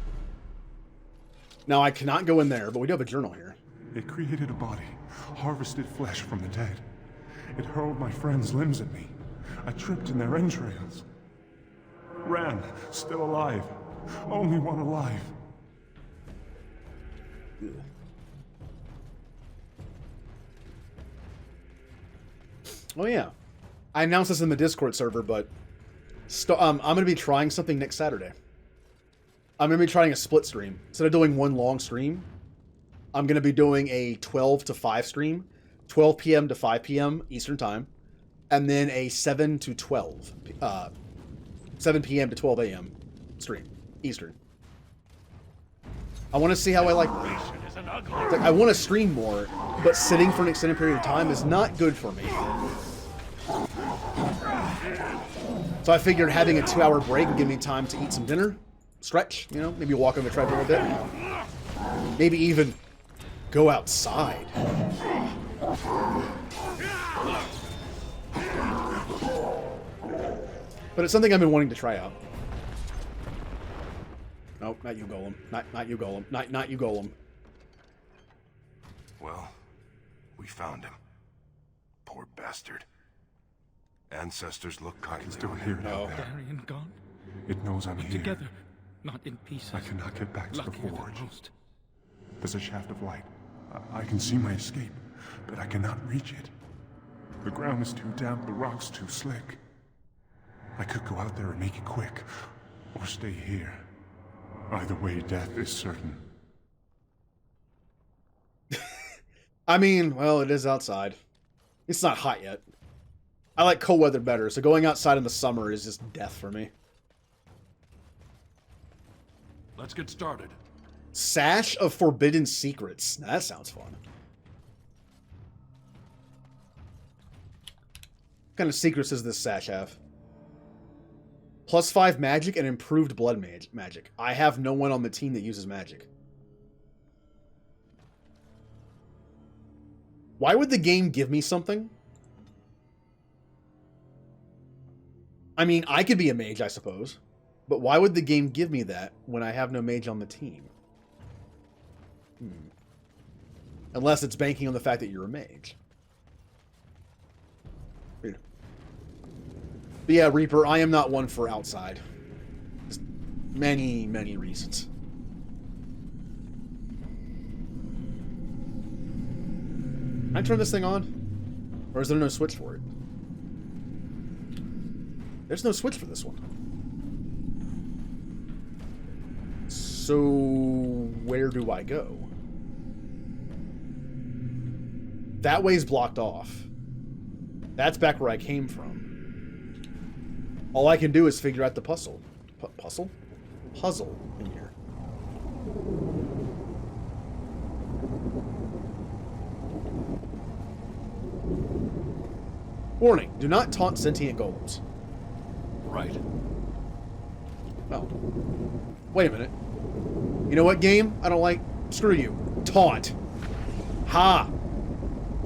Now, I cannot go in there, but we do have a journal here. It created a body, harvested flesh from the dead. It hurled my friends' limbs at me. I tripped in their entrails. Ran, still alive. Only one alive. Ugh. Oh yeah, I announced this in the Discord server, but I'm going to be trying something next Saturday. I'm going to be trying a split stream. Instead of doing one long stream, I'm going to be doing a 12 to 5 stream, 12 p.m. to 5 p.m. Eastern Time, and then a 7 to 12, 7 p.m. to 12 a.m. stream, Eastern. I want to see how I like that. It's like, I want to stream more, but sitting for an extended period of time is not good for me. So I figured having a 2-hour break would give me time to eat some dinner, stretch, you know, maybe walk on the treadmill a bit. Maybe even go outside. But it's something I've been wanting to try out. Nope, not you, Golem. Not you, Golem. Not you, Golem. Well, we found him. Poor bastard. Ancestors look kindly Still on here him. now. Darian gone? It knows I'm here. Together, not in pieces. I cannot get back to the Luckier than forge. most. There's a shaft of light. I can see my escape, but I cannot reach it. The ground is too damp, the rocks too slick. I could go out there and make it quick, or stay here. Either way, death is certain. I mean, well, it is outside. It's not hot yet. I like cold weather better, so going outside in the summer is just death for me. Let's get started. Sash of Forbidden Secrets. Now, that sounds fun. What kind of secrets does this Sash have? +5 magic and improved blood magic. I have no one on the team that uses magic. Why would the game give me something? I mean, I could be a mage, I suppose. But why would the game give me that when I have no mage on the team? Unless it's banking on the fact that you're a mage. Weird. But yeah, Reaper, I am not one for outside. Just many, many reasons. Can I turn this thing on? Or is there no switch for it? There's no switch for this one. So, where do I go? That way's blocked off. That's back where I came from. All I can do is figure out the puzzle. Puzzle? Puzzle in here. Warning, do not taunt sentient golems. Right. Oh. Wait a minute. You know what, game? I don't like... Screw you. Taunt. Ha!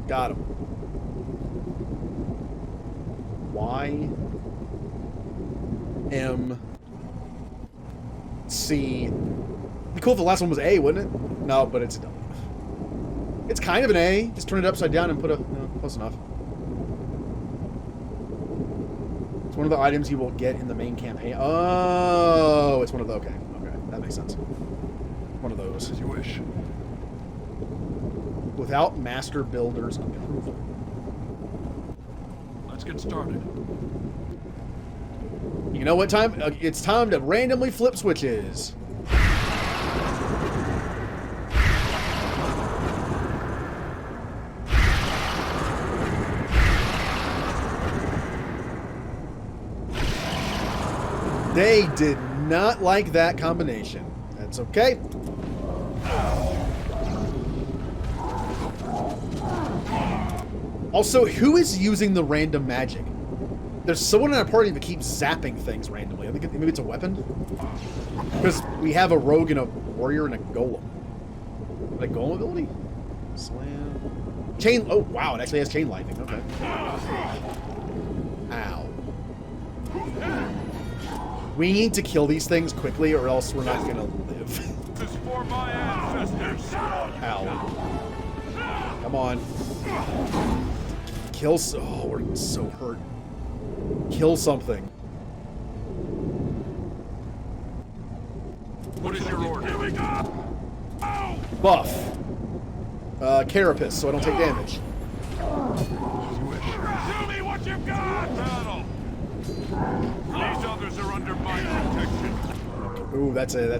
Got him. Y... M... C... It'd be cool if the last one was A, wouldn't it? No, but it's a W. It's kind of an A. Just turn it upside down and put a... No, close enough. It's one of the items you will get in the main campaign. Oh, it's one of the... Okay, that makes sense. One of those. As you wish. Without Master Builder's approval. Let's get started. You know what time? It's time to randomly flip switches. They did not like that combination. That's okay. Also, who is using the random magic? There's someone in our party that keeps zapping things randomly. I think maybe it's a weapon? Because we have a rogue and a warrior and a golem. Like golem ability? Slam. Chain. Oh, wow. It actually has chain lightning. Okay. Ow. We need to kill these things quickly or else we're not going to live. This is for my ancestors. Ow. Come on. Kill. Oh, we're so hurt. Kill something. What is your order? Here we go. Buff. Carapace, so I don't take damage. Show me what you've got. Battle. These others are under my protection. Ooh, that's a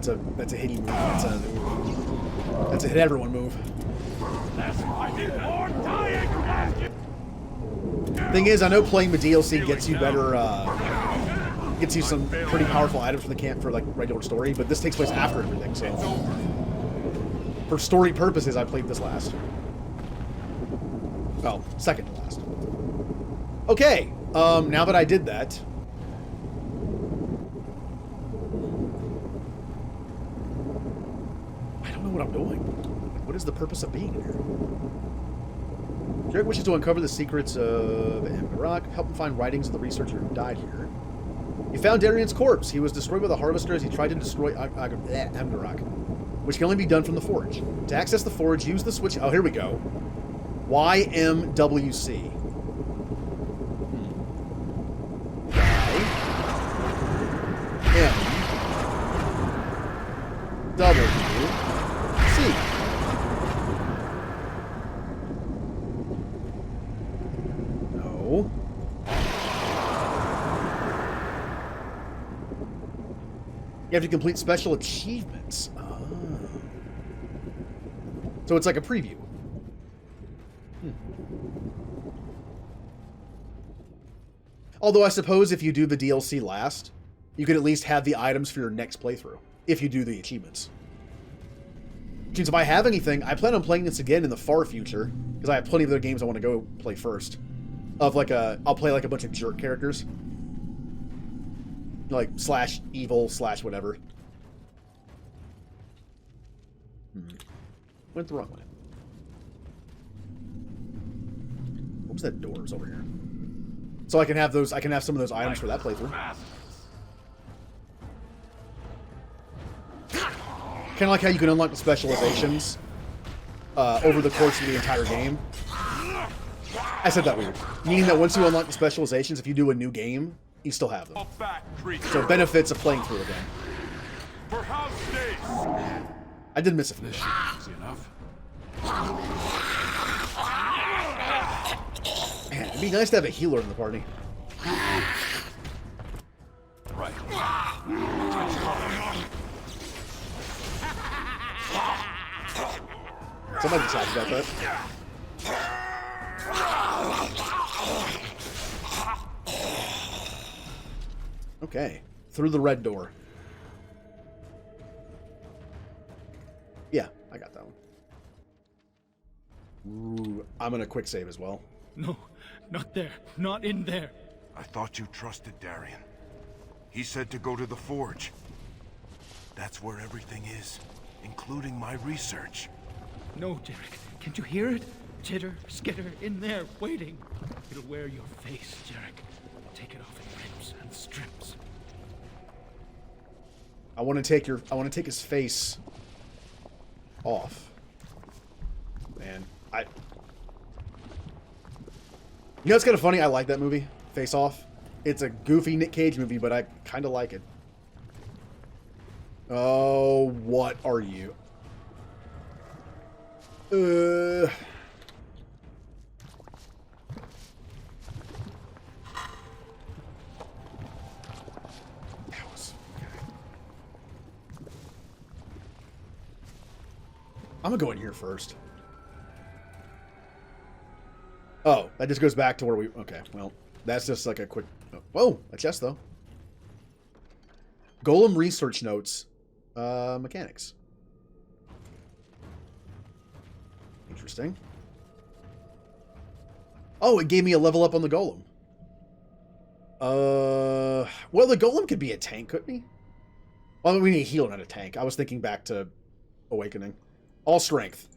hitty move. That's a hit everyone move. Thing is, I know playing the DLC gets you better, gets you some pretty powerful items for the camp for like regular story, but this takes place after everything, so For story purposes, I played this last. Well, second to last. Okay, now that I did that... I don't know what I'm doing. What is the purpose of being here? Jarek wishes to uncover the secrets of Amgarrak, help him find writings of the researcher who died here. He found Darian's corpse. He was destroyed by the Harvester as he tried to destroy Amgarrak, which can only be done from the Forge. To access the Forge, use the switch... Oh, here we go. YMWC. YMWC. No. You have to complete special achievements. Oh. So it's like a preview. Although I suppose if you do the DLC last, you could at least have the items for your next playthrough, if you do the achievements. Which means if I have anything, I plan on playing this again in the far future, because I have plenty of other games I want to go play first. I'll play like a bunch of jerk characters. Like, slash evil, slash whatever. Went the wrong way. What was that doors over here? So I can have those. I can have some of those items for that playthrough. Kind of like how you can unlock the specializations over the course of the entire game. I said that weird. Meaning that once you unlock the specializations, if you do a new game, you still have them. So benefits of playing through again. I did miss a few. Man, it'd be nice to have a healer in the party. Right. Somebody talked about that. Okay. Through the red door. Yeah, I got that one. Ooh, I'm gonna quick save as well. No, not there. Not in there. I thought you trusted Darian. He said to go to the Forge. That's where everything is, including my research. No, Jarek. Can't you hear it? Chitter, skitter, in there, waiting. It'll wear your face, Jarek. Take it off in rips and strips. I want to take his face off. Man, you know, it's kind of funny. I like that movie, Face Off. It's a goofy Nick Cage movie, but I kind of like it. Oh, what are you? I'm gonna go in here first. Oh, that just goes back to where we... Okay, well, that's just like a quick... Whoa, a chest, though. Golem research notes. Mechanics. Interesting. Oh, it gave me a level up on the golem. Well, the golem could be a tank, couldn't he? Well, we need a healer, not a tank. I was thinking back to Awakening. All strength.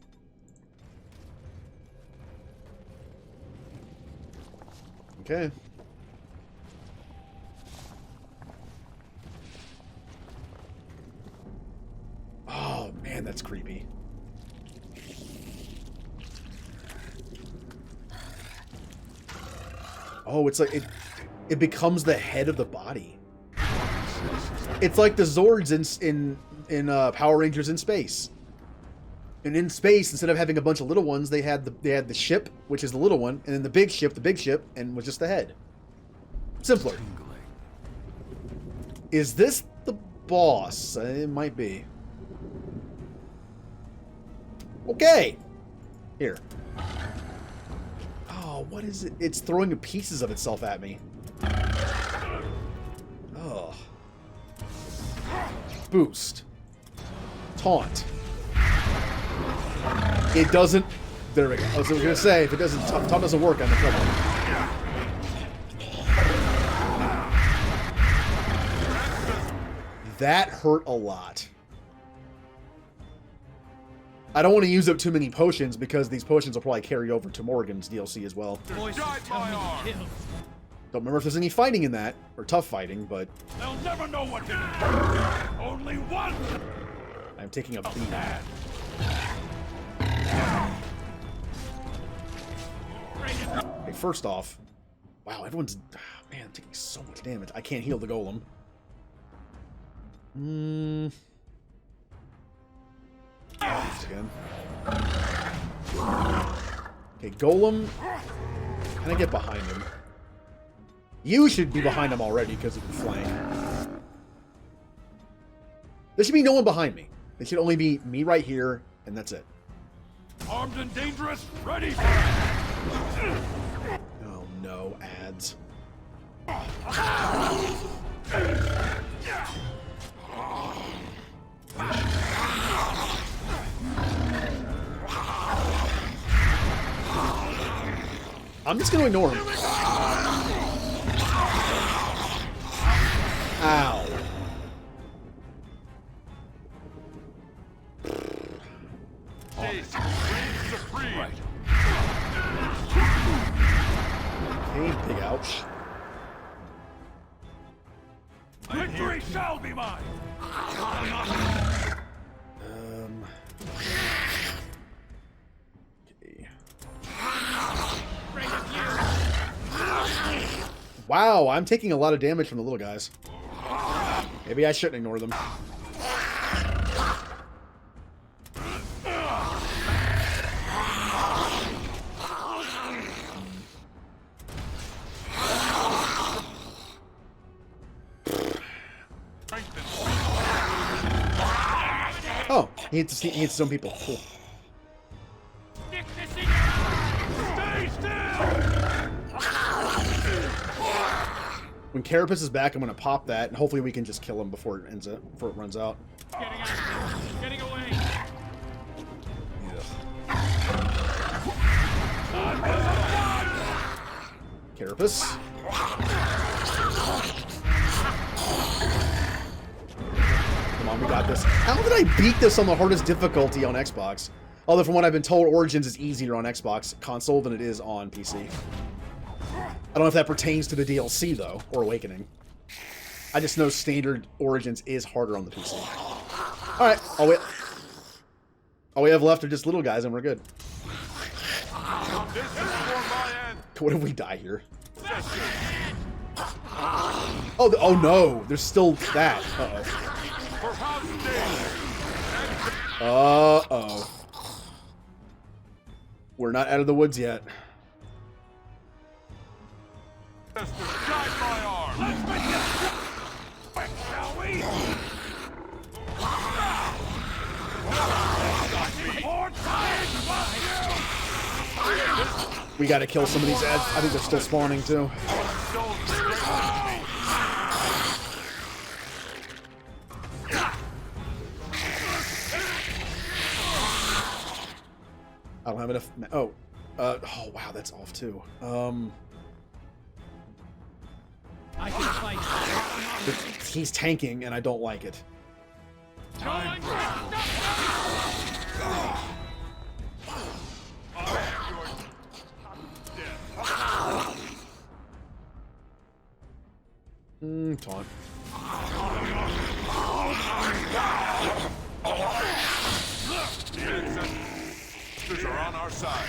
Okay. Oh, man, that's creepy. Oh, it's like it becomes the head of the body. It's like the Zords in Power Rangers in space. And in space, instead of having a bunch of little ones, they had the ship, which is the little one, and then the big ship, and was just the head. Simpler. Is this the boss? It might be. Okay. Here. Oh, what is it? It's throwing pieces of itself at me. Oh. Boost. Taunt. It doesn't... There we go. I was going to say, if it doesn't... Taunt doesn't work, I'm in trouble. That hurt a lot. I don't want to use up too many potions because these potions will probably carry over to Morrigan's DLC as well. Don't remember if there's any fighting in that, or tough fighting, but... They'll never know what to do. Only one. I'm taking a beat. Okay, first off... Wow, everyone's... Man, I'm taking so much damage. I can't heal the golem. Again. Okay, golem. Can I get behind him? You should be behind him already because of the flank. There should be no one behind me. There should only be me right here, and that's it. Armed and dangerous, ready. Oh no, ads. I'm just gonna ignore him. Ow. Right. Okay, big ouch. Victory shall be mine. Okay. Wow, I'm taking a lot of damage from the little guys. Maybe I shouldn't ignore them. Oh, he hits his own people. Cool. When Carapace is back, I'm going to pop that, and hopefully we can just kill him before it runs out. Getting away. Carapace. Come on, we got this. How did I beat this on the hardest difficulty on Xbox? Although from what I've been told, Origins is easier on Xbox console than it is on PC. I don't know if that pertains to the DLC, though, or Awakening. I just know standard Origins is harder on the PC. Alright, all we have left are just little guys, and we're good. What if we die here? Oh no, there's still that. Uh-oh. Uh-oh. We're not out of the woods yet. We gotta kill some of these ads. I think they're still spawning too. I don't have enough. Oh, oh wow, that's off too. I can fight. He's tanking, and I don't like it. Taunt. Monsters are on our side.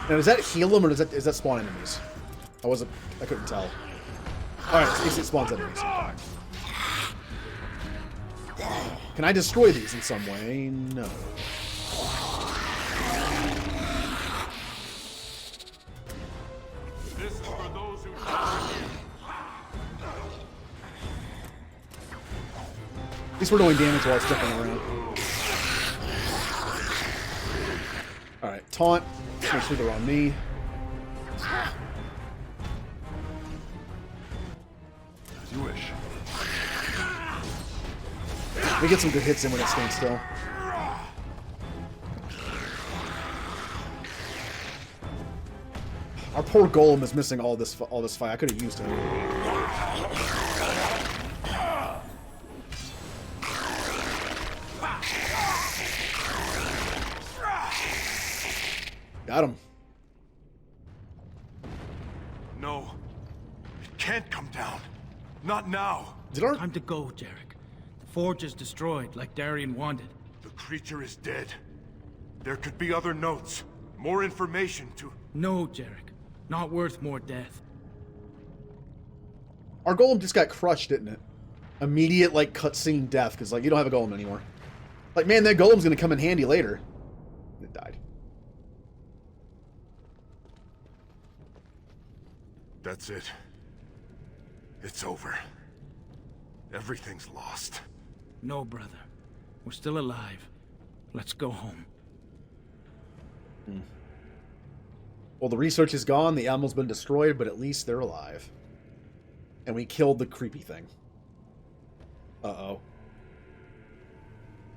Now, does that heal them, or is that spawn enemies? I couldn't tell. Alright, it spawns enemies. Can I destroy these in some way? No. This is for those who At least we're doing damage while it's sticking around. Alright, taunt. Make sure they're on me. As you wish. We get some good hits in when it stands still. poor Golem is missing all this fight. I could have used him. Got him. No. It can't come down. Not now. Time to go, Jarek. The forge is destroyed, like Darien wanted. The creature is dead. There could be other notes. More information to... No, Jarek. Not worth more death. Our Golem just got crushed, didn't it? Immediate, like, cutscene death, because, like, you don't have a Golem anymore. Like, man, that Golem's gonna come in handy later. It died. That's it. It's over. Everything's lost. No, brother. We're still alive. Let's go home. Well, the research is gone, the animal's been destroyed, but at least they're alive. And we killed the creepy thing. Uh-oh.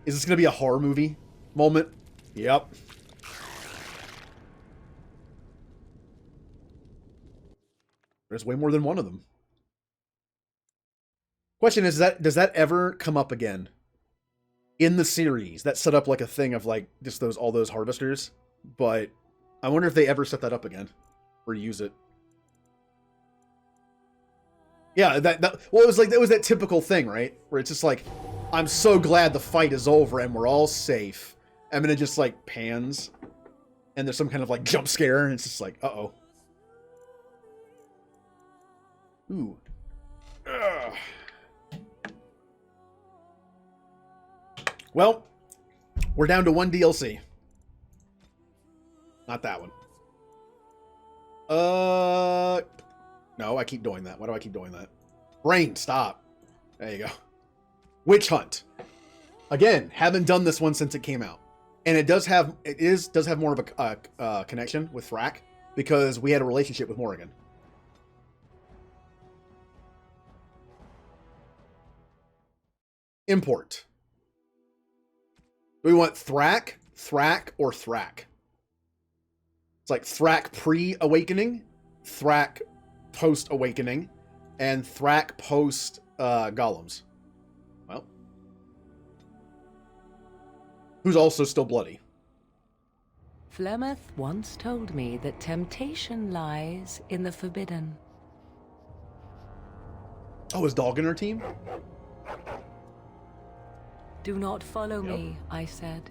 Is this gonna be a horror movie moment? Yep. There's way more than one of them. Question is, does that ever come up again? In the series, that set up like a thing of like just all those harvesters, but I wonder if they ever set that up again or use it. Yeah, well, it was that typical thing, right? Where it's just like, I'm so glad the fight is over and we're all safe, and then it just like pans, and there's some kind of like jump scare, and it's just like, uh-oh. Ooh. Ugh. Well, we're down to one DLC. Not that one. No, I keep doing that. Why do I keep doing that? Brain, stop. There you go. Witch Hunt. Again, haven't done this one since it came out. And it does have more of a connection with Thrak because we had a relationship with Morrigan. Import. Do we want Thrak, or Thrak? It's like Thrak pre-awakening, Thrak post-awakening, and Thrak post-golems. Well. Who's also still bloody. Flemeth once told me that temptation lies in the forbidden. Oh, is Dog in our team? Do not follow me, I said.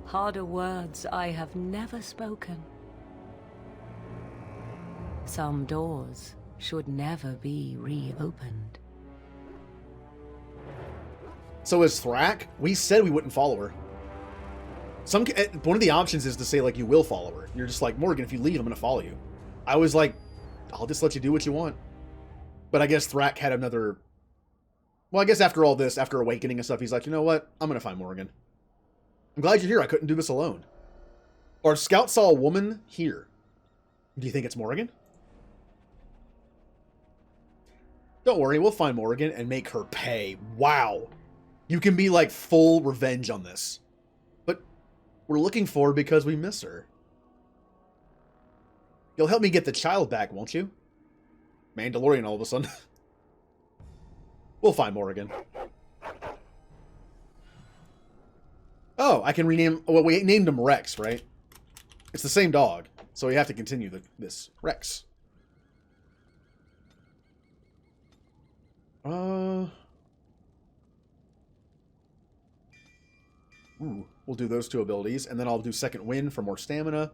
Harder words I have never spoken. Some doors should never be reopened. So as Thrak, we said we wouldn't follow her. One of the options is to say, like, you will follow her. You're just like, Morgan, if you leave, I'm going to follow you. I was like, I'll just let you do what you want. But I guess Thrak had another... Well, I guess after all this, after awakening and stuff, he's like, you know what? I'm going to find Morgan. I'm glad you're here. I couldn't do this alone. Our scout saw a woman here. Do you think it's Morgan? Don't worry, we'll find Morgan and make her pay. Wow. You can be like full revenge on this. But we're looking for her because we miss her. You'll help me get the child back, won't you? Mandalorian all of a sudden. We'll find Morgan. Oh, I can rename... Well, we named him Rex, right? It's the same dog, so we have to continue this. Rex. Ooh, we'll do those two abilities, and then I'll do Second Wind for more stamina.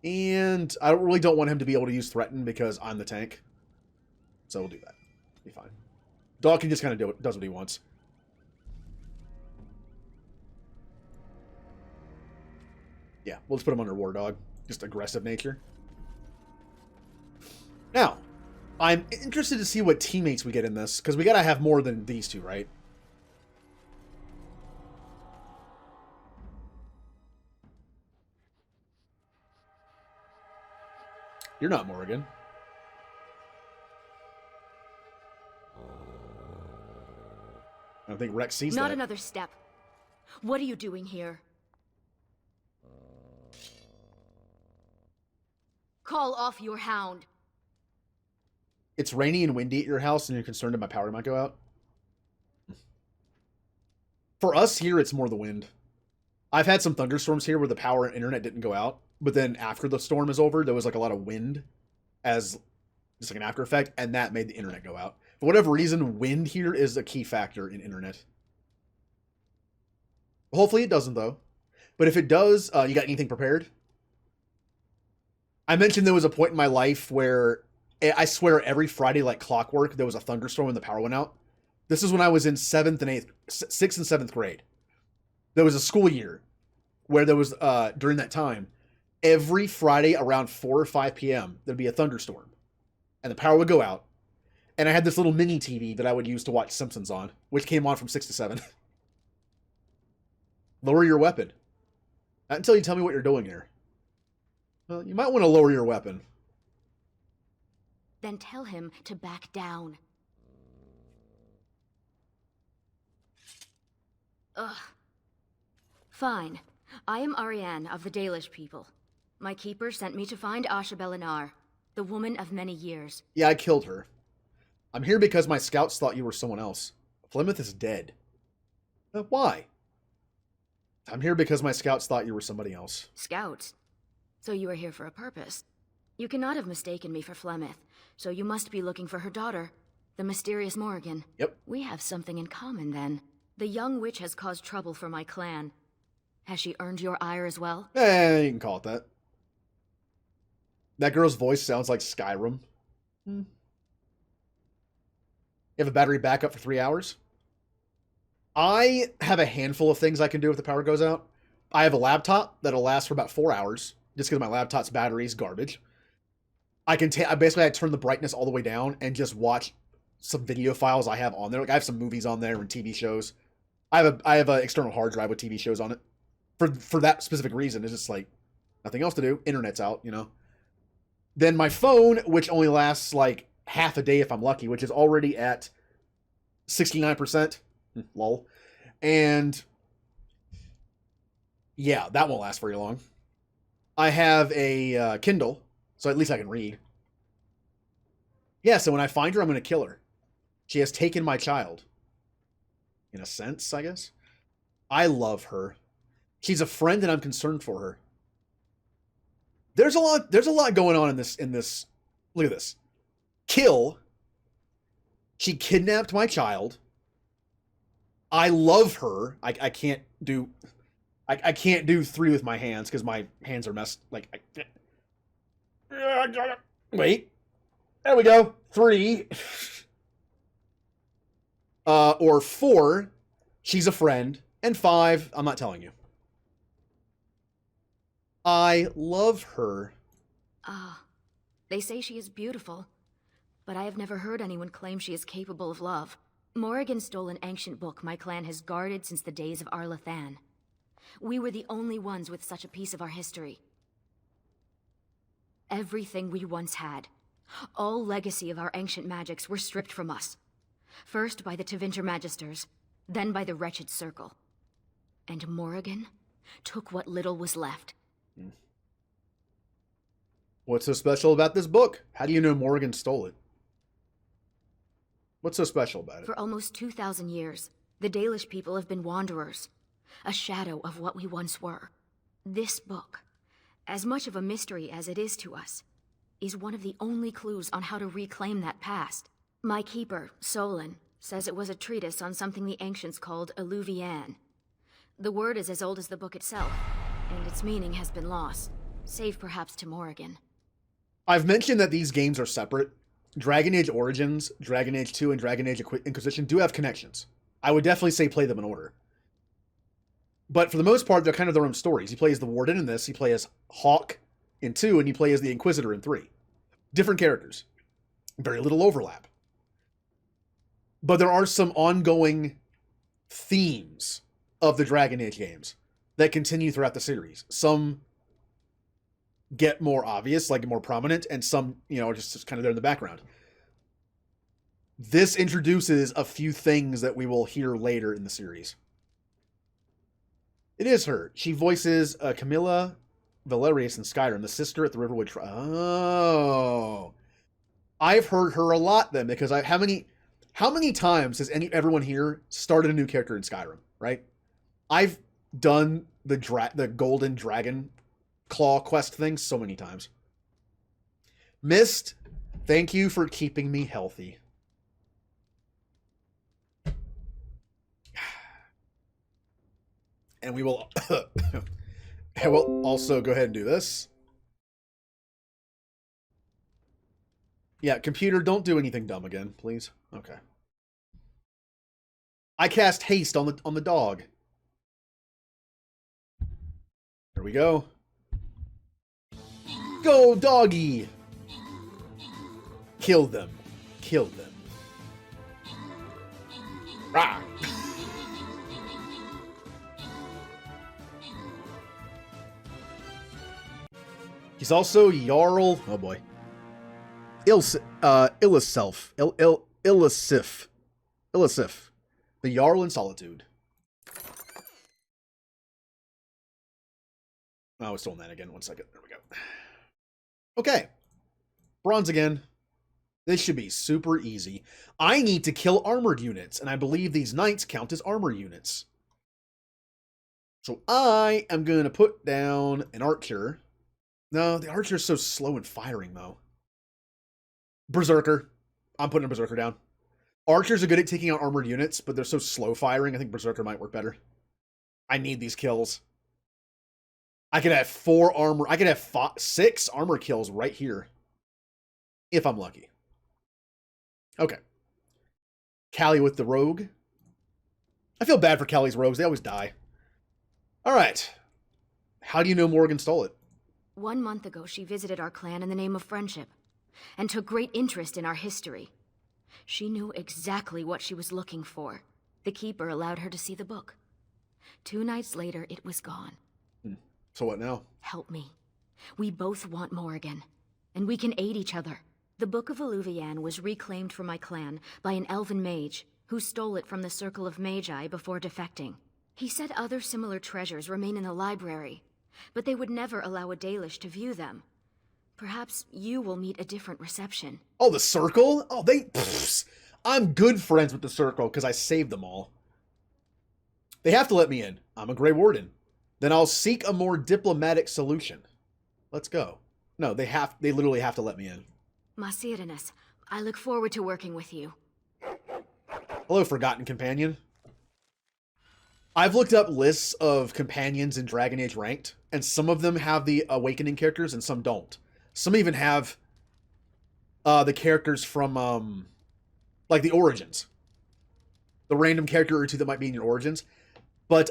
And I really don't want him to be able to use Threaten because I'm the tank. So we'll do that. Be fine. Dog can just kind of does what he wants. Yeah, we'll just put him under War Dog. Just aggressive nature. Now, I'm interested to see what teammates we get in this, because we gotta have more than these two, right? You're not Morrigan. I don't think Rex sees that. Not another step. What are you doing here? Call off your hound. It's rainy and windy at your house and you're concerned that my power might go out? For us here, it's more the wind. I've had some thunderstorms here where the power and internet didn't go out, but then after the storm is over, there was like a lot of wind as just like an after effect, and that made the internet go out. For whatever reason, wind here is a key factor in internet. Hopefully it doesn't, though. But if it does, you got anything prepared? I mentioned there was a point in my life where I swear every Friday, like clockwork, there was a thunderstorm and the power went out. This is when I was in 6th and 7th grade. There was a school year where there was, during that time, every Friday around 4 or 5 p.m., there'd be a thunderstorm. And the power would go out. And I had this little mini TV that I would use to watch Simpsons on, which came on from 6 to 7. Lower your weapon. Not until you tell me what you're doing here. Well, you might want to lower your weapon. Then tell him to back down. Ugh. Fine. I am Ariane of the Dalish people. My keeper sent me to find Asha Belinar, the woman of many years. Yeah, I killed her. I'm here because my scouts thought you were someone else. Flemeth is dead. Why? I'm here because my scouts thought you were somebody else. Scouts? So you are here for a purpose. You cannot have mistaken me for Flemeth, so you must be looking for her daughter, the mysterious Morrigan. Yep. We have something in common then. The young witch has caused trouble for my clan. Has she earned your ire as well? You can call it that. That girl's voice sounds like Skyrim. You have a battery backup for 3 hours? I have a handful of things I can do if the power goes out. I have a laptop that'll last for about 4 hours, just because my laptop's battery is garbage. I turn the brightness all the way down and just watch some video files I have on there. Like I have some movies on there and TV shows. I have an external hard drive with TV shows on it. For that specific reason, it's just like nothing else to do. Internet's out, you know. Then my phone, which only lasts like half a day if I'm lucky, which is already at 69%. Lol. And yeah, that won't last very long. I have a Kindle, so at least I can read. Yeah, so when I find her, I'm going to kill her. She has taken my child. In a sense, I guess. I love her. She's a friend and I'm concerned for her. There's a lot going on in this. Look at this. Kill. She kidnapped my child. I love her. I can't do 3 with my hands because my hands are messed. Wait. There we go. 3. Or 4. She's a friend. And 5. I'm not telling you. I love her. They say she is beautiful, but I have never heard anyone claim she is capable of love. Morrigan stole an ancient book my clan has guarded since the days of Arlathan. We were the only ones with such a piece of our history. Everything we once had, all legacy of our ancient magics, were stripped from us. First by the Tevinter Magisters, then by the Wretched Circle. And Morrigan took what little was left. What's so special about this book? How do you know Morrigan stole it? What's so special about it? For almost 2,000 years, the Dalish people have been wanderers, a shadow of what we once were. This book, as much of a mystery as it is to us, is one of the only clues on how to reclaim that past. My keeper, Solon, says it was a treatise on something the ancients called Alluvian. The word is as old as the book itself, and its meaning has been lost, save perhaps to Morrigan. I've mentioned that these games are separate. Dragon Age Origins, Dragon Age 2, and Dragon Age Inquisition do have connections. I would definitely say play them in order. But for the most part, they're kind of their own stories. You play as the Warden in this, you play as Hawk in 2, and you play as the Inquisitor in 3. Different characters. Very little overlap. But there are some ongoing themes of the Dragon Age games that continue throughout the series. Some get more obvious, like more prominent, and some, are just kind of there in the background. This introduces a few things that we will hear later in the series. It is her. She voices Camilla Valerius in Skyrim, the sister at the Riverwood Oh. I've heard her a lot then, because how many times has everyone here started a new character in Skyrim, right? I've done the Golden Dragon Claw quest thing so many times. Mist, thank you for keeping me healthy. And we will I will also go ahead and do this. Yeah, computer, don't do anything dumb again, please. Okay. I cast haste on the dog. There we go. Go, doggy! Kill them. Kill them. Rah! He's also Jarl. Oh boy. Illisif. The Jarl in Solitude. Oh, I was stolen that again. 1 second. There we go. Okay. Bronze again. This should be super easy. I need to kill armored units, and I believe these knights count as armor units. So I am going to put down an archer. No, the archer's so slow in firing, though. Berserker. I'm putting a Berserker down. Archers are good at taking out armored units, but they're so slow firing, I think Berserker might work better. I need these kills. I could have 6 armor kills right here. If I'm lucky. Okay. Callie with the rogue. I feel bad for Callie's rogues. They always die. Alright. How do you know Morgan stole it? 1 month ago, she visited our clan in the name of friendship, and took great interest in our history. She knew exactly what she was looking for. The Keeper allowed her to see the book. 2 nights later, it was gone. So what now? Help me. We both want Morrigan, and we can aid each other. The Book of Eluvian was reclaimed for my clan by an elven mage, who stole it from the Circle of Magi before defecting. He said other similar treasures remain in the library, but they would never allow a Dalish to view them. Perhaps you will meet a different reception. Oh, the Circle? Oh, I'm good friends with the Circle because I saved them all. They have to let me in. I'm a Grey Warden. Then I'll seek a more diplomatic solution. Let's go. No, they literally have to let me in. Masirinus, I look forward to working with you. Hello, Forgotten Companion. I've looked up lists of companions in Dragon Age Ranked, and some of them have the Awakening characters and some don't. Some even have the characters from, like the Origins. The random character or two that might be in your Origins. But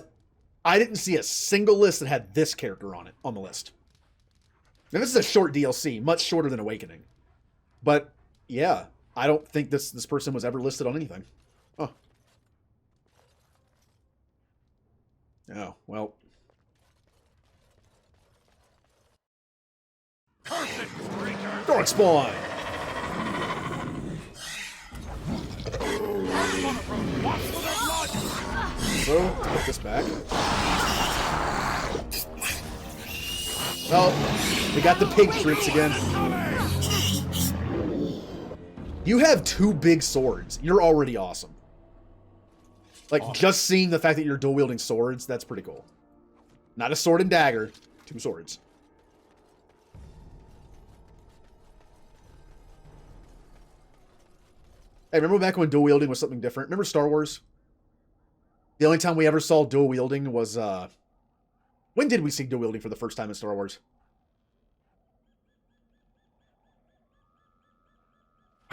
I didn't see a single list that had this character on it, on the list. Now, this is a short DLC, much shorter than Awakening. But, yeah, I don't think this person was ever listed on anything. Oh. Oh, well. Darkspawn! So, put this back. Well, we got the pig tricks again. You have 2 big swords. You're already awesome. Like, just seeing the fact that you're dual-wielding swords, that's pretty cool. Not a sword and dagger, 2 swords. Hey, remember back when dual-wielding was something different? Remember Star Wars? The only time we ever saw dual-wielding was, when did we see dual-wielding for the first time in Star Wars?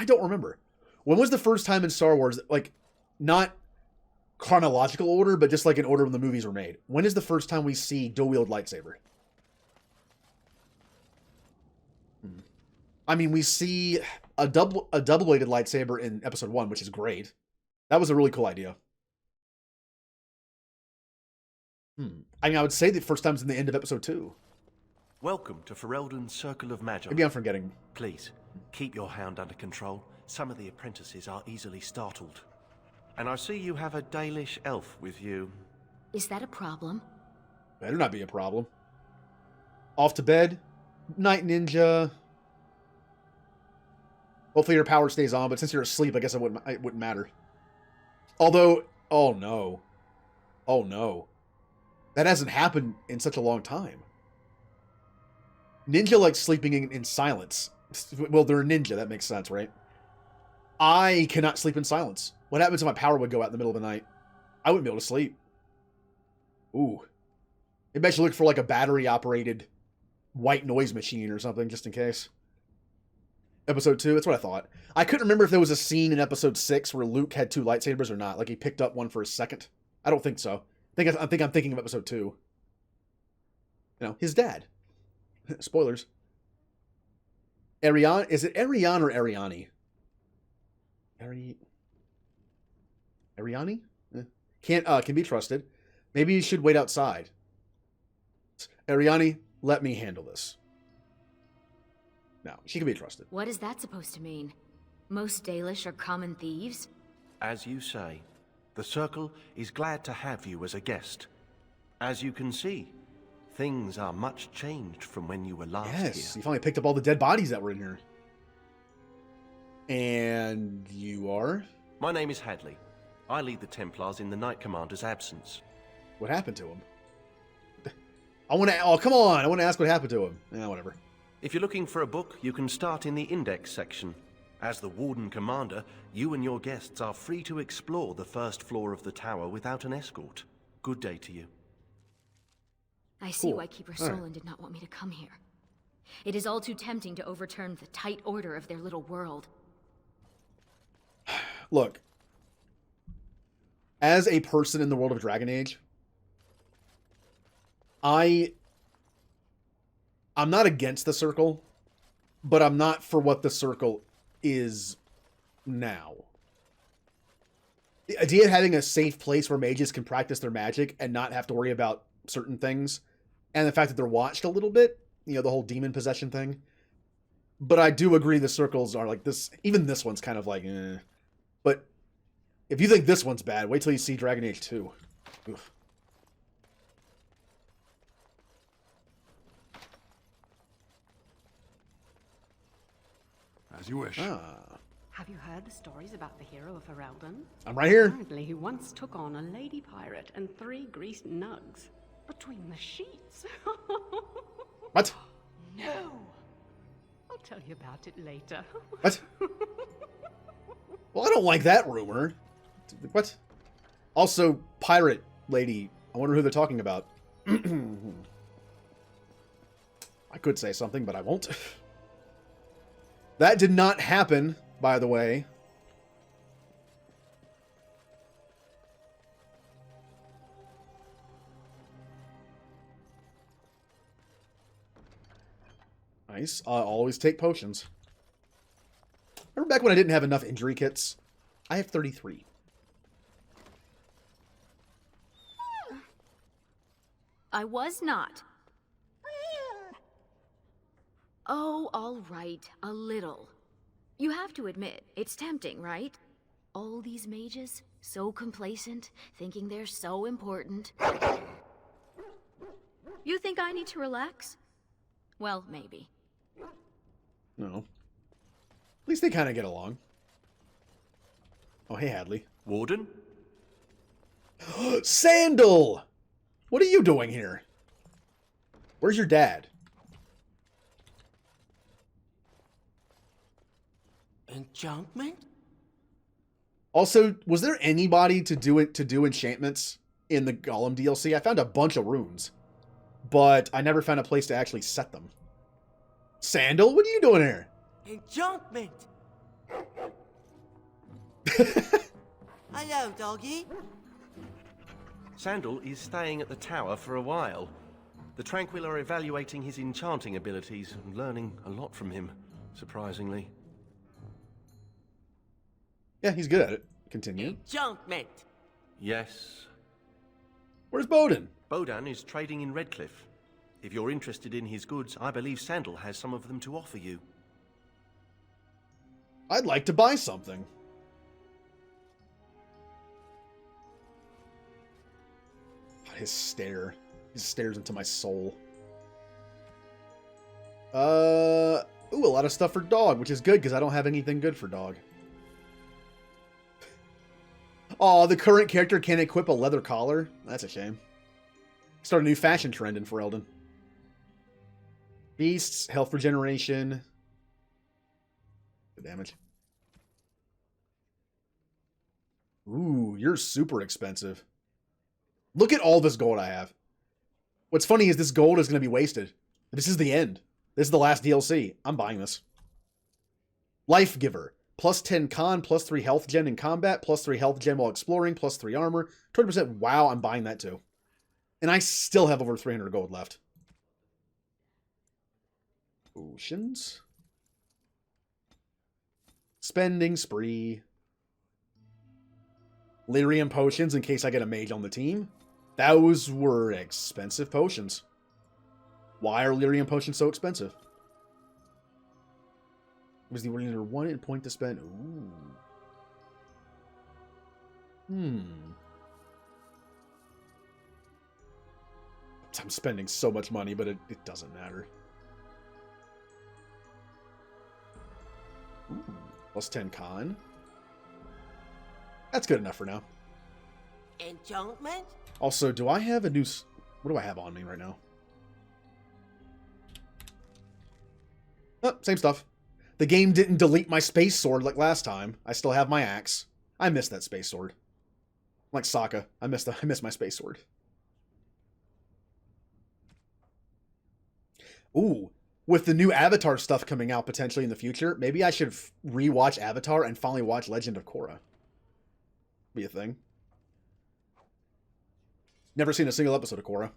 I don't remember. When was the first time in Star Wars, like, not chronological order, but just like in order when the movies were made? When is the first time we see dual-wield lightsaber? I mean, we see a double-bladed lightsaber in Episode 1, which is great. That was a really cool idea. I mean, I would say the first time's in the end of Episode 2. Welcome to Ferelden's Circle of Magi. Maybe I'm forgetting. Please, keep your hound under control. Some of the apprentices are easily startled. And I see you have a Dalish elf with you. Is that a problem? Better not be a problem. Off to bed. Night ninja. Hopefully your power stays on, but since you're asleep, I guess it wouldn't matter. Although, oh no. Oh no. That hasn't happened in such a long time. Ninja likes sleeping in silence. Well, they're a ninja, that makes sense, right? I cannot sleep in silence. What happens if my power would go out in the middle of the night? I wouldn't be able to sleep. Ooh. Maybe I should look for like a battery-operated white noise machine or something, just in case. Episode 2, that's what I thought. I couldn't remember if there was a scene in episode 6 where Luke had 2 lightsabers or not. Like he picked up one for a second. I don't think so. I think I'm thinking of episode 2. You know, his dad. Spoilers. Ariane, is it Ariane or Ariani? Ariani? Can be trusted. Maybe you should wait outside. Ariani, let me handle this. No, she can be trusted. What is that supposed to mean? Most Dalish are common thieves? As you say, the Circle is glad to have you as a guest. As you can see, things are much changed from when you were last here. Yes, you finally picked up all the dead bodies that were in here. And you are? My name is Hadley. I lead the Templars in the Knight Commander's absence. What happened to him? Oh, come on! I want to ask what happened to him. Whatever. If you're looking for a book, you can start in the Index section. As the Warden Commander, you and your guests are free to explore the first floor of the tower without an escort. Good day to you. I see why Keeper Solon did not want me to come here. It is all too tempting to overturn the tight order of their little world. Look. As a person in the world of Dragon Age, I'm not against the Circle, but I'm not for what the Circle is now. The idea of having a safe place where mages can practice their magic and not have to worry about certain things, and the fact that they're watched a little bit, you know, the whole demon possession thing. But I do agree the Circles are like this, even this one's kind of like, eh. But if you think this one's bad, wait till you see Dragon Age 2. Oof. As you wish. Have you heard the stories about the hero of Ferelden? I'm right here. Apparently he once took on a lady pirate and 3 greased nugs between the sheets. What? No. I'll tell you about it later. What? Well, I don't like that rumor. What? Also, pirate lady. I wonder who they're talking about. I could say something, but I won't. That did not happen, by the way. Nice. Always take potions. Remember back when I didn't have enough injury kits? I have 33. I was not. Oh, all right, a little. You have to admit, it's tempting, right? All these mages, so complacent, thinking they're so important. You think I need to relax? Well, maybe. No. At least they kind of get along. Oh, hey, Hadley. Warden? Sandal! What are you doing here? Where's your dad? Enchantment? Also, was there anybody to do enchantments in the Golem DLC? I found a bunch of runes, but I never found a place to actually set them. Sandal, what are you doing here? Enchantment! Hello, doggy. Sandal is staying at the tower for a while. The Tranquil are evaluating his enchanting abilities and learning a lot from him, surprisingly. Yeah, he's good at it. Continue. Enchantment! Yes. Where's Bowden? Bodan is trading in Redcliffe. If you're interested in his goods, I believe Sandal has some of them to offer you. I'd like to buy something. His stare. He stares into my soul. Ooh, a lot of stuff for dog, which is good because I don't have anything good for dog. Oh, the current character can't equip a leather collar. That's a shame. Start a new fashion trend in Ferelden. Beasts, health regeneration. Good damage. Ooh, you're super expensive. Look at all this gold I have. What's funny is this gold is going to be wasted. This is the end. This is the last DLC. I'm buying this. Life Giver. Plus 10 con, plus 3 health gen in combat, plus 3 health gen while exploring, plus 3 armor. 20%. Wow, I'm buying that too. And I still have over 300 gold left. Potions. Spending spree. Lyrium potions in case I get a mage on the team. Those were expensive potions. Why are Lyrium potions so expensive? Was the order 1 and point to spend? Ooh. I'm spending so much money, but it doesn't matter. Ooh. Plus 10 con. That's good enough for now. Enchantment? Also, do I have a new... What do I have on me right now? Oh, same stuff. The game didn't delete my space sword like last time. I still have my axe. I miss that space sword. Like Sokka. I miss my space sword. Ooh. With the new Avatar stuff coming out potentially in the future, maybe I should rewatch Avatar and finally watch Legend of Korra. Be a thing. Never seen a single episode of Korra.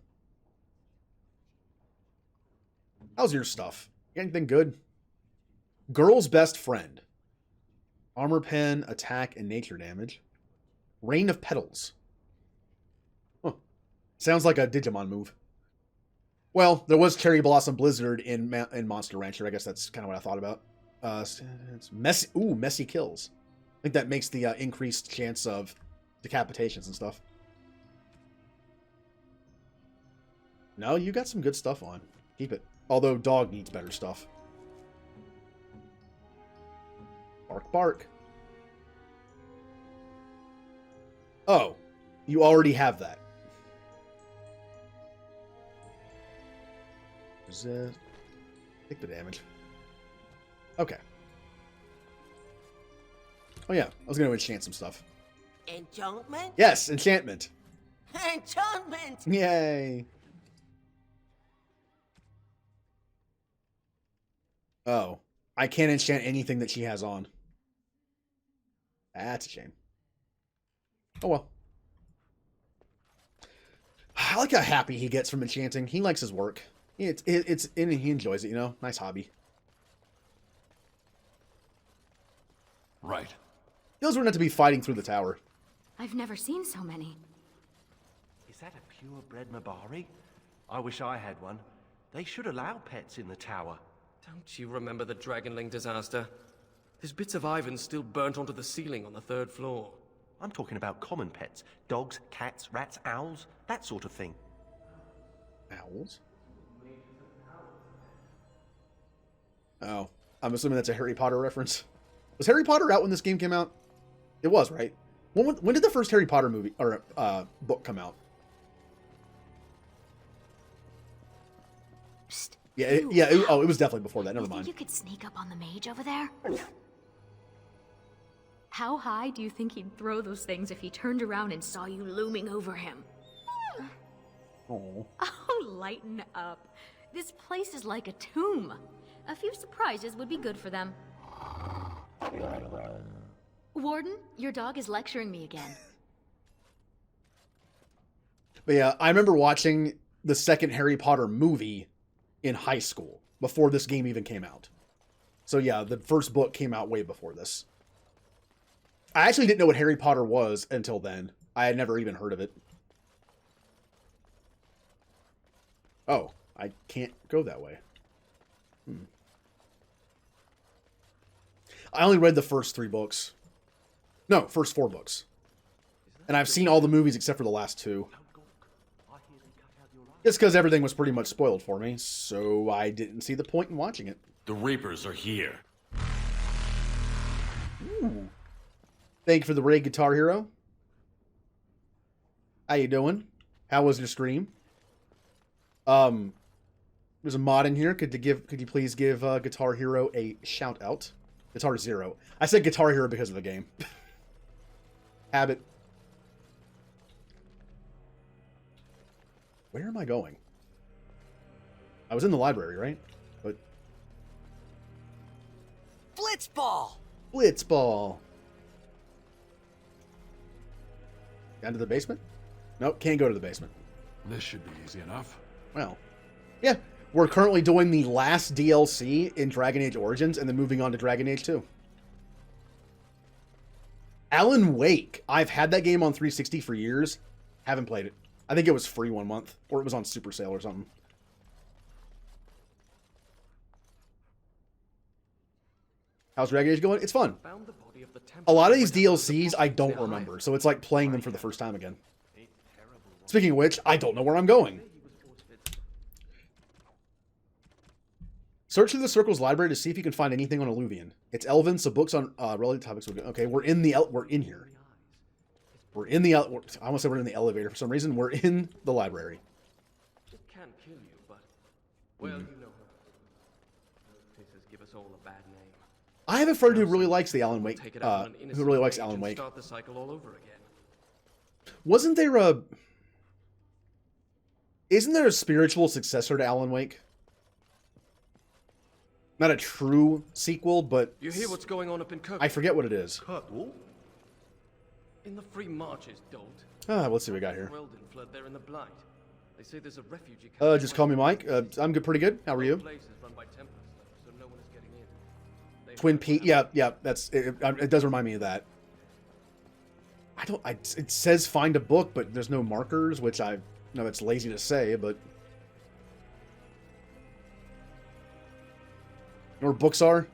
How's your stuff? Anything good? Girl's Best Friend. Armor pen, attack, and nature damage. Rain of Petals. Huh. Sounds like a Digimon move. Well, there was Cherry Blossom Blizzard in Monster Rancher. I guess that's kind of what I thought about. It's messy. Ooh, messy kills. I think that makes the increased chance of decapitations and stuff. No, you got some good stuff on. Keep it. Although dog needs better stuff. Bark, bark. Oh, you already have that. Take the damage. Okay. Oh yeah, I was going to enchant some stuff. Enchantment? Yes, enchantment. Enchantment! Yay. Oh, I can't enchant anything that she has on. That's a shame. Oh well. I like how happy he gets from enchanting. He likes his work. It's and he enjoys it, you know? Nice hobby. Right. Feels we're not to be fighting through the tower. I've never seen so many. Is that a purebred Mabari? I wish I had one. They should allow pets in the tower. Don't you remember the Dragonling disaster? There's bits of Ivan still burnt onto the ceiling on the 3rd floor. I'm talking about common pets. Dogs, cats, rats, owls, that sort of thing. Owls? Oh, I'm assuming that's a Harry Potter reference. Was Harry Potter out when this game came out? It was, right? When did the first Harry Potter movie or book come out? Psst. Yeah, it was definitely before that. Never mind. You could sneak up on the mage over there? How high do you think he'd throw those things if he turned around and saw you looming over him? Oh. Oh, lighten up. This place is like a tomb. A few surprises would be good for them. Warden, your dog is lecturing me again. But yeah, I remember watching the second Harry Potter movie in high school, before this game even came out. So yeah, the first book came out way before this. I actually didn't know what Harry Potter was until then. I had never even heard of it. Oh, I can't go that way. I only read the first 3 books. No, first 4 books. And I've seen all the movies except for the last 2. Just because everything was pretty much spoiled for me, so I didn't see the point in watching it. The Reapers are here. Ooh. Thank you for the raid, Guitar Hero. How you doing? How was your stream? There's a mod in here. Could you please give Guitar Hero a shout out? Guitar Zero. I said Guitar Hero because of the game. Habit. Where am I going? I was in the library, right? But Blitzball! Blitzball. Down to the basement? Nope, can't go to the basement. This should be easy enough. Well, yeah. We're currently doing the last DLC in Dragon Age Origins and then moving on to Dragon Age 2. Alan Wake. I've had that game on 360 for years. Haven't played it. I think it was free 1 month. Or it was on Super Sale or something. How's Dragon Age going? It's fun. A lot of these DLCs I don't remember, so it's like playing them for the first time again. Speaking of which, I don't know where I'm going. Search through the Circle's library to see if you can find anything on Illuvian. It's Elven, so books on related topics would go. Okay, we're in here. We're in the I almost said we're in the elevator for some reason. We're in the library. It can kill you, but well, you know her. Those places give us all a bad name. I have a friend who really likes the Alan Wake. Who really likes Alan Wake. Start the cycle all over again. Wasn't there a? Isn't there a spiritual successor to Alan Wake? Not a true sequel, but You hear what's going on up in Kirk? I forget what it is. Kirkwall? In the Free Marches, dolt. Let's see what we got here. Weldon fled there in the blight. They say there's a refugee Just call me Mike. I'm good, pretty good. How are you? Place is run by Templars, so no one is getting in. Twin Peaks. Yeah. That's it does remind me of that. It says find a book, but there's no markers, which I know it's lazy to say, but. You know where books are?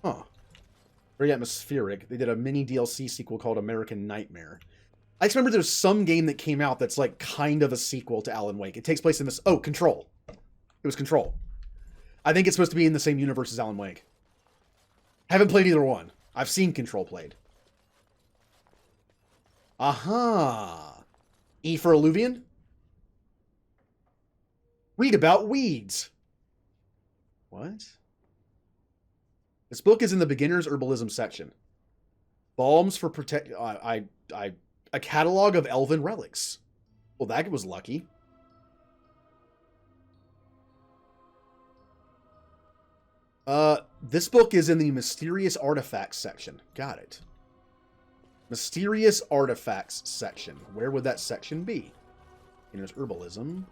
Huh. Very atmospheric. They did a mini DLC sequel called American Nightmare. I just remember there's some game that came out that's like kind of a sequel to Alan Wake. It takes place in this... Oh, Control. It was Control. I think it's supposed to be in the same universe as Alan Wake. Haven't played either one. I've seen Control played. Aha. E for Illuvian? Read about weeds. What? This book is in the beginner's herbalism section. Balms for protect. A catalog of elven relics. Well, that was lucky. This book is in the mysterious artifacts section. Got it. Mysterious artifacts section. Where would that section be? Beginner's herbalism.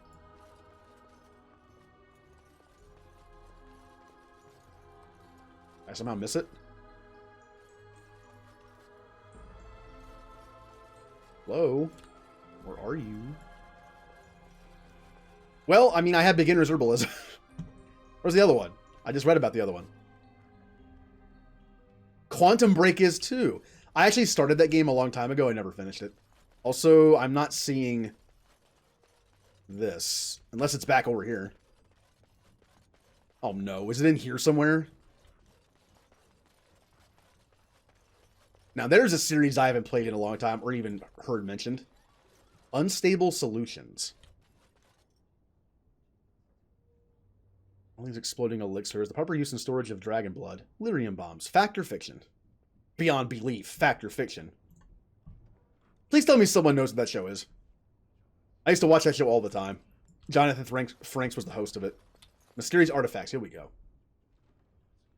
I somehow miss it. Hello? Where are you? Well, I mean, I have beginner's herbalism. Where's the other one? I just read about the other one. Quantum Break is too. I actually started that game a long time ago. I never finished it. Also, I'm not seeing this. Unless it's back over here. Oh no, is it in here somewhere? Now, there's a series I haven't played in a long time, or even heard mentioned. Unstable Solutions. All these exploding elixirs. The proper use and storage of dragon blood. Lyrium bombs. Fact or fiction? Beyond belief. Fact or fiction? Please tell me someone knows what that show is. I used to watch that show all the time. Jonathan Franks was the host of it. Mysterious Artifacts. Here we go.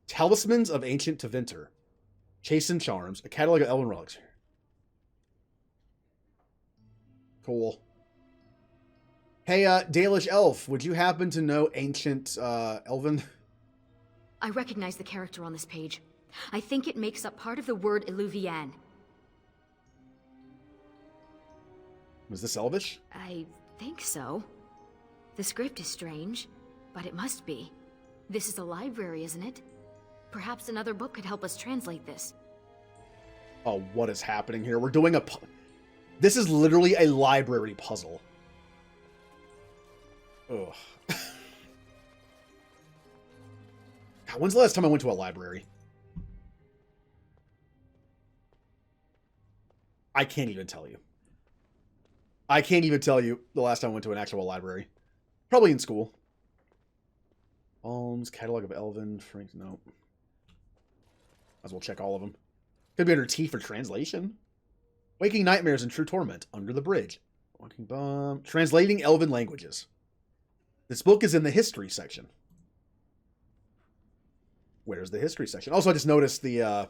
Talismans of Ancient Tevinter. Chastened Charms, a catalog of elven relics. Cool. Hey, Dalish Elf, would you happen to know Ancient Elven? I recognize the character on this page. I think it makes up part of the word Illuvian. Was this Elvish? I think so. The script is strange, but it must be. This is a library, isn't it? Perhaps another book could help us translate this. Oh, what is happening here? We're doing this is literally a library puzzle. Ugh. God, when's the last time I went to a library? I can't even tell you. I can't even tell you the last time I went to an actual library. Probably in school. Alms, Catalog of Elven, Frank, no. Might as well check all of them. Could be under T for translation. Waking Nightmares and True Torment, Under the Bridge. Walking Bomb. Translating Elven Languages. This book is in the history section. Where's the history section? Also, I just noticed the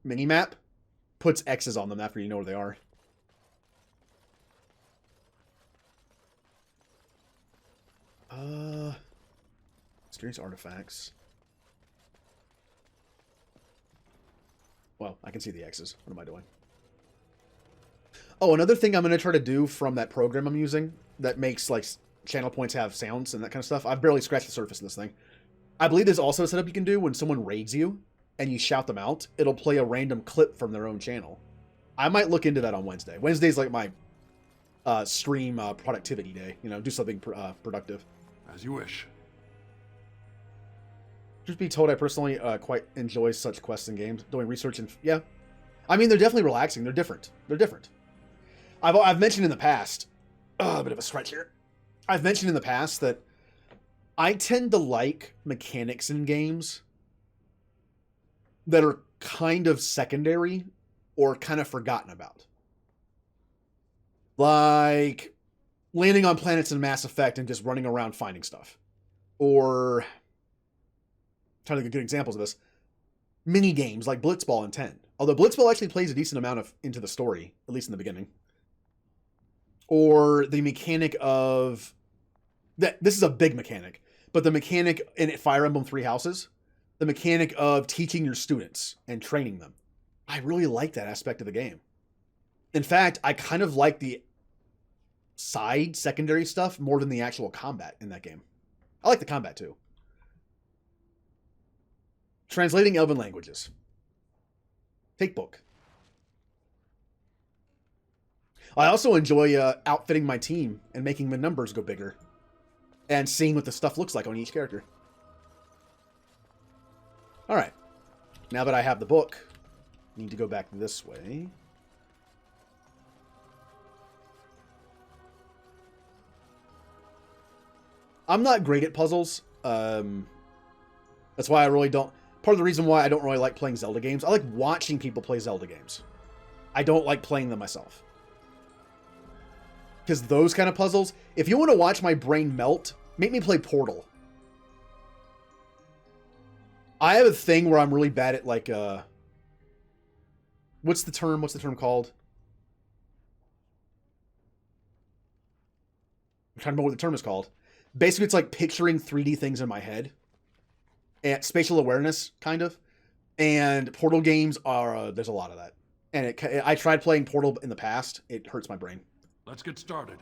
mini-map puts X's on them after you know where they are. Mysterious artifacts. Well, I can see the X's. What am I doing? Oh, another thing I'm going to try to do from that program I'm using that makes, like, channel points have sounds and that kind of stuff. I've barely scratched the surface of this thing. I believe there's also a setup you can do when someone raids you and you shout them out. It'll play a random clip from their own channel. I might look into that on Wednesday. Wednesday's like my stream productivity day. You know, do something productive. As you wish. Just be told I personally quite enjoy such quests and games. Doing research and... Yeah. I mean, they're definitely relaxing. They're different. They're different. I've mentioned in the past... a bit of a stretch here. I've mentioned in the past that I tend to like mechanics in games that are kind of secondary or kind of forgotten about. Like landing on planets in Mass Effect and just running around finding stuff. Or... trying to think of good examples of this. Mini games like Blitzball and 10. Although Blitzball actually plays a decent amount into the story, at least in the beginning. Or the mechanic of... This is a big mechanic. But the mechanic in Fire Emblem Three Houses, the mechanic of teaching your students and training them. I really like that aspect of the game. In fact, I kind of like the secondary stuff more than the actual combat in that game. I like the combat too. Translating Elven languages. Take book. I also enjoy outfitting my team and making the numbers go bigger. And seeing what the stuff looks like on each character. Alright. Now that I have the book, I need to go back this way. I'm not great at puzzles. That's why I really don't... Part of the reason why I don't really like playing Zelda games, I like watching people play Zelda games. I don't like playing them myself. Because those kind of puzzles, if you want to watch my brain melt, make me play Portal. I have a thing where I'm really bad at, like, what's the term called? I'm trying to remember what the term is called. Basically, it's like picturing 3D things in my head. And spatial awareness, kind of. And Portal games are, there's a lot of that. And I tried playing Portal in the past. It hurts my brain. Let's get started.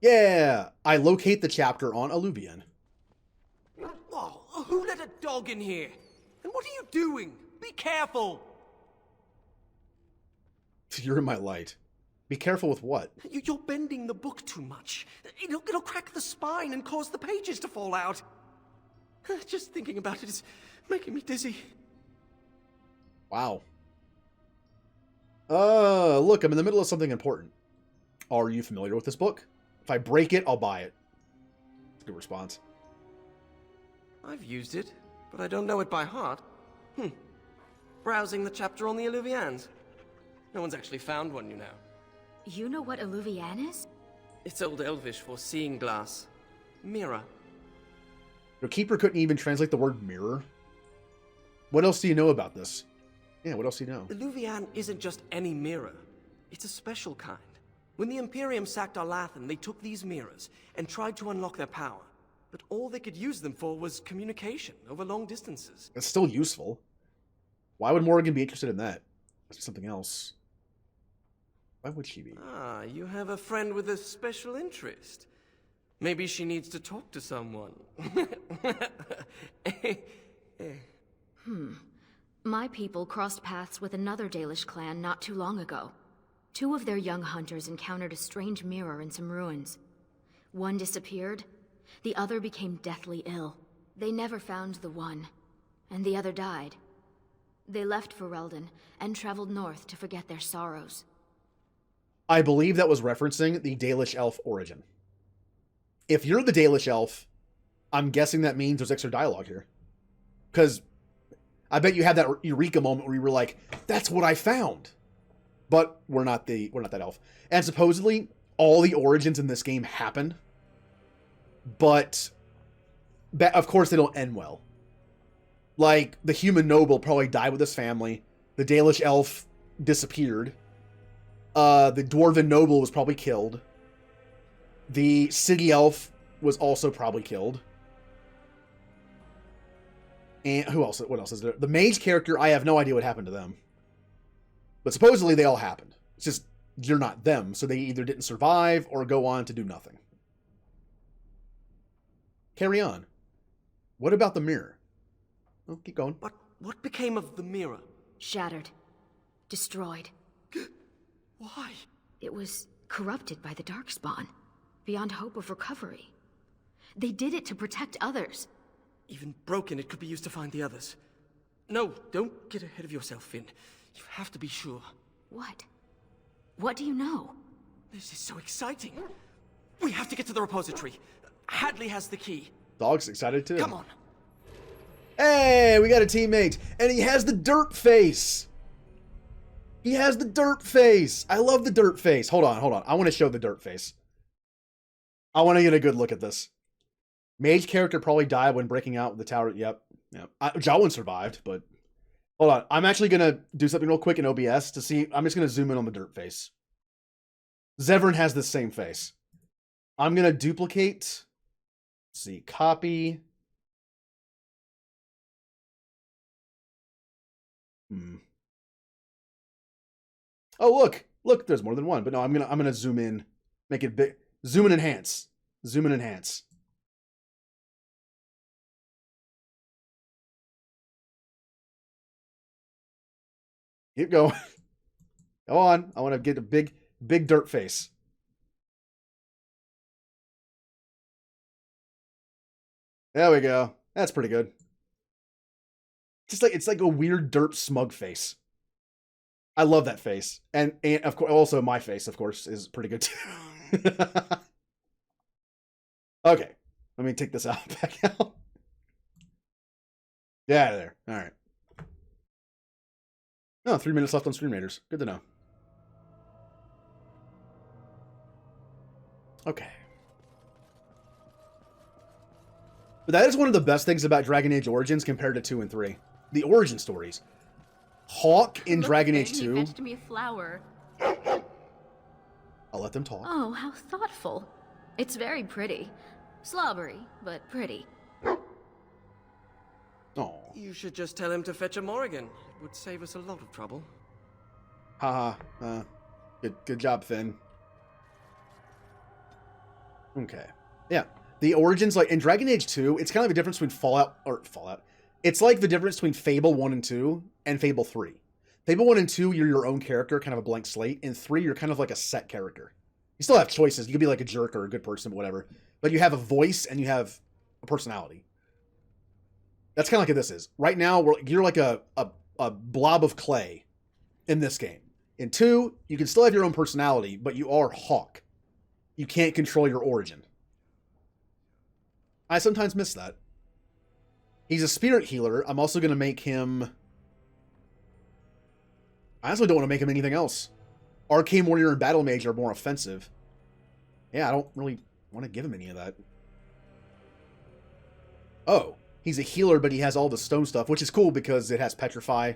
Yeah, I locate the chapter on Alluvian. Oh, who let a dog in here? And what are you doing? Be careful! You're in my light. Be careful with what? You're bending the book too much. It'll crack the spine and cause the pages to fall out. Just thinking about it is making me dizzy. Wow. Look, I'm in the middle of something important. Are you familiar with this book? If I break it, I'll buy it. That's a good response. I've used it, but I don't know it by heart. Browsing the chapter on the Alluvians. No one's actually found one, you know. You know what Alluvian is? It's Old Elvish for seeing glass. Mirror. Your keeper couldn't even translate the word mirror. What else do you know about this? Yeah, what else do you know? Alluvian isn't just any mirror. It's a special kind. When the Imperium sacked Arlathan, they took these mirrors and tried to unlock their power. But all they could use them for was communication over long distances. It's still useful. Why would Morrigan be interested in that? That's something else. Why would she be? Ah, you have a friend with a special interest. Maybe she needs to talk to someone. My people crossed paths with another Dalish clan not too long ago. 2 of their young hunters encountered a strange mirror in some ruins. One disappeared, the other became deathly ill. They never found the one, and the other died. They left Ferelden and traveled north to forget their sorrows. I believe that was referencing the Dalish elf origin. If you're the Dalish elf, I'm guessing that means there's extra dialogue here. Because I bet you had that eureka moment where you were like, that's what I found. But we're not that elf. And supposedly, all the origins in this game happen. But, of course, they don't end well. Like, the human noble probably died with his family. The Dalish elf disappeared. The dwarven noble was probably killed. The city elf was also probably killed. And who else? What else is there? The mage character, I have no idea what happened to them. But supposedly they all happened. It's just, you're not them, so they either didn't survive or go on to do nothing. Carry on. What about the mirror? Oh, keep going. What became of the mirror? Shattered. Destroyed. Why? It was corrupted by the Darkspawn, beyond hope of recovery. They did it to protect others. Even broken, it could be used to find the others. No, don't get ahead of yourself, Finn. You have to be sure. What? What do you know? This is so exciting. We have to get to the repository. Hadley has the key. Dog's excited too. Come on. Hey, we got a teammate. And he has the dirt face. He has the dirt face. I love the dirt face. Hold on. I want to show the dirt face. I want to get a good look at this. Mage character probably died when breaking out with the tower. Yep. Jowin survived, but hold on. I'm actually going to do something real quick in OBS to see. I'm just going to zoom in on the dirt face. Zevran has the same face. I'm going to duplicate. Let's see. Copy. Oh, look, there's more than one. But no, I'm gonna zoom in, make it big. Zoom and enhance. Zoom and enhance. Keep going. Go on. I want to get a big dirt face. There we go. That's pretty good. It's like a weird dirt smug face. I love that face. And of course, also my face, of course, is pretty good too. Okay. Let me take this out back out. Get out of there. All right. Oh, 3 minutes left on Stream Raiders. Good to know. Okay. But that is one of the best things about Dragon Age Origins compared to 2 and 3. The origin stories. Hawk in Dragon Age 2. He fetched me a flower. I'll let them talk. Oh, how thoughtful. It's very pretty. Slobbery, but pretty. Oh. You should just tell him to fetch a Morrigan. It would save us a lot of trouble. Haha. Good job, Finn. Okay. Yeah. The origins, like in Dragon Age 2, it's kind of the difference between Fallout. It's like the difference between Fable 1 and 2 and Fable 3. Fable 1 and 2, you're your own character, kind of a blank slate. In 3, you're kind of like a set character. You still have choices. You could be like a jerk or a good person, whatever. But you have a voice and you have a personality. That's kind of like what this is. Right now, you're like a blob of clay in this game. In 2, you can still have your own personality, but you are Hawk. You can't control your origin. I sometimes miss that. He's a spirit healer. I'm also going to make him... I also don't want to make him anything else. Arcane Warrior and Battle Mage are more offensive. Yeah, I don't really want to give him any of that. Oh, he's a healer, but he has all the stone stuff, which is cool because it has Petrify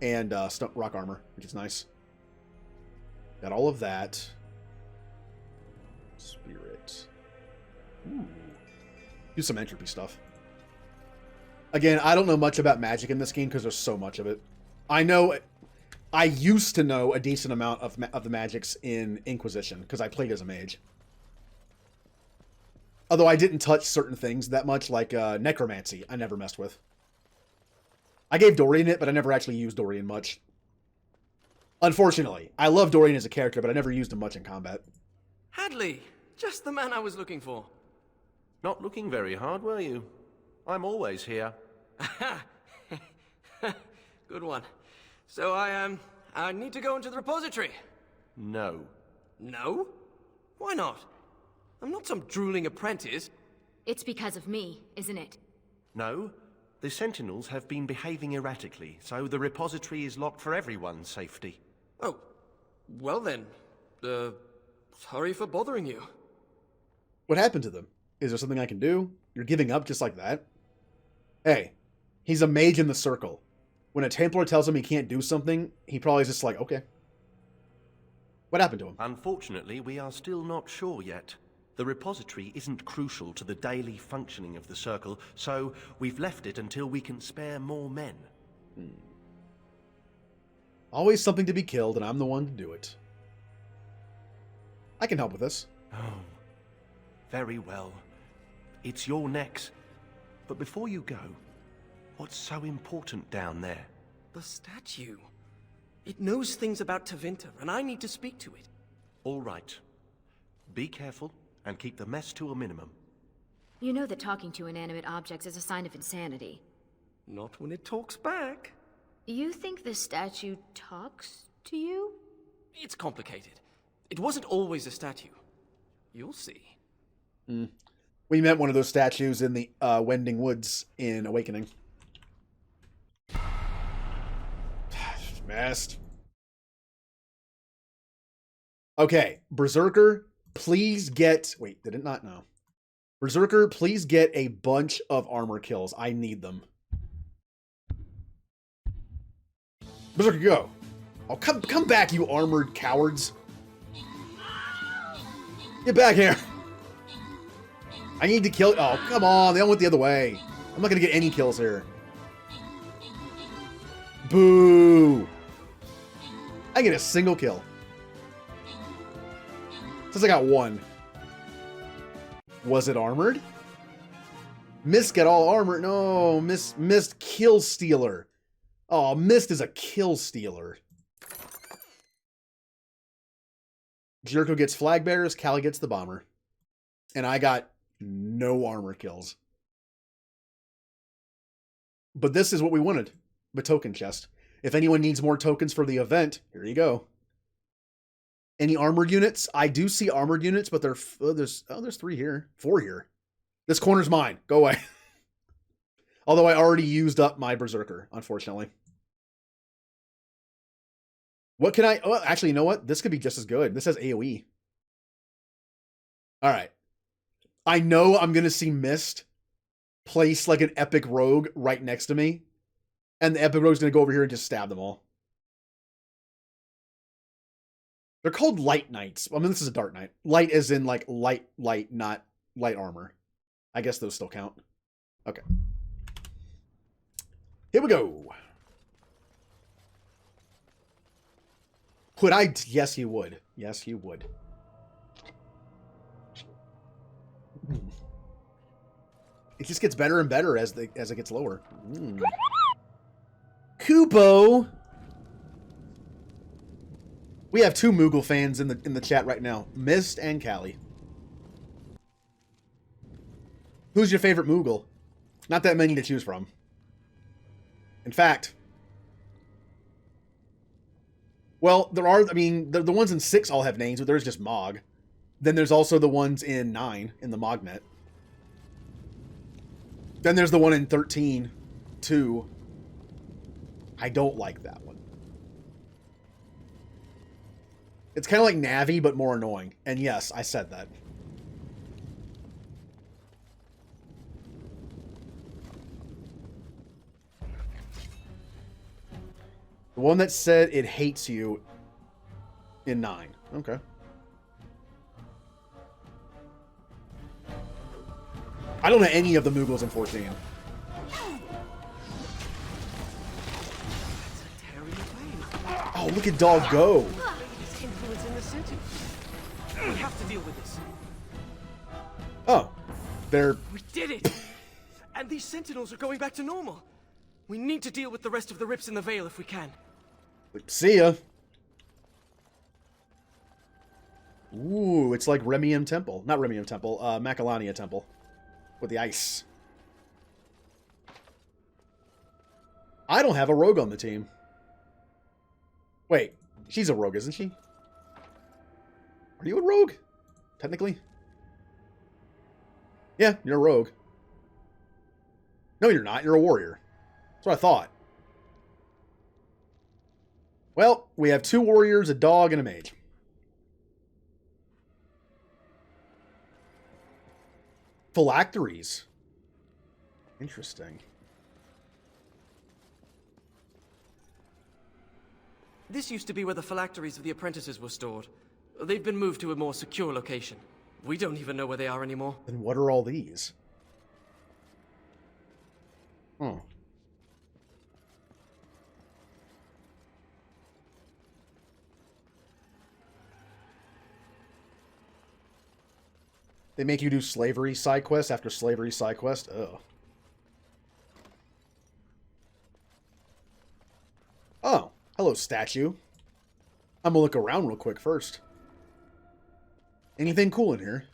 and rock armor, which is nice. Got all of that. Spirit. Ooh. Do some entropy stuff. Again, I don't know much about magic in this game because there's so much of it. I used to know a decent amount of the magics in Inquisition because I played as a mage. Although I didn't touch certain things that much, like necromancy, I never messed with. I gave Dorian it, but I never actually used Dorian much. Unfortunately. I love Dorian as a character, but I never used him much in combat. Hadley, just the man I was looking for. Not looking very hard, were you? I'm always here. Good one. So I need to go into the repository. No. No? Why not? I'm not some drooling apprentice. It's because of me, isn't it? No. The Sentinels have been behaving erratically, so the repository is locked for everyone's safety. Oh, well then, sorry for bothering you. What happened to them? Is there something I can do? You're giving up just like that? Hey, he's a mage in the circle. When a Templar tells him he can't do something, he probably is just like, okay. What happened to him? Unfortunately, we are still not sure yet. The repository isn't crucial to the daily functioning of the Circle, so we've left it until we can spare more men. Always something to be killed, and I'm the one to do it. I can help with this. Oh, very well. It's your necks. But before you go, what's so important down there? The statue. It knows things about Tevinter, and I need to speak to it. All right. Be careful, and keep the mess to a minimum. You know that talking to inanimate objects is a sign of insanity. Not when it talks back. You think the statue talks to you? It's complicated. It wasn't always a statue. You'll see. We met one of those statues in the Wending Woods in Awakening. Messed. Okay, Berserker, please get... Wait, did it not? No. Berserker, please get a bunch of armor kills. I need them. Berserker, go. Oh, come back, you armored cowards. Get back here. I need to kill... Oh, come on. They all went the other way. I'm not going to get any kills here. Boo. I get a single kill. Since I got one. Was it armored? Mist got all armored. No, Mist kill stealer. Oh, Mist is a kill stealer. Jericho gets flag bearers, Callie gets the bomber. And I got no armor kills. But this is what we wanted. The token chest. If anyone needs more tokens for the event, here you go. Any armored units? I do see armored units, but there's 3 here. 4 here. This corner's mine. Go away. Although I already used up my Berserker, unfortunately. What can I... Oh, actually, you know what? This could be just as good. This has AoE. Alright. I know I'm going to see Mist place like an epic rogue right next to me. And the epic rogue's going to go over here and just stab them all. They're called light knights. I mean, this is a dark knight. Light as in like light, not light armor. I guess those still count. Okay. Here we go. Would I? Yes, you would. Yes, you would. It just gets better and better as it gets lower. Kupo. We have 2 Moogle fans in the chat right now. Mist and Callie. Who's your favorite Moogle? Not that many to choose from. In fact, well, there are, I mean, the ones in 6 all have names, but there's just Mog. Then there's also the ones in 9 in the Mognet. Then there's the one in 13, 2. I don't like that one. It's kind of like Navi, but more annoying. And yes, I said that. The one that said it hates you in 9. Okay. I don't know any of the Moogles in 14. Oh, look at Dog go. His influence in the city. We have to deal with this. Oh. They're... We did it! And these sentinels are going back to normal. We need to deal with the rest of the rips in the Vale if we can. See ya. Ooh, it's like Remium Temple. Not Remium Temple, Macalania Temple. With the ice. I don't have a rogue on the team. Wait, she's a rogue, isn't she? Are you a rogue? Technically? Yeah, you're a rogue. No, you're not. You're a warrior. That's what I thought. Well, we have 2 warriors, a dog, and a mage. Phylacteries. Interesting. This used to be where the phylacteries of the apprentices were stored. They've been moved to a more secure location. We don't even know where they are anymore. Then what are all these? Hmm. They make you do slavery side quest after slavery side quest? Ugh. Oh, hello, statue. I'm gonna look around real quick first. Anything cool in here?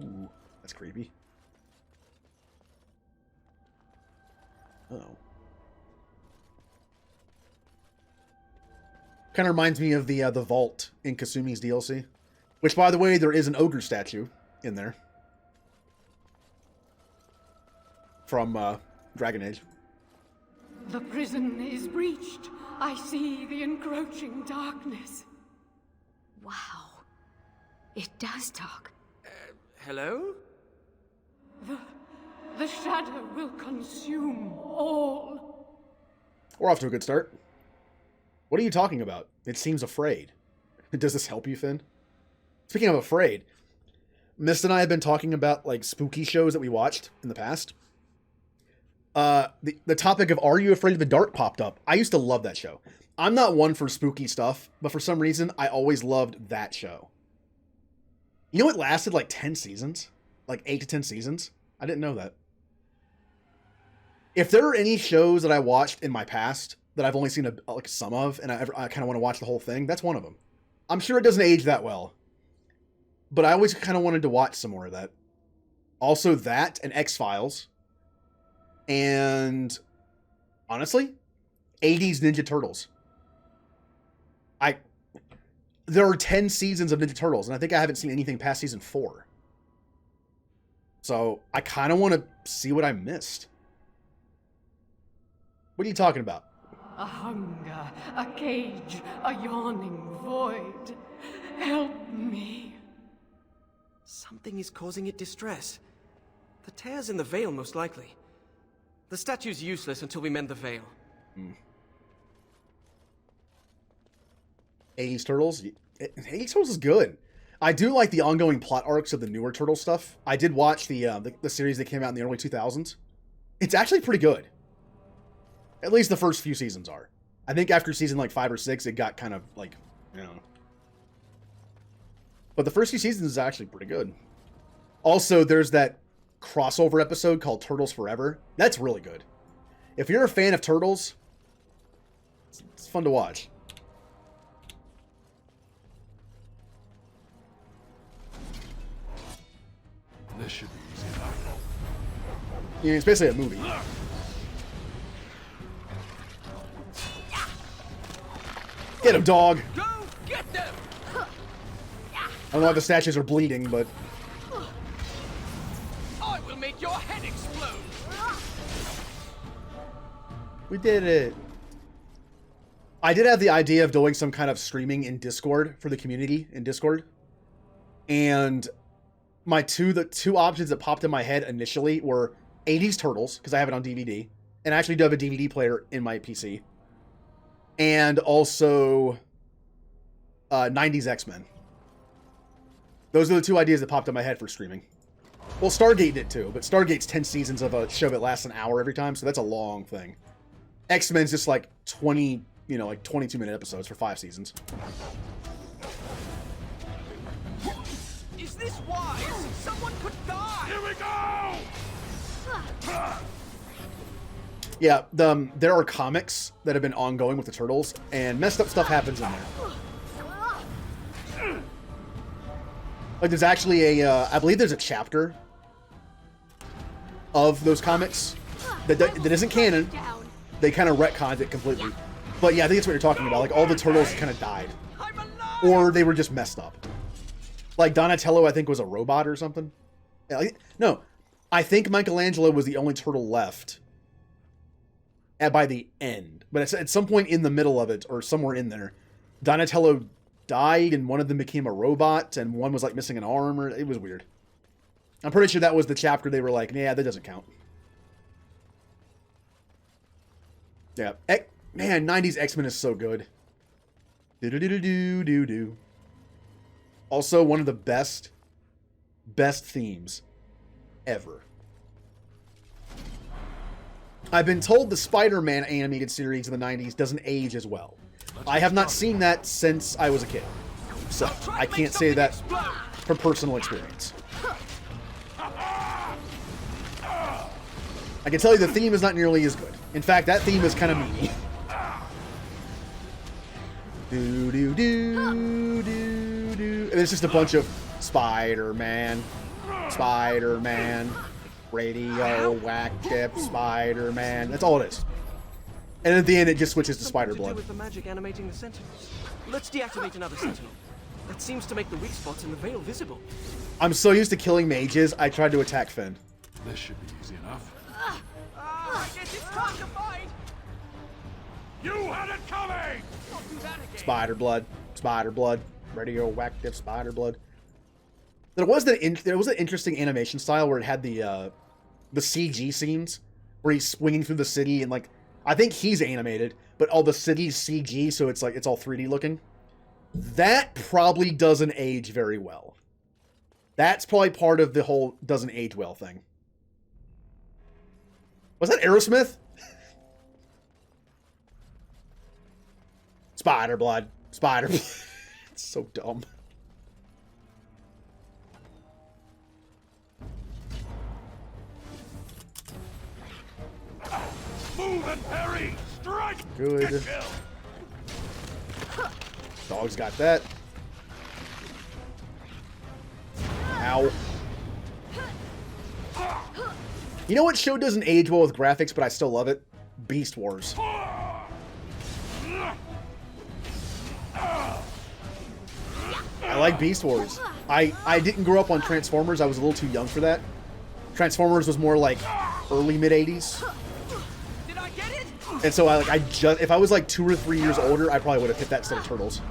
Ooh, that's creepy. Oh. Kind of reminds me of the vault in Kasumi's DLC. Which, by the way, there is an ogre statue in there. From Dragon Age. The prison is breached. I see the encroaching darkness. Wow. It does talk. Hello? The shadow will consume all. We're off to a good start. What are you talking about? It seems afraid. Does this help you, Finn? Speaking of afraid, Mist and I have been talking about like spooky shows that we watched in the past. The topic of Are You Afraid of the Dark popped up. I used to love that show. I'm not one for spooky stuff, but for some reason, I always loved that show. You know it lasted like 10 seasons? Like 8 to 10 seasons? I didn't know that. If there are any shows that I watched in my past that I've only seen like some of, and I kind of want to watch the whole thing, that's one of them. I'm sure it doesn't age that well. But I always kind of wanted to watch some more of that. Also that and X-Files. And honestly, 80s Ninja Turtles. There are 10 seasons of Ninja Turtles, and I think I haven't seen anything past season 4. So I kind of want to see what I missed. What are you talking about? A hunger, a cage, a yawning void. Help me. Something is causing it distress. The tears in the veil, most likely. The statue's useless until we mend the veil. 80s Turtles? 80s Turtles is good. I do like the ongoing plot arcs of the newer Turtle stuff. I did watch the series that came out in the early 2000s. It's actually pretty good. At least the first few seasons are. I think after season like 5 or 6, it got kind of like, you know. But the first few seasons is actually pretty good. Also, there's that crossover episode called Turtles Forever. That's really good. If you're a fan of Turtles, it's fun to watch. This should be easy enough. Yeah, it's basically a movie. Get him, dog! Go get them! I don't know why the statues are bleeding, but... I will make your head explode! We did it! I did have the idea of doing some kind of streaming in Discord for the community in Discord. And the two options that popped in my head initially were 80s Turtles, because I have it on DVD. And I actually do have a DVD player in my PC. And also 90s X-Men. Those are the two ideas that popped in my head for streaming. Well, Stargate did too, but Stargate's 10 seasons of a show that lasts an hour every time, so that's a long thing. X-Men's just like 20, like 22-minute episodes for 5 seasons. Is this wise? Someone could die! we go! Yeah, there are comics that have been ongoing with the Turtles, and messed up stuff happens in there. Like, there's actually I believe there's a chapter of those comics that isn't canon. They kind of retconned it completely. But yeah, I think that's what you're talking about. Like, all the Turtles kind of died. Or they were just messed up. Like, Donatello, I think, was a robot or something. Yeah, no, I think Michelangelo was the only turtle left by the end. But at some point in the middle of it, or somewhere in there, Donatello died, and one of them became a robot, and one was, like, missing an arm. Or it was weird. I'm pretty sure that was the chapter they were like, yeah, that doesn't count. Yeah. Man, 90s X-Men is so good. Do-do-do-do-do-do-do. Also, one of the best themes ever. I've been told the Spider-Man animated series in the 90s doesn't age as well. I have not seen that since I was a kid. So, I can't say that from personal experience. I can tell you the theme is not nearly as good. In fact, that theme is kind of meaty. Do do do do do. And it's just a bunch of Spider-Man, radioactive Spider-Man. That's all it is. And at the end, it just switches to Spider-Blood. With the magic animating the sentinels. Let's deactivate another sentinel. That seems to make the weak spots in the veil visible. I'm so used to killing mages, I tried to attack Finn. This should be easy enough. I guess it's time to fight. You had it coming! Don't do that again. Spider-Blood, radioactive Spider-Blood. There was an interesting animation style where it had the CG scenes where he's swinging through the city, and like, I think he's animated, but all the city's CG, so it's like it's all 3D looking. That probably doesn't age very well. That's probably part of the whole doesn't age well thing. Was that Aerosmith? Spider-Blood. It's so dumb. Move and parry! Strike! Good. Dog's got that. Ow. You know what show doesn't age well with graphics, but I still love it? Beast Wars. I like Beast Wars. I didn't grow up on Transformers. I was a little too young for that. Transformers was more like early mid-80s. Did I get it? And so if I was like 2 or 3 years older, I probably would have hit that instead of Turtles.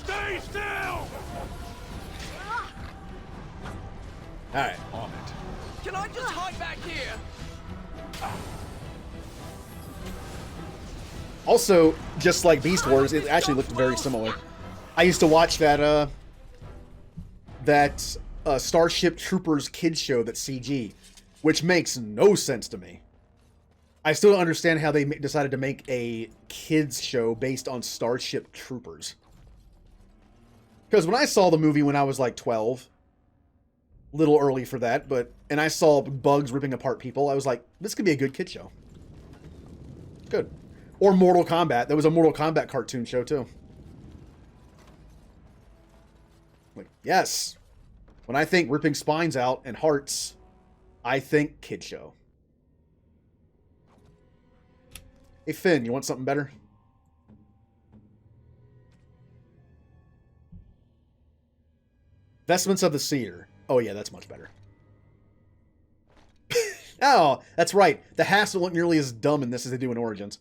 Stay still! Alright. On it. Can I just hide back here? Also, just like Beast Wars, it actually looked very similar. I used to watch that Starship Troopers kids show that's CG, which makes no sense to me. I still don't understand how they decided to make a kids show based on Starship Troopers. Because when I saw the movie when I was like 12, a little early for that, and I saw bugs ripping apart people, I was like, this could be a good kid show. Good. Or Mortal Kombat. There was a Mortal Kombat cartoon show too. Like, yes. When I think ripping spines out and hearts, I think kid show. Hey Finn, you want something better? Vestments of the Seer. Oh yeah, that's much better. Oh, that's right. The Hasts don't look nearly as dumb in this as they do in Origins.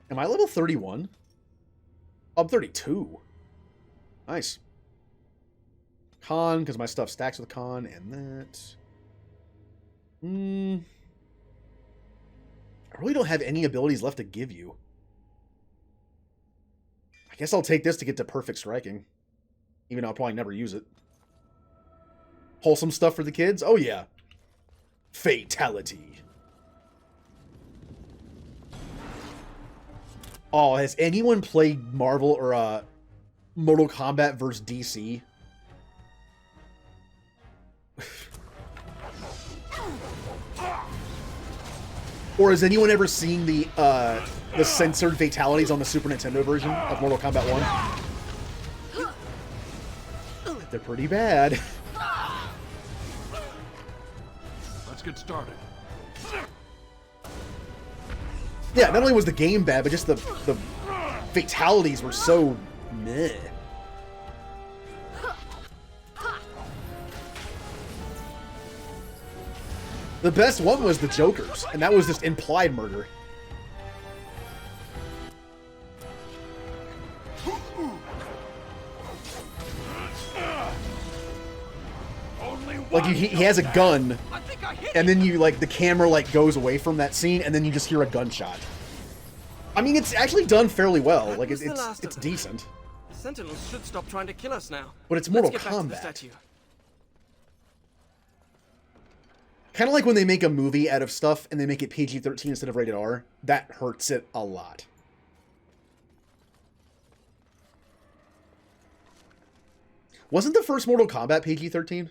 Am I level 31? Oh, I'm 32. Nice. Con, because my stuff stacks with con, and that. I really don't have any abilities left to give you. I guess I'll take this to get to perfect striking. Even though I'll probably never use it. Wholesome stuff for the kids? Oh yeah. Fatality. Oh, has anyone played Marvel or Mortal Kombat vs. DC? Or has anyone ever seen the censored fatalities on the Super Nintendo version of Mortal Kombat 1? They're pretty bad. Let's get started. Yeah, not only was the game bad, but just the fatalities were so meh. The best one was the Joker's, and that was just implied murder. Like, he has a gun, and then you, like, the camera, like, goes away from that scene, and then you just hear a gunshot. I mean, it's actually done fairly well. Like, it's decent. Sentinels should stop trying to kill us now. But it's Mortal Let's get back to the Kombat. statue. Kind of like when they make a movie out of stuff and they make it PG-13 instead of rated R. That hurts it a lot. Wasn't the first Mortal Kombat PG-13?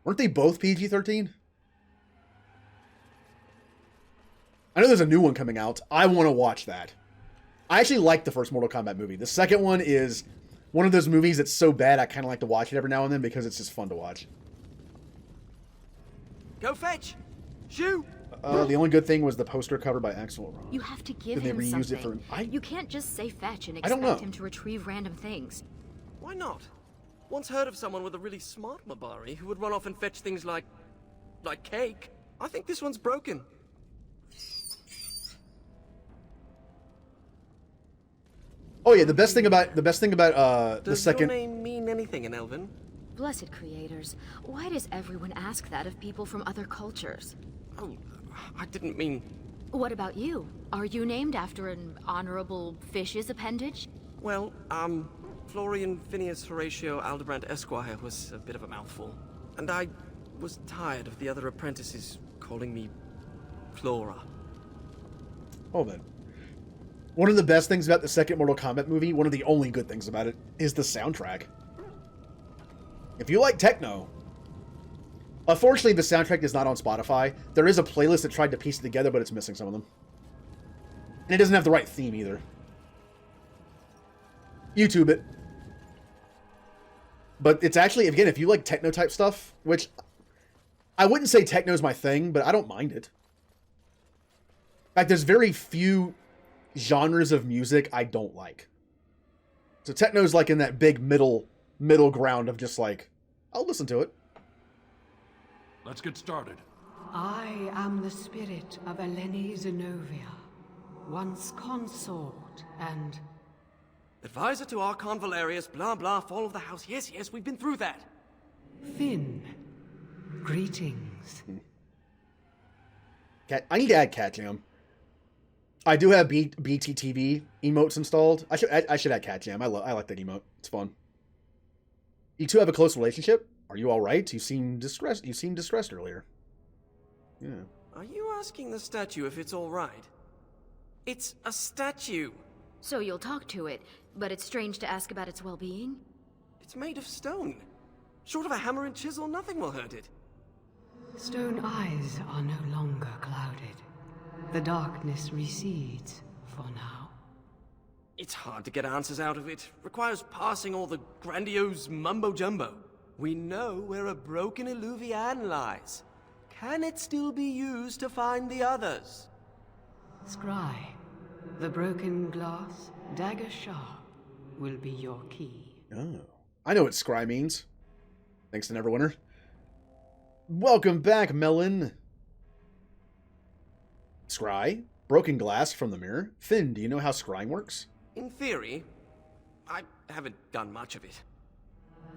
Weren't they both PG-13? I know there's a new one coming out. I want to watch that. I actually like the first Mortal Kombat movie. The second one is one of those movies that's so bad I kind of like to watch it every now and then because it's just fun to watch. Go fetch! Shoot! The only good thing was the poster covered by Axel. You have to give Then him they reused something. it for... You can't just say fetch and I don't expect know. him to retrieve random things. Why not? Once heard of someone with a really smart Mabari who would run off and fetch things like cake. I think this one's broken. Oh yeah, the best thing about the Does second. your name mean anything in Elven? Blessed creators, why does everyone ask that of people from other cultures? Oh, I didn't mean... What about you? Are you named after an honorable fish's appendage? Well, Florian Phineas Horatio Aldebrand Esquire was a bit of a mouthful. And I was tired of the other apprentices calling me Flora. Oh then. One of the best things about the second Mortal Kombat movie, one of the only good things about it, is the soundtrack. If you like techno... Unfortunately, the soundtrack is not on Spotify. There is a playlist that tried to piece it together, but it's missing some of them. And it doesn't have the right theme either. YouTube it. But it's actually, again, if you like techno-type stuff, which... I wouldn't say techno's my thing, but I don't mind it. In fact, there's very few genres of music I don't like. So techno's like in that big middle ground of just like, I'll listen to it. Let's get started. I am the spirit of Eleni Zenobia, once consort and... Advisor to Archon Valerius, blah blah, fall of the house. Yes, we've been through that. Finn, greetings. I need to add Cat Jam. I do have BTTV emotes installed. I should add Cat Jam. I like that emote. It's fun. You two have a close relationship? Are you all right? You seem distressed. You seemed distressed earlier. Yeah. Are you asking the statue if it's all right? It's a statue. So you'll talk to it, but it's strange to ask about its well-being? It's made of stone. Short of a hammer and chisel, nothing will hurt it. Stone eyes are no longer clouded. The darkness recedes for now. It's hard to get answers out of it. Requires parsing all the grandiose mumbo-jumbo. We know where a broken Illuvian lies. Can it still be used to find the others? Scry, the broken glass, dagger sharp, will be your key. Oh. I know what scry means. Thanks to Neverwinter. Welcome back, Melon. Scry? Broken glass from the mirror? Finn, do you know how scrying works? In theory, I haven't done much of it.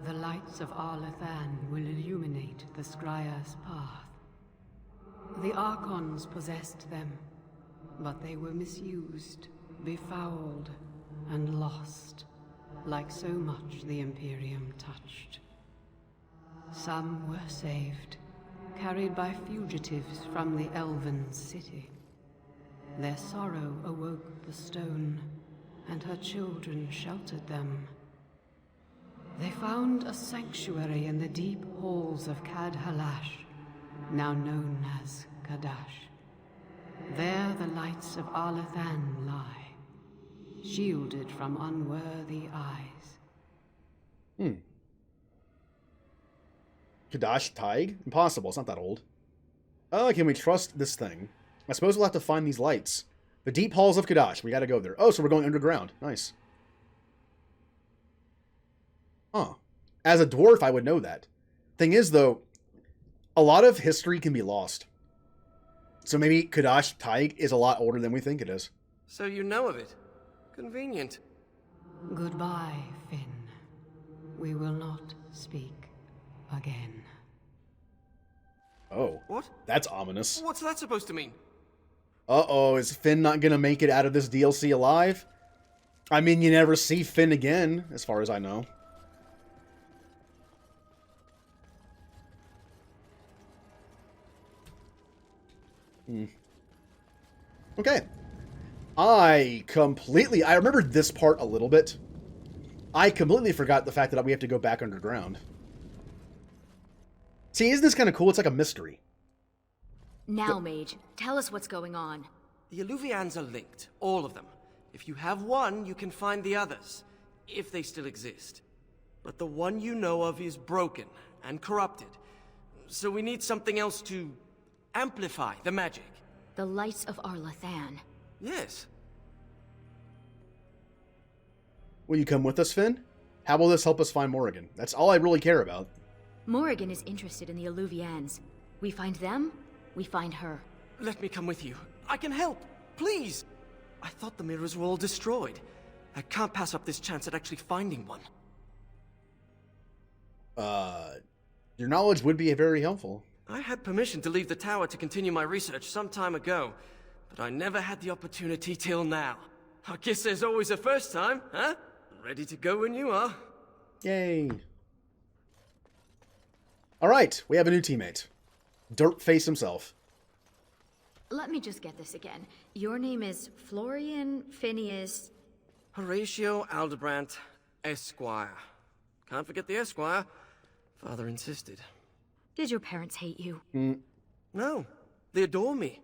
The lights of Arlathan will illuminate the Scryer's path. The Archons possessed them, but they were misused, befouled, and lost, like so much the Imperium touched. Some were saved, carried by fugitives from the Elven city. Their sorrow awoke the stone, and her children sheltered them. They found a sanctuary in the deep halls of Kadhalash, now known as Kadash. There the lights of Arlathan lie, shielded from unworthy eyes. Kadash Taig? Impossible, it's not that old. Can we trust this thing? I suppose we'll have to find these lights. The deep halls of Kadash, we gotta go there. Oh, so we're going underground. Nice. Huh. As a dwarf, I would know that. Thing is, though, a lot of history can be lost. So maybe Kadash Taig is a lot older than we think it is. So you know of it. Convenient. Goodbye, Finn. We will not speak again. Oh. What? That's ominous. What's that supposed to mean? Uh-oh, is Finn not gonna make it out of this DLC alive? I mean, you never see Finn again, as far as I know. Okay. I remembered this part a little bit. I completely forgot the fact that we have to go back underground. See, isn't this kind of cool? It's like a mystery. Now, Mage, tell us what's going on. The Alluvians are linked, all of them. If you have one, you can find the others, if they still exist. But the one you know of is broken and corrupted. So we need something else to amplify the magic. The lights of Arlathan. Yes. Will you come with us, Finn? How will this help us find Morrigan? That's all I really care about. Morrigan is interested in the Alluvians. We find them, we find her. Let me come with you. I can help. Please. I thought the mirrors were all destroyed. I can't pass up this chance at actually finding one. Your knowledge would be very helpful. I had permission to leave the tower to continue my research some time ago, but I never had the opportunity till now. I guess there's always a first time, huh? Ready to go when you are. Yay. Alright, we have a new teammate. Dirtface himself. Let me just get this again. Your name is Florian Phineas... Horatio Aldebrandt, Esquire. Can't forget the Esquire. Father insisted. Did your parents hate you? No, they adore me.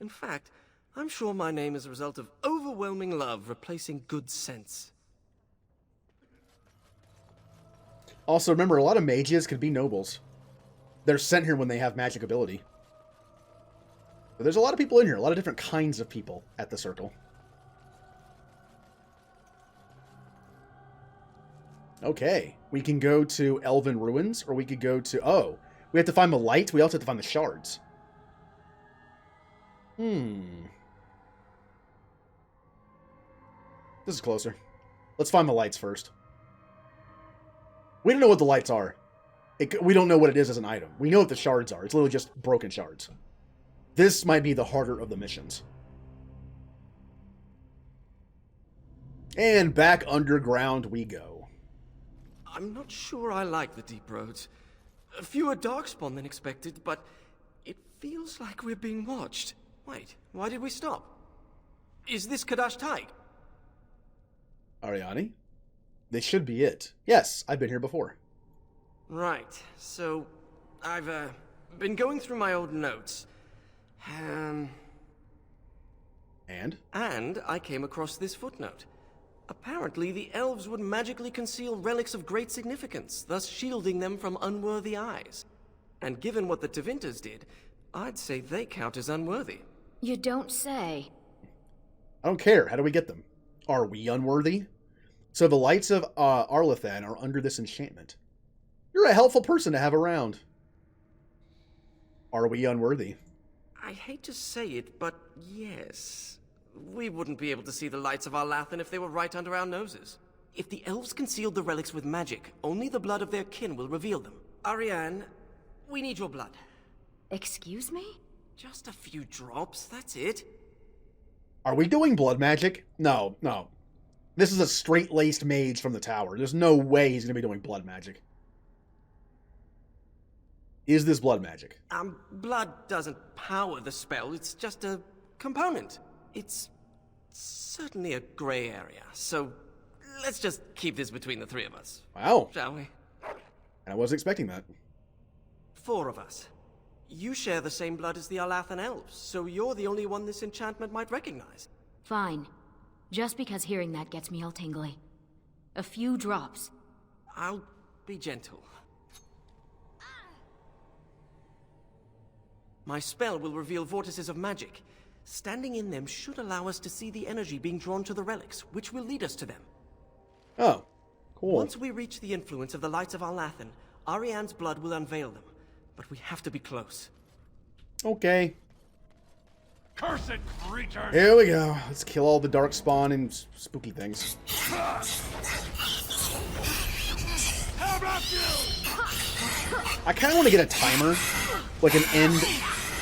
In fact, I'm sure my name is a result of overwhelming love replacing good sense. Also, remember, a lot of mages could be nobles. They're sent here when they have magic ability. But there's a lot of people in here, a lot of different kinds of people at the circle. Okay, we can go to Elven Ruins, or we could go to... Oh, we have to find the light, we also have to find the shards. This is closer. Let's find the lights first. We don't know what the lights are. We don't know what it is as an item. We know what the shards are. It's literally just broken shards. This might be the harder of the missions. And back underground we go. I'm not sure I like the deep roads. Fewer darkspawn than expected, but it feels like we're being watched. Wait, why did we stop? Is this Kadash Taig? Ariani? This should be it. Yes, I've been here before. Right, so I've been going through my old notes. And I came across this footnote. Apparently, the elves would magically conceal relics of great significance, thus shielding them from unworthy eyes. And given what the Tevinters did, I'd say they count as unworthy. You don't say. I don't care. How do we get them? Are we unworthy? So the lights of Arlathan are under this enchantment. You're a helpful person to have around. Are we unworthy? I hate to say it, but yes. We wouldn't be able to see the lights of Arlathan if they were right under our noses. If the elves concealed the relics with magic, only the blood of their kin will reveal them. Ariane, we need your blood. Excuse me? Just a few drops, that's it. Are we doing blood magic? No, no. This is a straight-laced mage from the tower. There's no way he's going to be doing blood magic. Is this blood magic? Blood doesn't power the spell, it's just a component. It's certainly a gray area, so let's just keep this between the three of us. Wow. Shall we? I wasn't expecting that. 4 of us. You share the same blood as the Alathan elves, so you're the only one this enchantment might recognize. Fine. Just because hearing that gets me all tingly. A few drops. I'll be gentle. My spell will reveal vortices of magic. Standing in them should allow us to see the energy being drawn to the relics, which will lead us to them. Oh, cool. Once we reach the influence of the Lights of Alathan, Ariane's blood will unveil them. But we have to be close. Okay. Cursed creatures! Here we go. Let's kill all the darkspawn and spooky things. How about you? I kind of want to get a timer, like an end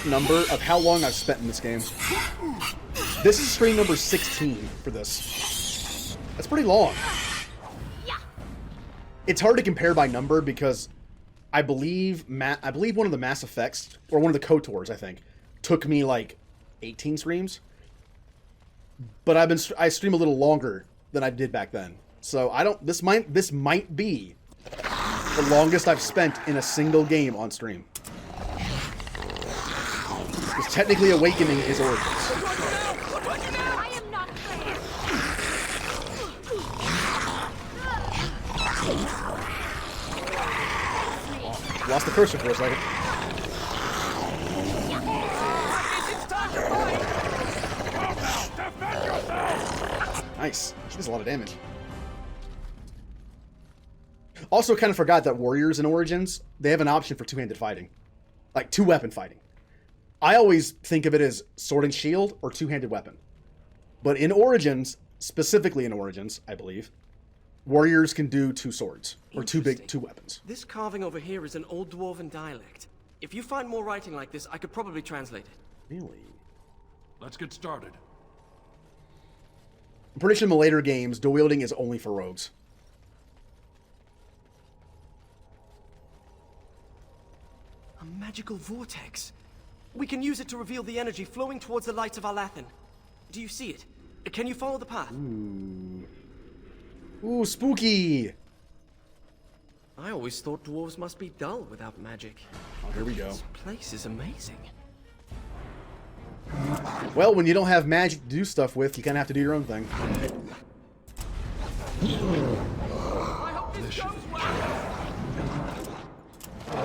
number of how long I've spent in this game. This is stream number 16 for this. That's pretty long. It's hard to compare by number because I believe one of the Mass Effects, or one of the KOTORs, I think, took me like 18 streams. But I stream a little longer than I did back then. So this might be the longest I've spent in a single game on stream. Because technically Awakening is Origins. Lost the cursor for a second. Nice. She does a lot of damage. Also, kind of forgot that warriors in Origins, they have an option for two-handed fighting. Like, two-weapon fighting. I always think of it as sword and shield or two-handed weapon. But in Origins, specifically in Origins, I believe, warriors can do two swords, or two weapons. This carving over here is an old dwarven dialect. If you find more writing like this, I could probably translate it. Really? Let's get started. I'm pretty sure in the later games, dual wielding is only for rogues. A magical vortex. We can use it to reveal the energy flowing towards the Lights of Alathan. Do you see it? Can you follow the path? Ooh, spooky! I always thought dwarves must be dull without magic. Oh, here we go. This place is amazing. Well, when you don't have magic to do stuff with, you kind of have to do your own thing.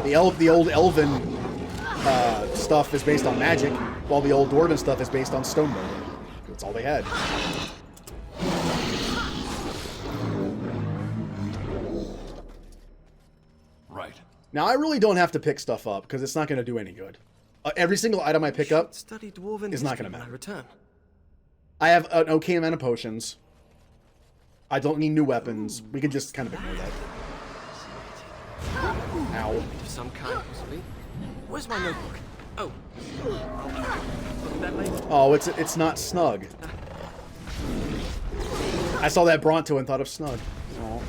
The old elven stuff is based on magic, while the old dwarven stuff is based on stonework. That's all they had. Right. Now, I really don't have to pick stuff up, because it's not going to do any good. Every single item I pick up is not going to matter. Return. I have an okay amount of potions. I don't need new weapons. We can just kind of ignore that. Ow. Of some kind, possibly. Where's my notebook? Oh. Look at that later. Oh, it's not Snug. I saw that Bronto and thought of Snug. Aw.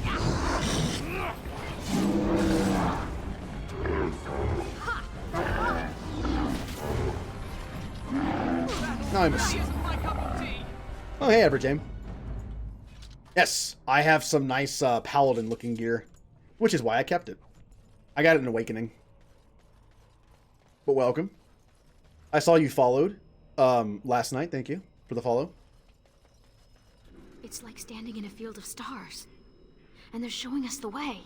Now I'm a C. Oh, hey, Everjame. Yes, I have some nice paladin-looking gear, which is why I kept it. I got it in Awakening. But welcome. I saw you followed last night. Thank you for the follow. It's like standing in a field of stars. And they're showing us the way.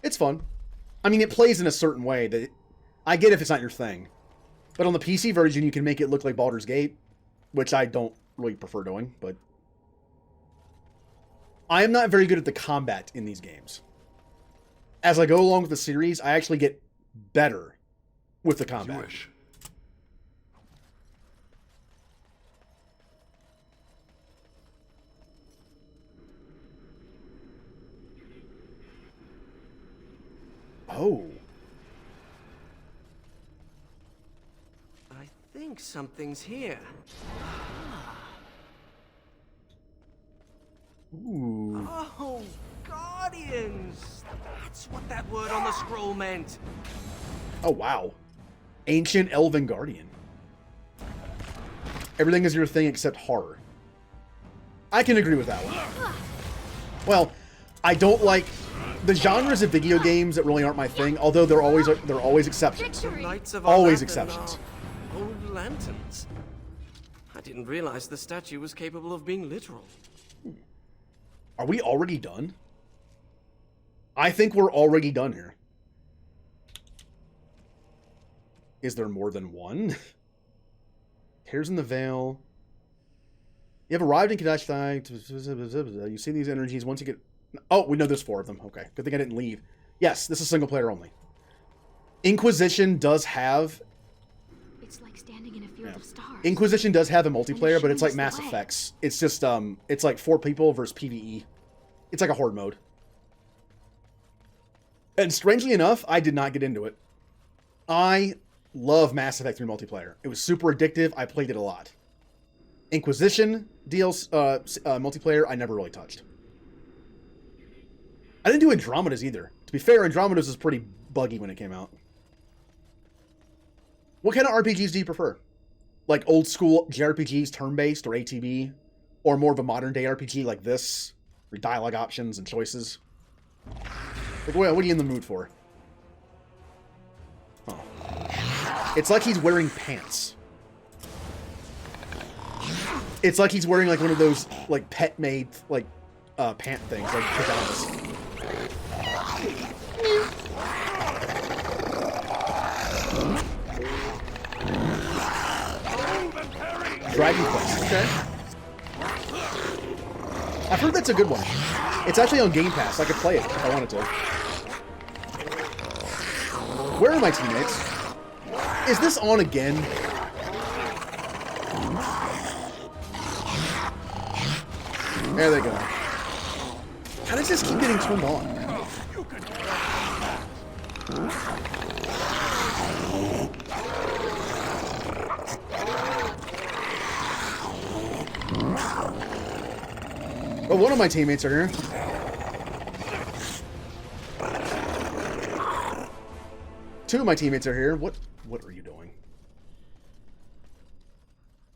It's fun. I mean, it plays in a certain way that... I get if it's not your thing. But on the PC version, you can make it look like Baldur's Gate, which I don't really prefer doing, but... I am not very good at the combat in these games. As I go along with the series, I actually get better with the combat. As you wish. Oh. I think something's here. Ooh. Oh, Guardians! That's what that word on the scroll meant. Oh, wow. Ancient Elven Guardian. Everything is your thing except horror. I can agree with that one. Well, I don't like the genres of video games that really aren't my thing, although there are always exceptions. Always exceptions. Old lanterns. I didn't realize the statue was capable of being literal. Are we already done? I think we're already done here. Is there more than one? Tears in the Veil. You have arrived in Kadashtai. You see these energies once you get... Oh, we know there's 4 of them. Okay. Good thing I didn't leave. Yes, this is single player only. Inquisition does have... It's like standing in a field of stars. Inquisition does have a multiplayer, but it's like Mass Effects. It's just, it's like 4 people versus PvE. It's like a horde mode. And strangely enough, I did not get into it. I love Mass Effect 3 multiplayer. It was super addictive. I played it a lot. Inquisition multiplayer, I never really touched. I didn't do Andromeda's either. To be fair, Andromeda's was pretty buggy when it came out. What kind of RPGs do you prefer? Like old school JRPGs, turn-based, or ATB? Or more of a modern day RPG like this? With dialogue options and choices? Like, what are you in the mood for? Oh. It's like he's wearing pants. It's like he's wearing like one of those like pet-made like pant things, like pajamas. Dragon Quest, okay. I've heard that's a good one. It's actually on Game Pass. I could play it if I wanted to. Where are my teammates? Is this on again? There they go. How does this keep getting turned on? Well, one of my teammates are here. Two of my teammates are here. What are you doing?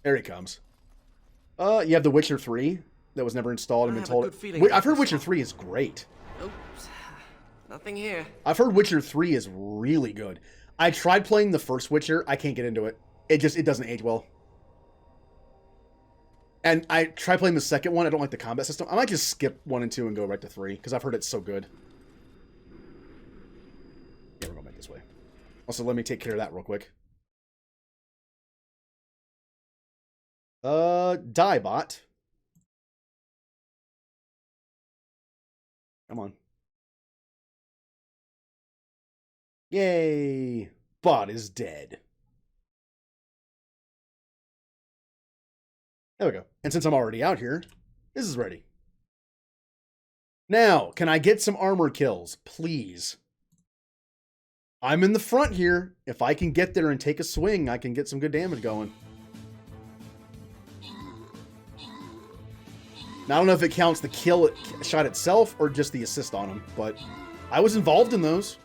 There he comes. You have The Witcher 3 that was never installed and been told. I've heard Witcher 3 is great. Oops. Nothing here. I've heard Witcher 3 is really good. I tried playing the first Witcher. I can't get into it. It doesn't age well. And I tried playing the second one. I don't like the combat system. I might just skip 1 and 2 and go right to 3 because I've heard it's so good. Yeah, we're going back this way. Also, let me take care of that real quick. Diebot. Come on. Yay! Bot is dead. There we go. And since I'm already out here, this is ready. Now, can I get some armor kills, please? I'm in the front here. If I can get there and take a swing, I can get some good damage going. Now, I don't know if it counts the kill shot itself or just the assist on him, but I was involved in those.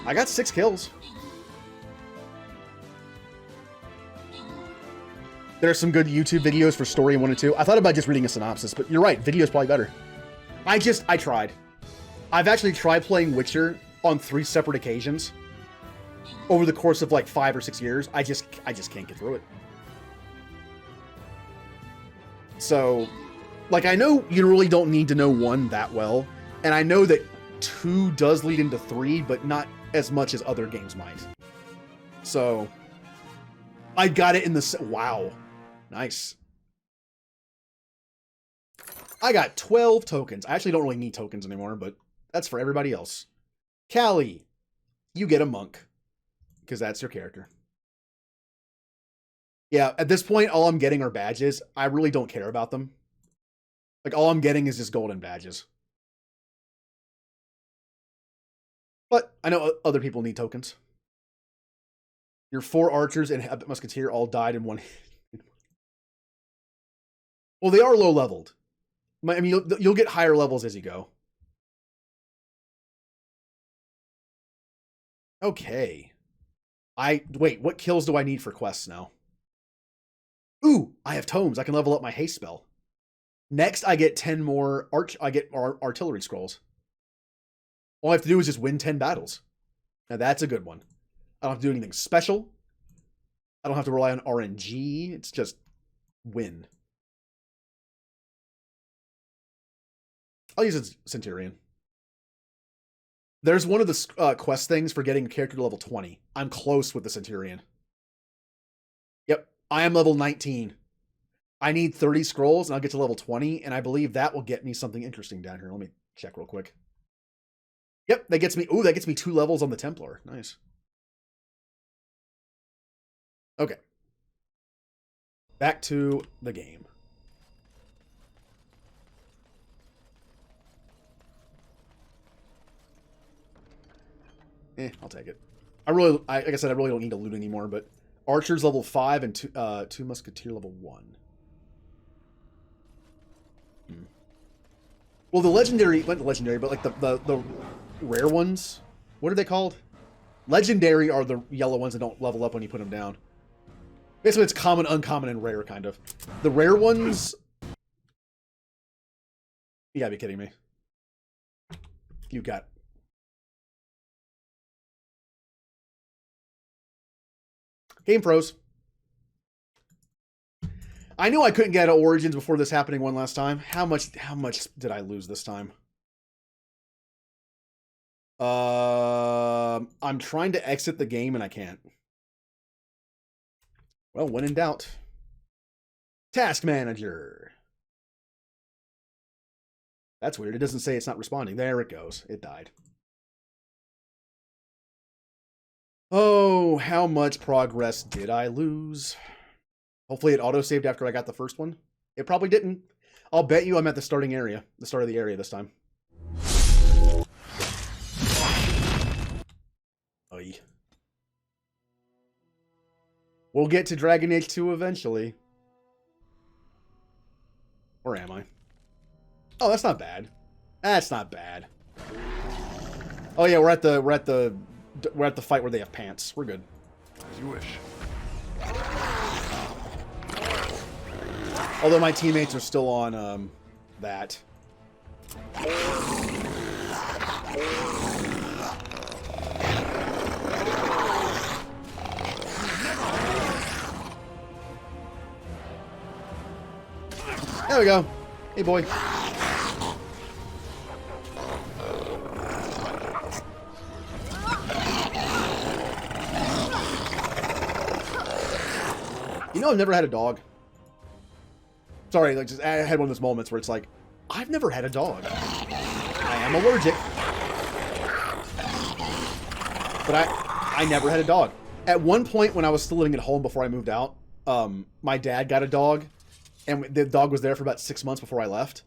I got 6 kills. There are some good YouTube videos for story 1 and 2. I thought about just reading a synopsis, but you're right. Video is probably better. I tried. I've actually tried playing Witcher on 3 separate occasions over the course of like 5 or 6 years. I just can't get through it. So, like, I know you really don't need to know 1 that well, and I know that 2 does lead into 3, but not as much as other games might. So, I got it in the... Wow. Nice. I got 12 tokens. I actually don't really need tokens anymore, but that's for everybody else. Callie, you get a monk, because that's your character. Yeah, at this point, all I'm getting are badges. I really don't care about them. Like, all I'm getting is just golden badges. But I know other people need tokens. Your 4 archers and a musketeer all died in 1 hit. Well, they are low leveled. I mean, you'll get higher levels as you go. Okay. Wait, what kills do I need for quests now? Ooh, I have tomes. I can level up my haste spell. Next, I get 10 more artillery scrolls. All I have to do is just win 10 battles. Now that's a good one. I don't have to do anything special. I don't have to rely on RNG. It's just win. I'll use a Centurion. There's one of the quest things for getting a character to level 20. I'm close with the Centurion. Yep, I am level 19. I need 30 scrolls and I'll get to level 20, and I believe that will get me something interesting down here. Let me check real quick. Yep, that gets me, ooh, that gets me 2 levels on the Templar. Nice. Okay. Back to the game. I'll take it. Like I said, I really don't need to loot anymore, but Archer's level 5 and 2 Musketeer level 1. Well, the legendary, not the legendary, but like the rare ones, what are they called? Legendary are the yellow ones that don't level up when you put them down. Basically, it's common, uncommon, and rare, kind of. The rare ones... You gotta be kidding me. You got... Game froze. I knew I couldn't get out of Origins before this happening one last time. How much did I lose this time? I'm trying to exit the game and I can't. Well, when in doubt. Task Manager. That's weird. It doesn't say it's not responding. There it goes. It died. Oh, how much progress did I lose? Hopefully it auto-saved after I got the first one. It probably didn't. I'll bet you I'm at the starting area. The start of the area this time. Oy. We'll get to Dragon Age 2 eventually. Or am I? Oh, that's not bad. That's not bad. Oh yeah, we're at the fight where they have pants. We're good. As you wish. Although my teammates are still on that. There we go. Hey, boy. You know, I've never had a dog. Sorry, like, I had one of those moments where it's like, I've never had a dog. I am allergic. But I never had a dog. At one point when I was still living at home before I moved out, my dad got a dog, and the dog was there for about 6 months before I left.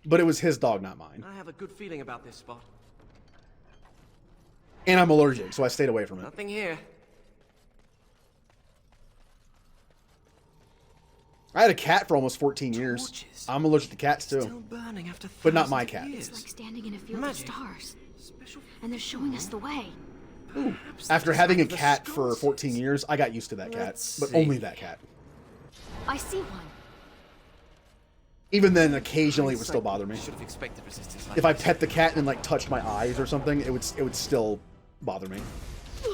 But it was his dog, not mine. I have a good feeling about this spot. And I'm allergic, so I stayed away from it. Nothing here. I had a cat for almost 14 years. I'm allergic to cats too. Still burning after but not my cat. It's like standing in a field of stars. And they're showing us the way. Ooh. After having a cat for 14 years, I got used to that cat. But only that cat. I see one. Even then, occasionally it would still bother me. Like if I pet the cat and like touched my eyes or something, it would still bother me.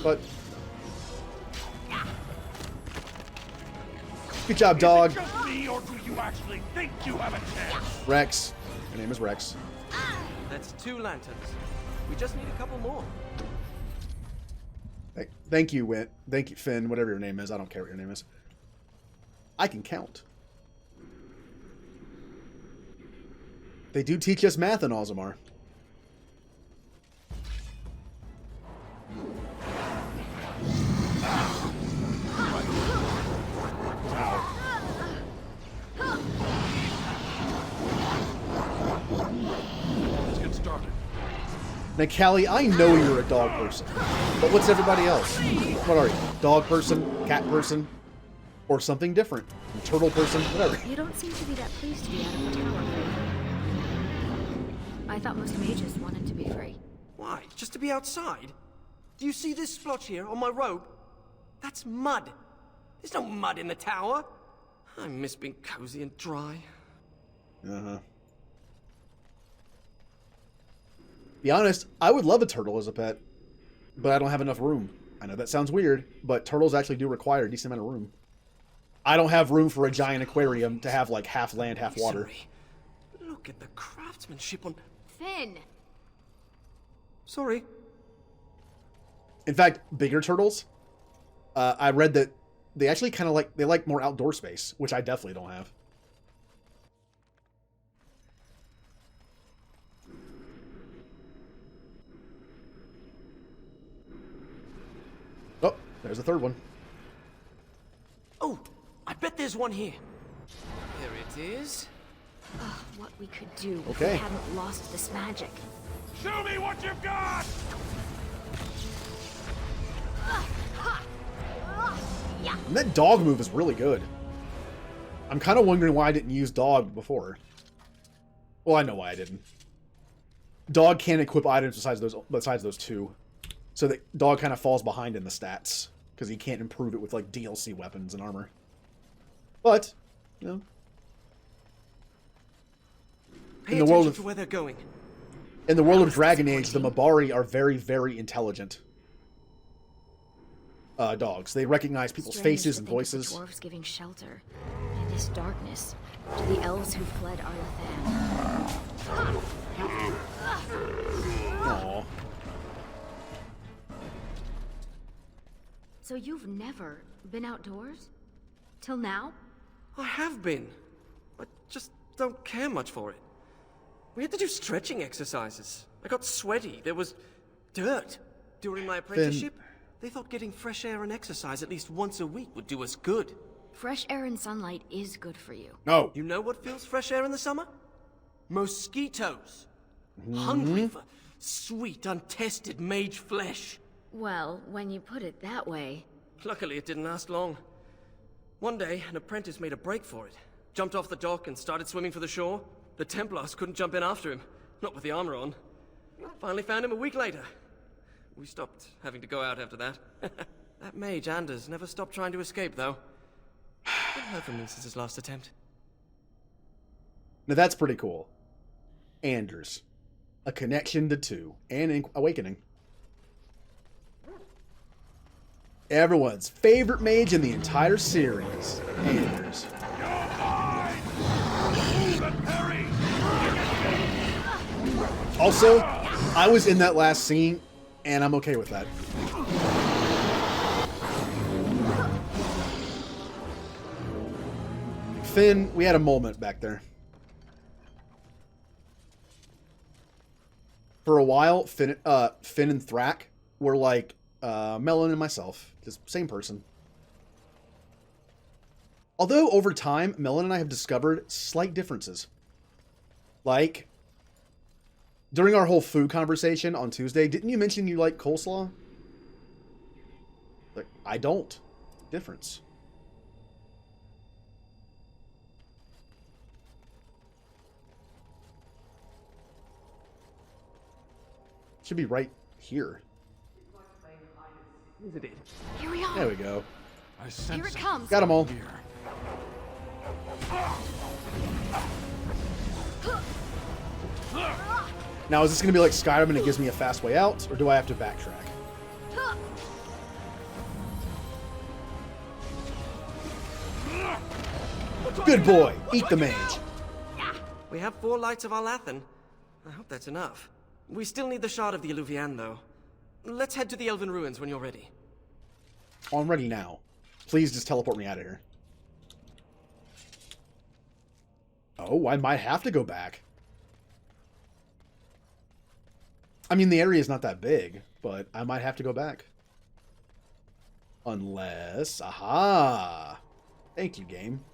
But good job, dog. Is it just me, or do you actually think you have a chance? Rex. Her name is Rex. That's 2 lanterns. We just need a couple more. Thank you, Wit. Thank you, Finn. Whatever your name is, I don't care what your name is. I can count. They do teach us math in Ozamar. Let's get started. Now, Callie, I know you're a dog person, but what's everybody else? What are you? Dog person? Cat person? Or something different? Turtle person? Whatever. You don't seem to be that pleased to be out of the tower. I thought most mages wanted to be free. Why? Just to be outside? Do you see this splotch here on my robe? That's mud. There's no mud in the tower. I miss being cozy and dry. Uh-huh. Be honest, I would love a turtle as a pet, but I don't have enough room. I know that sounds weird, but turtles actually do require a decent amount of room. I don't have room for a giant aquarium to have like half land, half water. Sorry. Look at the craftsmanship on... Finn! Sorry. In fact, bigger turtles, I read that they actually kind of they like more outdoor space, which I definitely don't have. Oh, there's a third one. Oh, I bet there's one here. There it is. Oh, what we could do if Okay. we hadn't lost this magic. Show me what you've got! And that dog move is really good. I'm kind of wondering why I didn't use dog before. Well, I know why I didn't. Dog can't equip items besides those two. So the dog kind of falls behind in the stats. Because he can't improve it with like DLC weapons and armor. But, you know. Pay attention to where they're going. In the world of Dragon Age, the Mabari are very, very intelligent dogs. They recognize people's Strange faces to and think of voices. the dwarves giving shelter in this darkness to the elves who fled Arlathan. Aww. So you've never been outdoors? Till now? I have been. I just don't care much for it. We had to do stretching exercises. I got sweaty. There was dirt. During my apprenticeship, they thought getting fresh air and exercise at least once a week would do us good. Fresh air and sunlight is good for you. No. You know what fills fresh air in the summer? Mosquitoes. Hungry for sweet, untested mage flesh. Well, when you put it that way... Luckily, it didn't last long. One day, an apprentice made a break for it. Jumped off the dock and started swimming for the shore. The Templars couldn't jump in after him. Not with the armor on. Finally found him a week later. We stopped having to go out after that. That mage, Anders, never stopped trying to escape, though. Haven't heard from him since his last attempt. Now that's pretty cool. Anders. A connection to 2. And Awakening. Everyone's favorite mage in the entire series. Anders. Also, I was in that last scene, and I'm okay with that. Finn, we had a moment back there. For a while, Finn and Thrak were like Melon and myself. Just same person. Although, over time, Melon and I have discovered slight differences. Like, during our whole food conversation on Tuesday, didn't you mention you like coleslaw? Like, I don't. Difference. Should be right here. Isn't it? Here we are. There we go. Here it comes. Got them all. Now, is this going to be like Skyrim and it gives me a fast way out, or do I have to backtrack? Good boy. Eat the mage. We have 4 lights of Arlathan. I hope that's enough. We still need the shard of the Eluvian, though. Let's head to the Elven Ruins when you're ready. I'm ready now. Please just teleport me out of here. Oh, I might have to go back. I mean, the area is not that big, but I might have to go back. Unless... Aha! Thank you, game.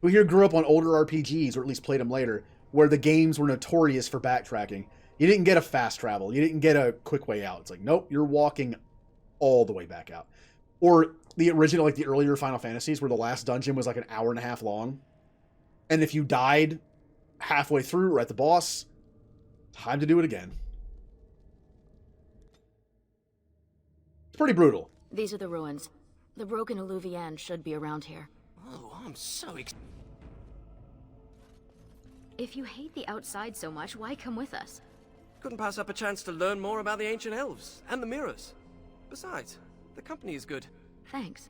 Who here grew up on older RPGs, or at least played them later, where the games were notorious for backtracking? You didn't get a fast travel. You didn't get a quick way out. It's like, nope, you're walking all the way back out. Or the original, like the earlier Final Fantasies, where the last dungeon was like an hour and a half long. And if you died halfway through or at the boss, time to do it again. It's pretty brutal. These are the ruins. The broken Alluvian should be around here. Oh, I'm so If you hate the outside so much, why come with us? Couldn't pass up a chance to learn more about the ancient elves and the mirrors. Besides, the company is good. Thanks.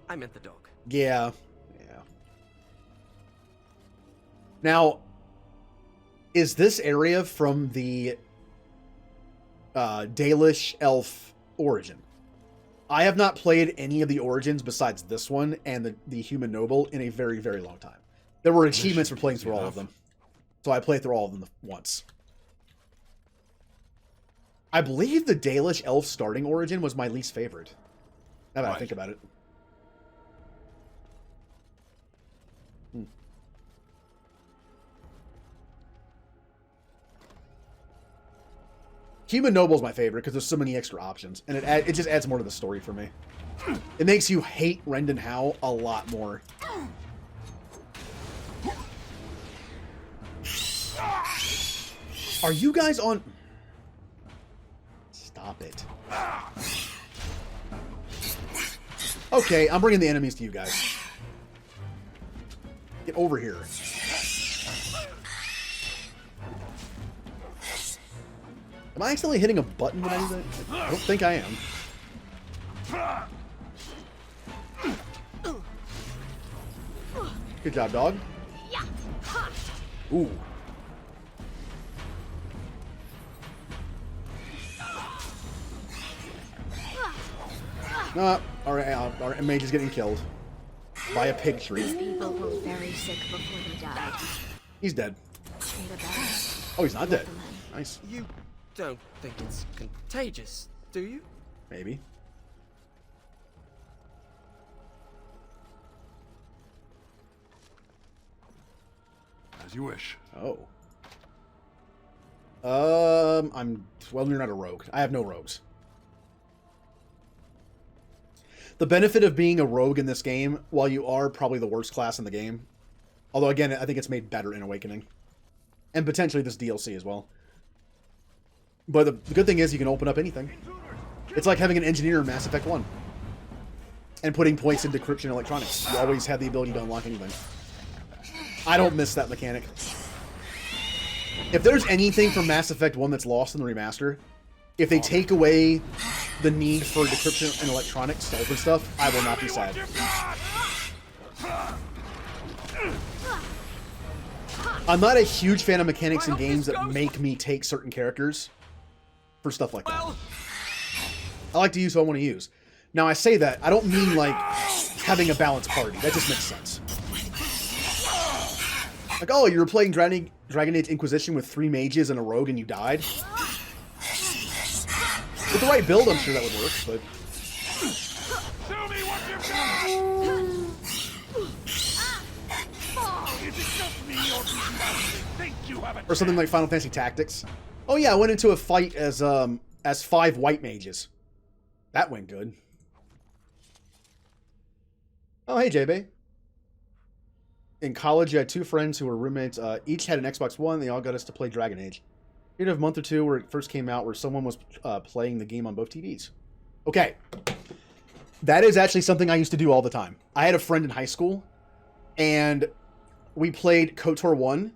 I meant the dog. Yeah. Yeah. Now, is this area from the Dalish elf origin? I have not played any of the origins besides this one and the human noble in a very, very long time. There were achievements for playing through all of them. So I played through all of them once. I believe the Dalish elf starting origin was my least favorite. Now that I think about it. Human Noble is my favorite because there's so many extra options, and it just adds more to the story for me. It makes you hate Rendon Howe a lot more. Are you guys on... Stop it. Okay, I'm bringing the enemies to you guys. Get over here. Am I accidentally hitting a button when I do that? I don't think I am. Good job, dog. Ooh. Our mage is getting killed by a pig tree. These people were very sick before they died. He's dead. Straight up. Oh, he's not dead. Nice. You don't think it's contagious, do you? Maybe. As you wish. Oh. Well, you're not a rogue. I have no rogues. The benefit of being a rogue in this game, while you are probably the worst class in the game, although again, I think it's made better in Awakening, and potentially this DLC as well. But the good thing is you can open up anything. It's like having an engineer in Mass Effect 1. And putting points in decryption electronics. You always have the ability to unlock anything. I don't miss that mechanic. If there's anything from Mass Effect 1 that's lost in the remaster, if they take away the need for decryption and electronics to open stuff, I will not be sad. I'm not a huge fan of mechanics in games that make me take certain characters for stuff like that. I like to use who I want to use. Now, I say that, I don't mean like having a balanced party. That just makes sense. Like, oh, you were playing Dragon Age Inquisition with 3 mages and a rogue and you died? With the right build, I'm sure that would work, but... Show me what you've got! Is it just me, or do you actually think you have a Or something like Final Fantasy Tactics. Oh yeah, I went into a fight as 5 white mages. That went good. Oh, hey, JB. In college, I had 2 friends who were roommates. Each had an Xbox One. They all got us to play Dragon Age. We had a month or 2 where it first came out where someone was playing the game on both TVs. Okay. That is actually something I used to do all the time. I had a friend in high school, and we played KOTOR 1,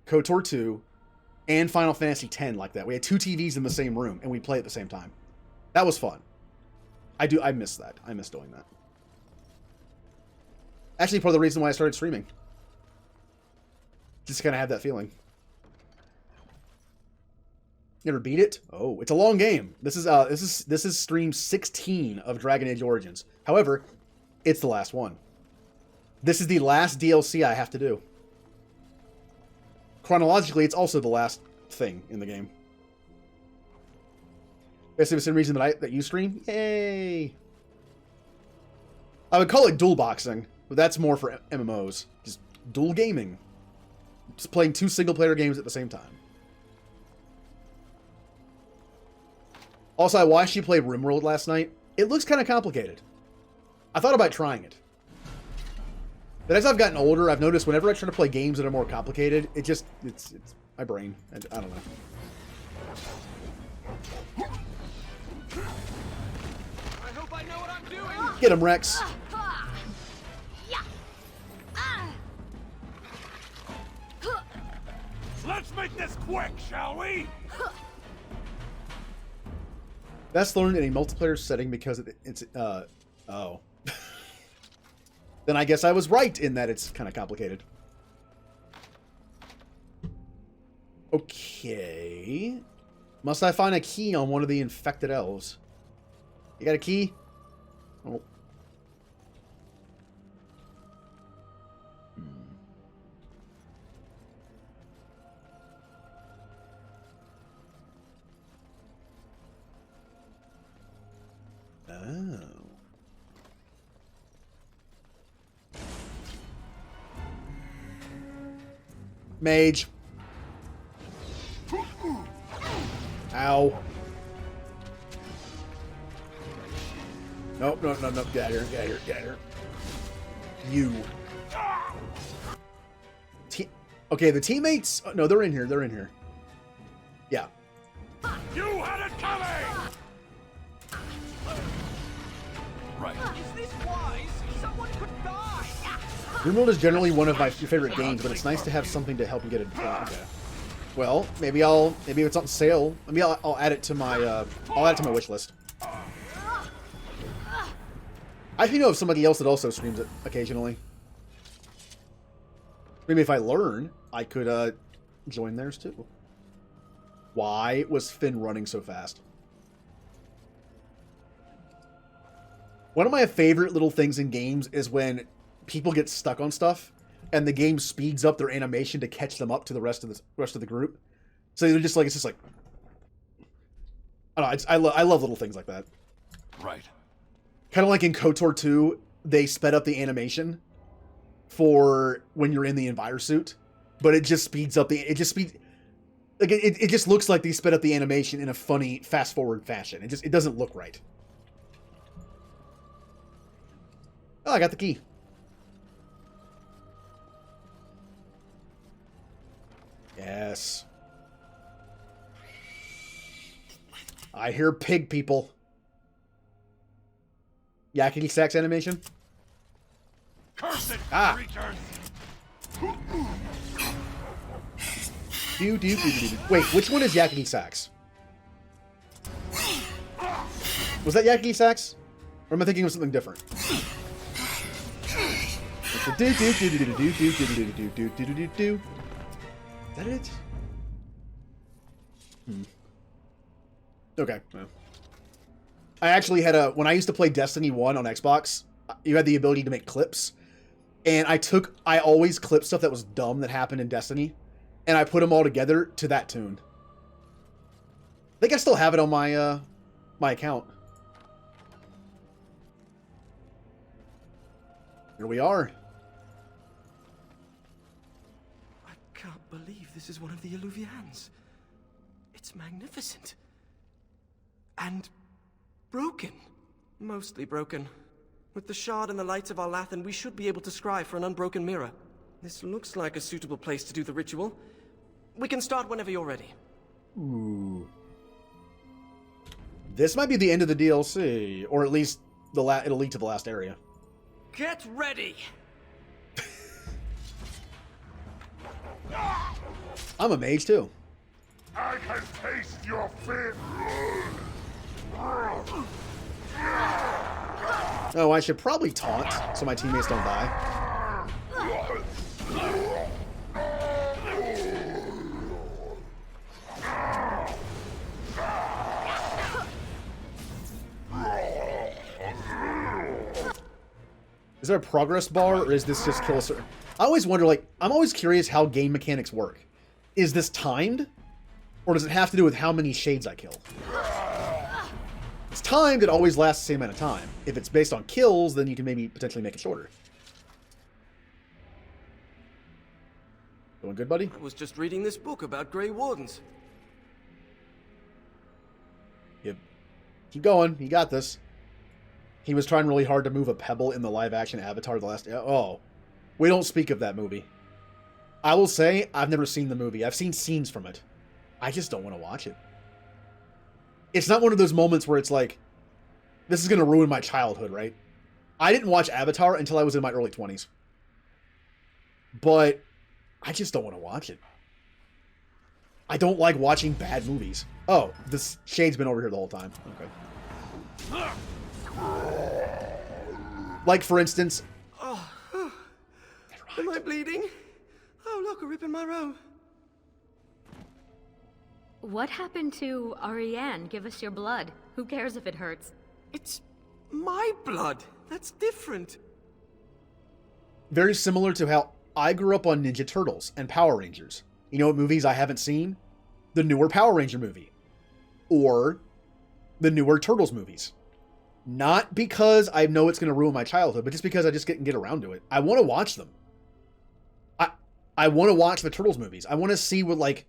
KOTOR 2, and Final Fantasy X like that. We had 2 TVs in the same room, and we'd play at the same time. That was fun. I miss that. I miss doing that. Actually, part of the reason why I started streaming. Just kind of have that feeling. You ever beat it? Oh, it's a long game. This is stream 16 of Dragon Age Origins. However, it's the last one. This is the last DLC I have to do. Chronologically, it's also the last thing in the game. Basically, the same reason that you stream. Yay! I would call it dual boxing, but that's more for MMOs. Just dual gaming. Just playing 2 single-player games at the same time. Also, I watched you play RimWorld last night. It looks kind of complicated. I thought about trying it. But as I've gotten older, I've noticed whenever I try to play games that are more complicated, it's my brain. I don't know. I hope I know what I'm Get him, Rex. Let's make this quick, shall we? Best learned in a multiplayer setting because it's oh. Then I guess I was right in that it's kind of complicated. Okay. Must I find a key on one of the infected elves? You got a key? Oh. Oh. Mage. Ow. Nope, no. Get out of here, get out of here. You. Okay, the teammates... no, they're in here. Yeah. You had it coming! Right. Is this wise? Someone could die! Grimworld is generally one of my favorite games, but it's nice to have something to help you get it. Okay. Well, maybe it's on sale. Maybe I'll add it to my wish list. I think know of somebody else that also streams it occasionally. Maybe if I learn, I could join theirs too. Why was Finn running so fast? One of my favorite little things in games is when people get stuck on stuff and the game speeds up their animation to catch them up to the rest of the group. So they're just like, it's just like, I don't know, I love little things like that. Right. Kind of like in KOTOR 2, they sped up the animation for when you're in the envirosuit, but it just speeds up it just looks like they sped up the animation in a funny fast forward fashion. It doesn't look right. Oh, I got the key. Yes. I hear pig people. Yakety sax animation. Curse it, creatures! Wait, which one is Yakety Sax? Was that Yakety Sax? Or am I thinking of something different? Is that it? Okay. Well. I actually had when I used to play Destiny 1 on Xbox, you had the ability to make clips. And I always clipped stuff that was dumb that happened in Destiny. And I put them all together to that tune. I think I still have it on my my account. Here we are. I can't believe this is one of the Illuvians. It's magnificent. And broken. Mostly broken. With the shard and the lights of our Lathan, we should be able to scry for an unbroken mirror. This looks like a suitable place to do the ritual. We can start whenever you're ready. Ooh. This might be the end of the DLC, or at least it'll lead to the last area. Get ready! I'm a mage too. I can taste your fear. Oh, I should probably taunt so my teammates don't die. Is there a progress bar, or is this just kill a certain... I always wonder, like, I'm always curious how game mechanics work. Is this timed? Or does it have to do with how many shades I kill? If it's timed, it always lasts the same amount of time. If it's based on kills, then you can maybe potentially make it shorter. Doing good, buddy? I was just reading this book about Grey Wardens. Yep. Keep going. You got this. He was trying really hard to move a pebble in the live-action Avatar the last... Oh. We don't speak of that movie. I will say, I've never seen the movie. I've seen scenes from it. I just don't want to watch it. It's not one of those moments where it's like, this is going to ruin my childhood, right? I didn't watch Avatar until I was in my early 20s. But I just don't want to watch it. I don't like watching bad movies. Oh, this shade's been over here the whole time. Okay. Like, for instance... Oh, am I bleeding? Oh, look, a rip in my robe. What happened to Ariane? Give us your blood. Who cares if it hurts? It's my blood. That's different. Very similar to how I grew up on Ninja Turtles and Power Rangers. You know what movies I haven't seen? The newer Power Ranger movie. Or the newer Turtles movies. Not because I know it's going to ruin my childhood, but just because I just couldn't get around to it. I want to watch them. I want to watch the Turtles movies. I want to see what, like,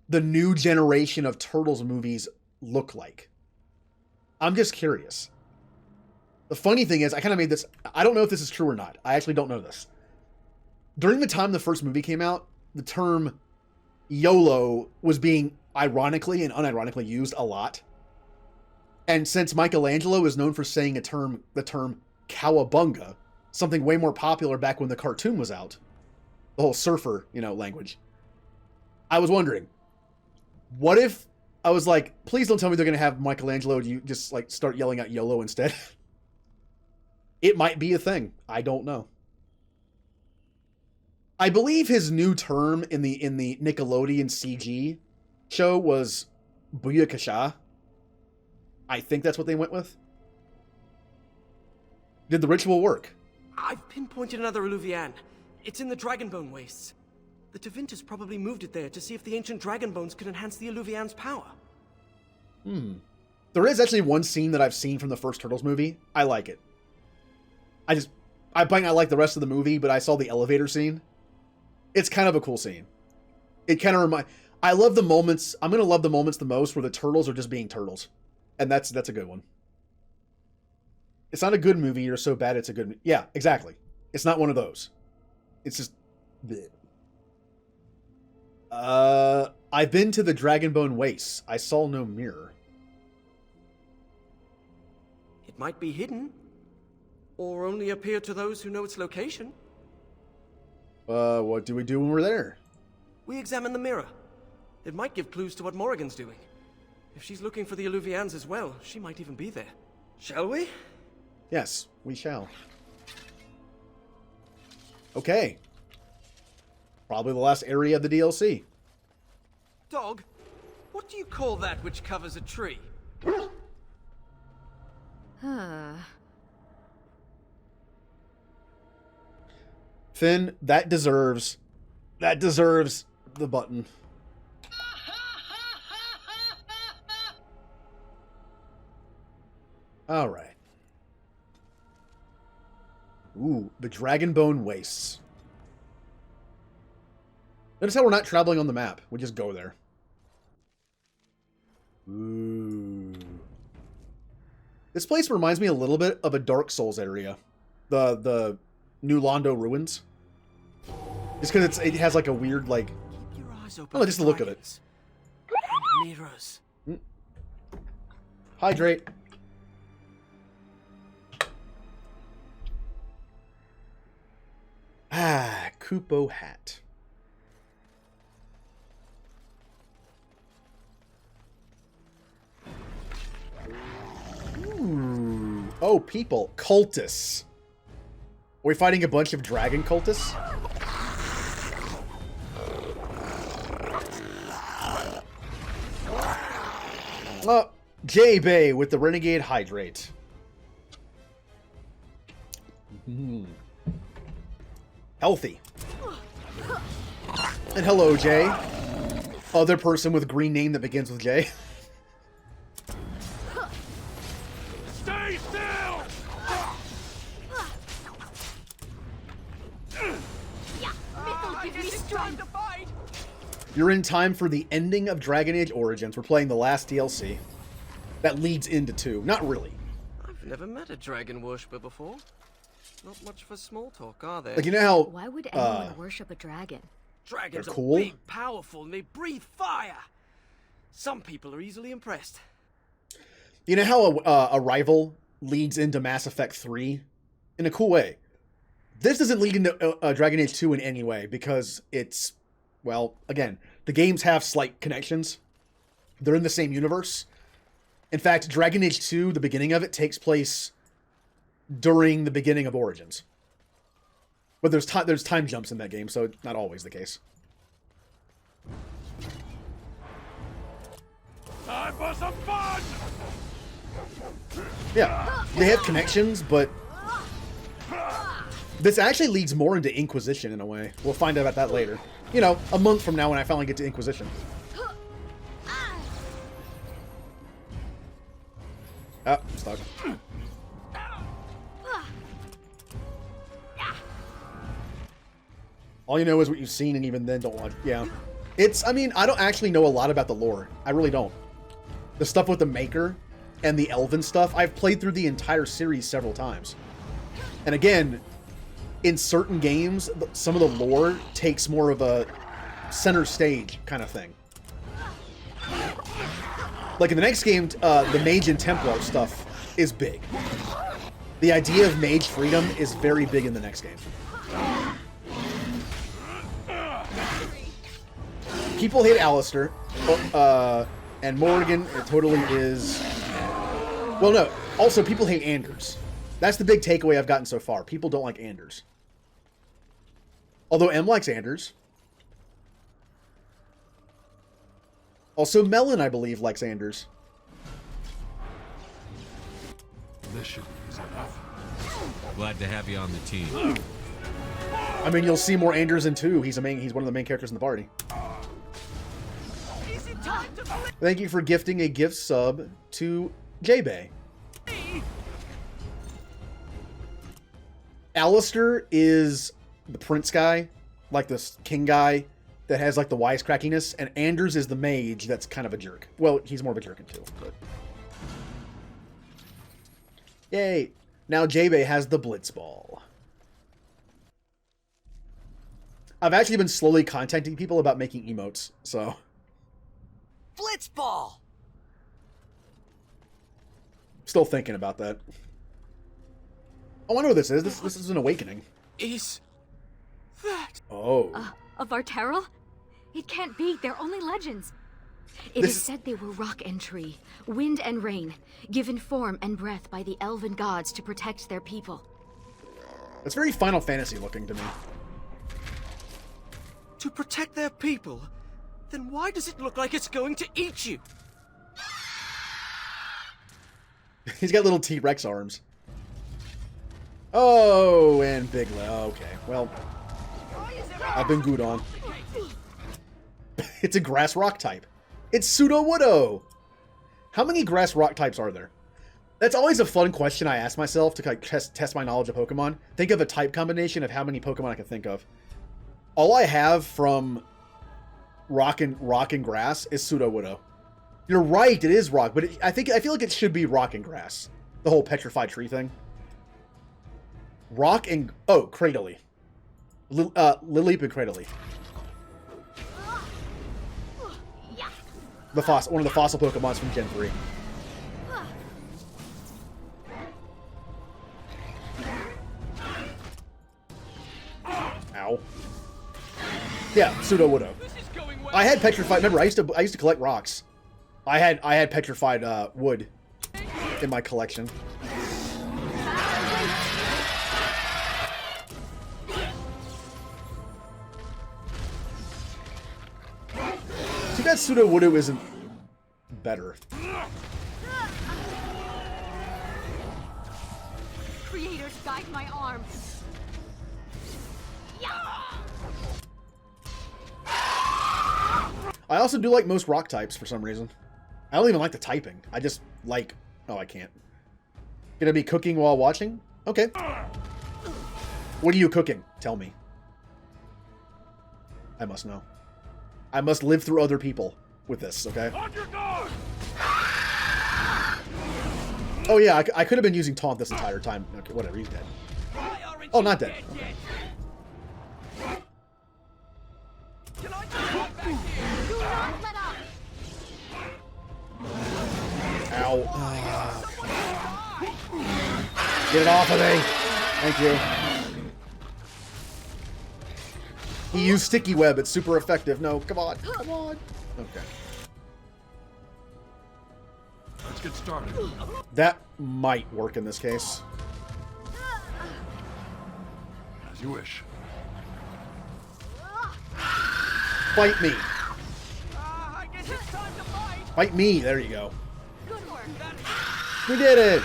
the new generation of Turtles movies look like. I'm just curious. The funny thing is, I kind of made this... I don't know if this is true or not. I actually don't know this. During the time the first movie came out, the term YOLO was being ironically and unironically used a lot. And since Michelangelo is known for saying the term cowabunga, something way more popular back when the cartoon was out, the whole surfer, language, I was wondering, what if I was like, please don't tell me they're going to have Michelangelo just like start yelling out YOLO instead? It might be a thing. I don't know. I believe his new term in the Nickelodeon CG show was Booyakasha. I think that's what they went with. Did the ritual work? I've pinpointed another Illuvian. It's in the Dragonbone Wastes. The Tevintus probably moved it there to see if the ancient dragon bones could enhance the Illuvian's power. There is actually one scene that I've seen from the first Turtles movie. I like it. I might not like the rest of the movie, but I saw the elevator scene. It's kind of a cool scene. It kind of I love the moments. I'm going to love the moments the most where the turtles are just being turtles. And that's a good one. It's not a good movie. You're so bad it's a good... Yeah, exactly. It's not one of those. It's just... bleh. I've been to the Dragonbone Wastes. I saw no mirror. It might be hidden. Or only appear to those who know its location. What do we do when we're there? We examine the mirror. It might give clues to what Morrigan's doing. If she's looking for the Illuvians as well, she might even be there. Shall we? Yes, we shall. Okay. Probably the last area of the DLC. Dog, what do you call that which covers a tree? Finn, that deserves the button. All right. Ooh, the Dragonbone Wastes. Notice how we're not traveling on the map. We just go there. Ooh. This place reminds me a little bit of a Dark Souls area. The New Londo Ruins. Just because it has like a weird like... Keep your eyes open just the look of it. And mirrors. Hydrate. Ah, Kupo hat. Ooh. Oh, people. Cultists. Are we fighting a bunch of dragon cultists? J-Bay with the Renegade Hydrate. Healthy. And hello, Jay. Other person with green name that begins with J. Stay still! You're in time for the ending of Dragon Age Origins. We're playing the last DLC. That leads into 2. Not really. I've never met a dragon worshipper before. Not much for small talk, are they? Like, you know how... Why would anyone worship a dragon? Dragons They're cool. are big, powerful, and they breathe fire. Some people are easily impressed. You know how a rival leads into Mass Effect 3 in a cool way? This doesn't lead into Dragon Age 2 in any way because it's, well, again, the games have slight connections. They're in the same universe. In fact, Dragon Age 2, the beginning of it, takes place during the beginning of Origins. But there's time jumps in that game, so not always the case. Time for some fun! Yeah, they have connections, but this actually leads more into Inquisition in a way. We'll find out about that later. You know, a month from now when I finally get to Inquisition. Ah, stuck. All you know is what you've seen, and even then don't want. Yeah. I mean, I don't actually know a lot about the lore. I really don't. The stuff with the Maker and the Elven stuff, I've played through the entire series several times. And again, in certain games, some of the lore takes more of a center stage kind of thing. Like in the next game, the Mage and Templar stuff is big. The idea of mage freedom is very big in the next game. People hate Alistair, and Morrigan, it totally is... Well, no. Also, people hate Anders. That's the big takeaway I've gotten so far. People don't like Anders. Although M likes Anders. Also, Melon, I believe, likes Anders. Mission is enough. Glad to have you on the team. I mean, you'll see more Anders in 2. He's one of the main characters in the party. Thank you for gifting a gift sub to J-Bay. Alistair is the prince guy, like this king guy that has like the wisecrackiness, and Anders is the mage that's kind of a jerk. Well, he's more of a jerk in 2, but... Yay! Now J-Bay has the Blitzball. I've actually been slowly contacting people about making emotes, so... Blitzball! Still thinking about that. Oh, I know what this is. This is an awakening. Is that... Oh. Of Varterra? It can't be. They're only legends. It is said they were rock and tree, wind and rain, given form and breath by the elven gods to protect their people. It's very Final Fantasy looking to me. To protect their people? Then why does it look like it's going to eat you? He's got little T-Rex arms. Oh, and Big Le. Okay, well, I've been good on. It's a grass rock type. It's Pseudo-Woodo. How many grass rock types are there? That's always a fun question I ask myself to like, test my knowledge of Pokemon. Think of a type combination of how many Pokemon I can think of. All I have from rock and grass is Pseudo-Woodo. You're right, it is rock, but I feel like it should be rock and grass. The whole petrified tree thing. Rock and... Oh, Cradily. Lileep and Cradily. One of the fossil Pokemons from Gen 3. Ow. Yeah, Pseudo-Woodo. I had petrified... Remember, I used to collect rocks. I had petrified wood in my collection. Too bad Pseudo-Woodo isn't better. Creators, guide my arm. I also do like most rock types for some reason. I don't even like the typing. I just like... Oh, I can't. Gonna be cooking while watching? Okay. What are you cooking? Tell me. I must know. I must live through other people with this, okay? On your guard! Oh yeah, I could have been using taunt this entire time. Okay, whatever, he's dead. Oh, not dead. Okay. Ow. Ow. Get it off of me. Thank you. He used sticky web. It's super effective. No, come on. Come on. Okay. Let's get started. That might work in this case. As you wish. Fight me. I guess it's time to fight. Fight me. There you go. Good work. We did it.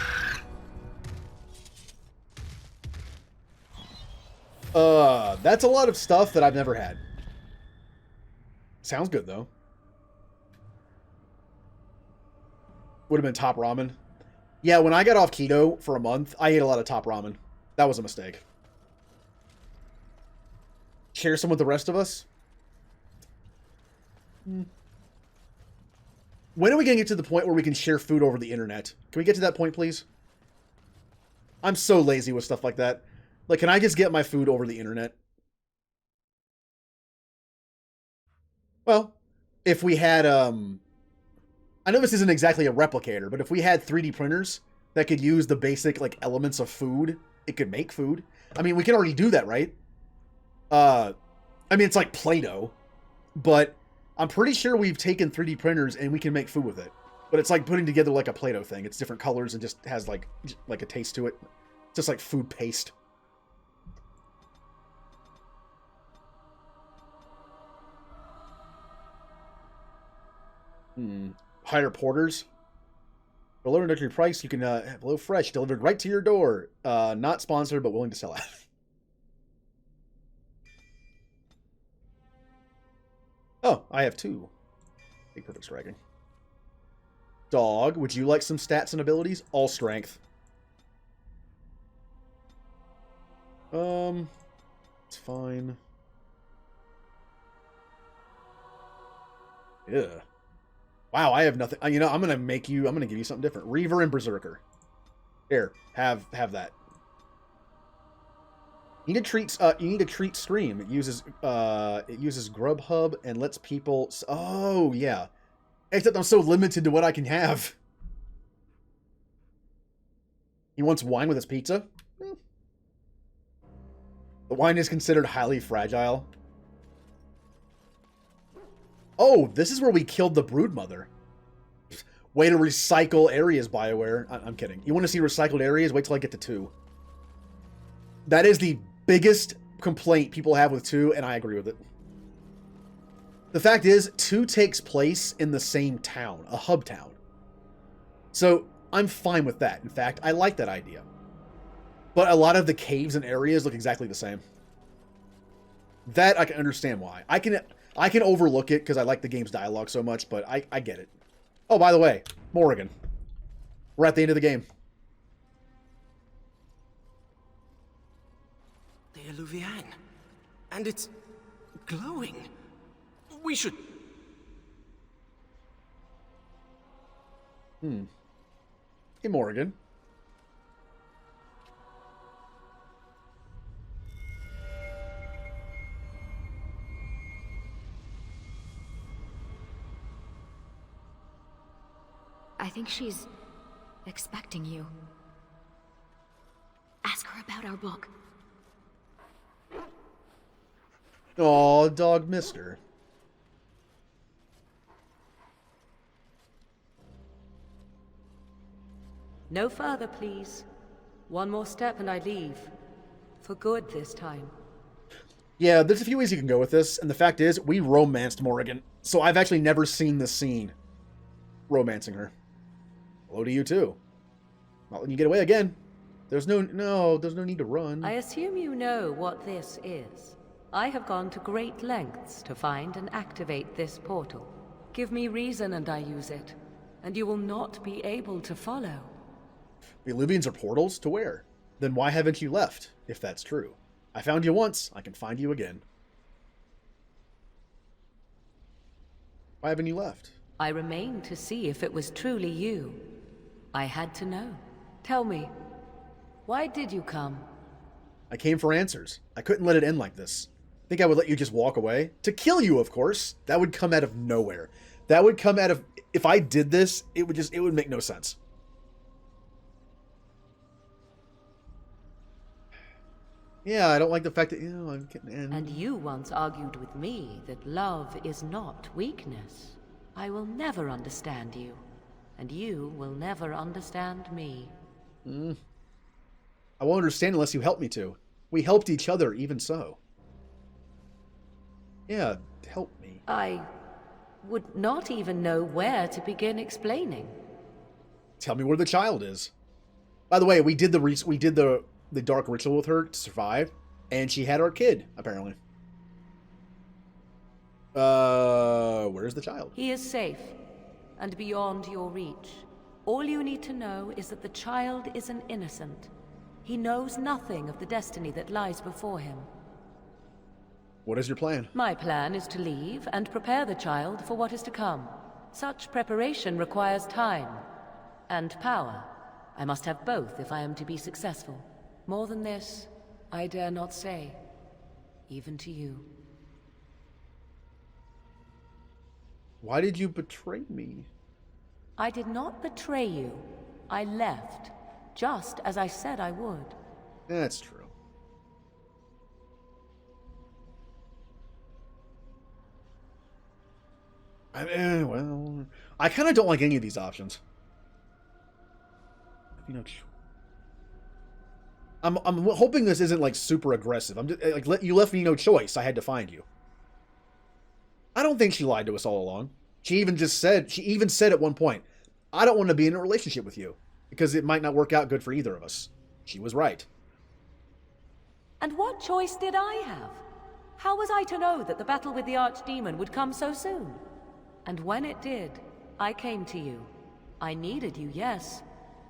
That's a lot of stuff that I've never had. Sounds good, though. Would have been top ramen. Yeah, when I got off keto for a month, I ate a lot of top ramen. That was a mistake. Share some with the rest of us? When are we going to get to the point where we can share food over the internet? Can we get to that point, please? I'm so lazy with stuff like that. Like, can I just get my food over the internet? Well, if we had, I know this isn't exactly a replicator, but if we had 3D printers that could use the basic, like, elements of food, it could make food. I mean, we can already do that, right? I mean, it's like Play-Doh, but I'm pretty sure we've taken 3D printers and we can make food with it. But it's like putting together like a Play-Doh thing. It's different colors and just has like a taste to it. It's just like food paste. Higher porters. For low introductory price, you can have low fresh delivered right to your door. Not sponsored, but willing to sell out. Oh, I have 2. Big perfect striking. Dog, would you like some stats and abilities? All strength. It's fine. Yeah. Wow, I have nothing. You know, I'm gonna give you something different. Reaver and Berserker. Here, have that. You need to treat Stream. It uses Grubhub and lets people. Oh yeah, except I'm so limited to what I can have. He wants wine with his pizza. The wine is considered highly fragile. Oh, this is where we killed the Broodmother. Way to recycle areas, BioWare. I'm kidding. You want to see recycled areas? Wait till I get to 2. That is the biggest complaint people have with 2, and I agree with it. The fact is, 2 takes place in the same town, a hub town. So, I'm fine with that. In fact, I like that idea. But a lot of the caves and areas look exactly the same. That I can understand why. I can overlook it because I like the game's dialogue so much, but I get it. Oh, by the way, Morrigan. We're at the end of the game. The Eluvian. And it's glowing. We should... Hey, Morrigan. I think she's expecting you. Ask her about our book. Aw, dog missed her. No further, please. One more step and I leave. For good this time. Yeah, there's a few ways you can go with this, and the fact is, we romanced Morrigan, so I've actually never seen this scene. Romancing her. Hello to you, too. Not letting you get away again. There's no need to run. I assume you know what this is. I have gone to great lengths to find and activate this portal. Give me reason and I use it, and you will not be able to follow. The Eluvians are portals? To where? Then why haven't you left, if that's true? I found you once, I can find you again. Why haven't you left? I remained to see if it was truly you. I had to know. Tell me, why did you come? I came for answers. I couldn't let it end like this. Think I would let you just walk away? To kill you, of course. That would come out of nowhere. That would come out of... If I did this, it would make no sense. Yeah, I don't like the fact that, I'm getting in. And you once argued with me that love is not weakness. I will never understand you, and you will never understand me. I won't understand unless you help me to. We helped each other, even so. Yeah, help me. I would not even know where to begin explaining. Tell me where the child is. By the way, we did the dark ritual with her to survive, and she had our kid, apparently. Where's the child? He is safe, and beyond your reach. All you need to know is that the child is an innocent. He knows nothing of the destiny that lies before him. What is your plan? My plan is to leave and prepare the child for what is to come. Such preparation requires time and power. I must have both if I am to be successful. More than this, I dare not say, even to you. Why did you betray me? I did not betray you. I left, just as I said I would. That's true. Well, I kind of don't like any of these options. I'm hoping this isn't like super aggressive. I'm just like, you left me no choice. I had to find you. I don't think she lied to us all along. She even said at one point, I don't want to be in a relationship with you because it might not work out good for either of us. She was right. And what choice did I have? How was I to know that the battle with the Archdemon would come so soon? And when it did, I came to you. I needed you, yes,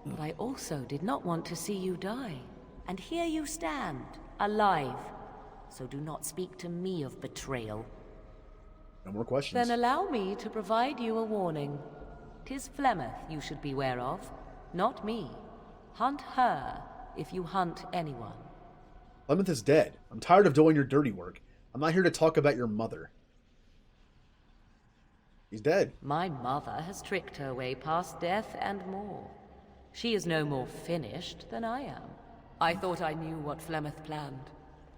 but I also did not want to see you die. And here you stand, alive. So do not speak to me of betrayal. No more questions. Then allow me to provide you a warning. 'Tis Flemeth you should beware of, not me. Hunt her if you hunt anyone. Flemeth is dead. I'm tired of doing your dirty work. I'm not here to talk about your mother. He's dead. My mother has tricked her way past death and more. She is no more finished than I am. I thought I knew what Flemeth planned.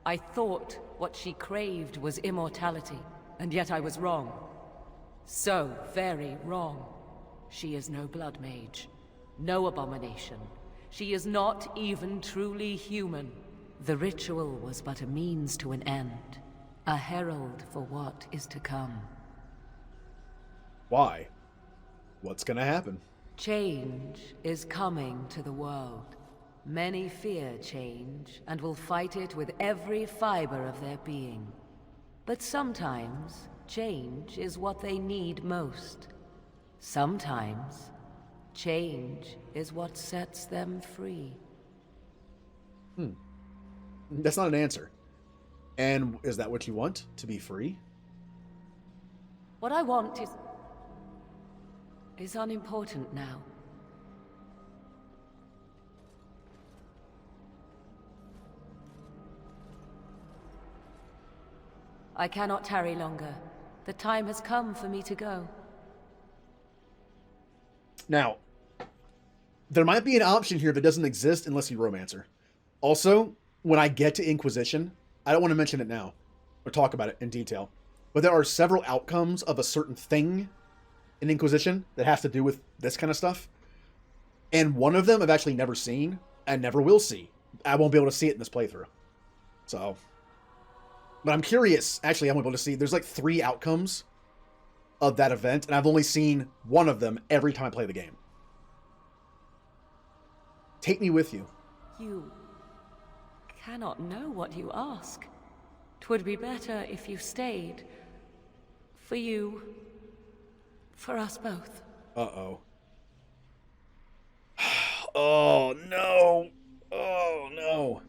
I thought what she craved was immortality, and yet I was wrong. So very wrong. She is no blood mage, no abomination. She is not even truly human. The ritual was but a means to an end, a herald for what is to come. Why? What's gonna happen? Change is coming to the world. Many fear change, and will fight it with every fiber of their being. But sometimes, change is what they need most. Sometimes, change is what sets them free. That's not an answer. And is that what you want? To be free? What I want is unimportant now. I cannot tarry longer. The time has come for me to go. Now, there might be an option here that doesn't exist unless you romance her. Also, when I get to Inquisition, I don't want to mention it now, or talk about it in detail, but there are several outcomes of a certain thing in Inquisition that has to do with this kind of stuff. And one of them I've actually never seen, and never will see. I won't be able to see it in this playthrough. So... But I'm curious, actually I won't be able to see, there's like 3 outcomes of that event, and I've only seen one of them every time I play the game. Take me with you. You cannot know what you ask. 'Twould be better if you stayed. For you. For us both. Uh-oh. Oh, no. Oh, no.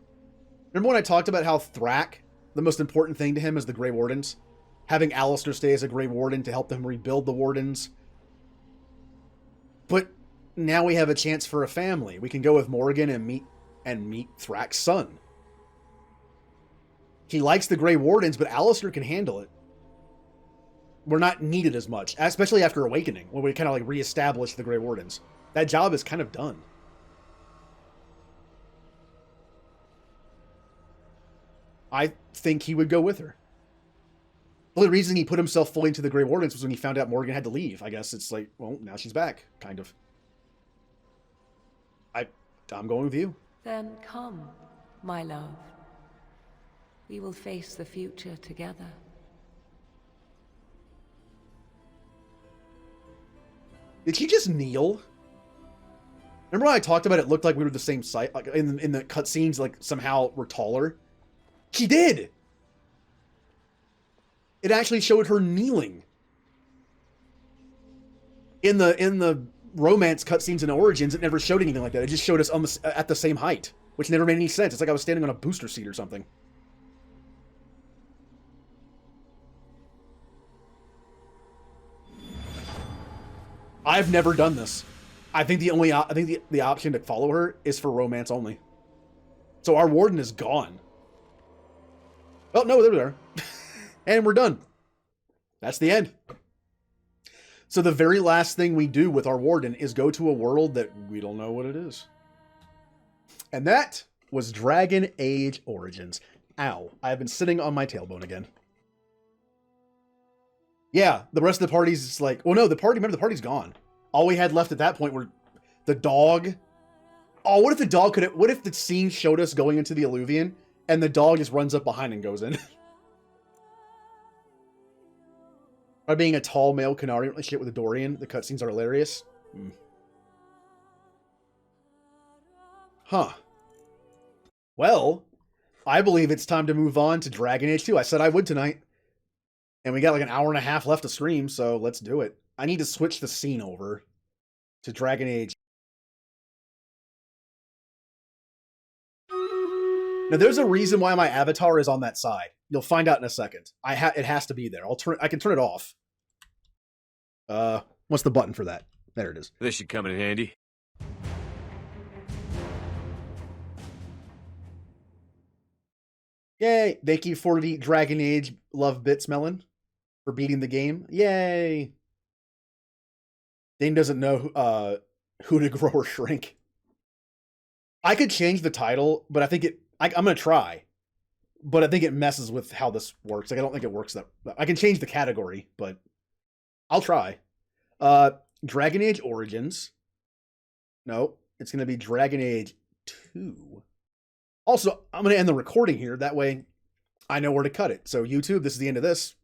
Remember when I talked about how Thrak, the most important thing to him is the Grey Wardens? Having Alistair stay as a Grey Warden to help them rebuild the Wardens. But now we have a chance for a family. We can go with Morrigan and meet Thrak's son. He likes the Grey Wardens, but Alistair can handle it. we're not needed as much, especially after Awakening, when we kind of like reestablish the Grey Wardens. That job is kind of done. I think he would go with her. The only reason he put himself fully into the Grey Wardens was when he found out Morgan had to leave. I guess it's like, well, now she's back, kind of. I'm going with you. Then come, my love. We will face the future together. Did she just kneel? Remember when I talked about it looked like we were the same site? Like in the cutscenes, like somehow we're taller? She did! It actually showed her kneeling. In the romance cutscenes in Origins, it never showed anything like that. It just showed us at the same height, which never made any sense. It's like I was standing on a booster seat or something. I've never done this. I think the option to follow her is for romance only. So our warden is gone. Oh no, there we are. And we're done. That's the end. So the very last thing we do with our warden is go to a world that we don't know what it is. And that was Dragon Age Origins. Ow, I've been sitting on my tailbone again. Yeah, the rest of the party's just like, well, no, remember the party's gone. All we had left at that point were the dog. Oh, what if the dog what if the scene showed us going into the Alluvion and the dog just runs up behind and goes in? By being a tall male Canary relationship with a Dorian, the cutscenes are hilarious. Huh. Well, I believe it's time to move on to Dragon Age 2. I said I would tonight. And we got like an hour and a half left to stream, so let's do it. I need to switch the scene over to Dragon Age. Now, there's a reason why my avatar is on that side. You'll find out in a second. It has to be there. I can turn it off. What's the button for that? There it is. This should come in handy. Yay! Thank you for the Dragon Age Love Bits Melon for beating the game. Yay! Dane doesn't know who to grow or shrink. I could change the title, but I think I'm gonna try. But I think it messes with how this works. Like, I don't think it works that... I can change the category, but I'll try. Dragon Age Origins. No, it's going to be Dragon Age 2. Also, I'm going to end the recording here. That way, I know where to cut it. So, YouTube, this is the end of this.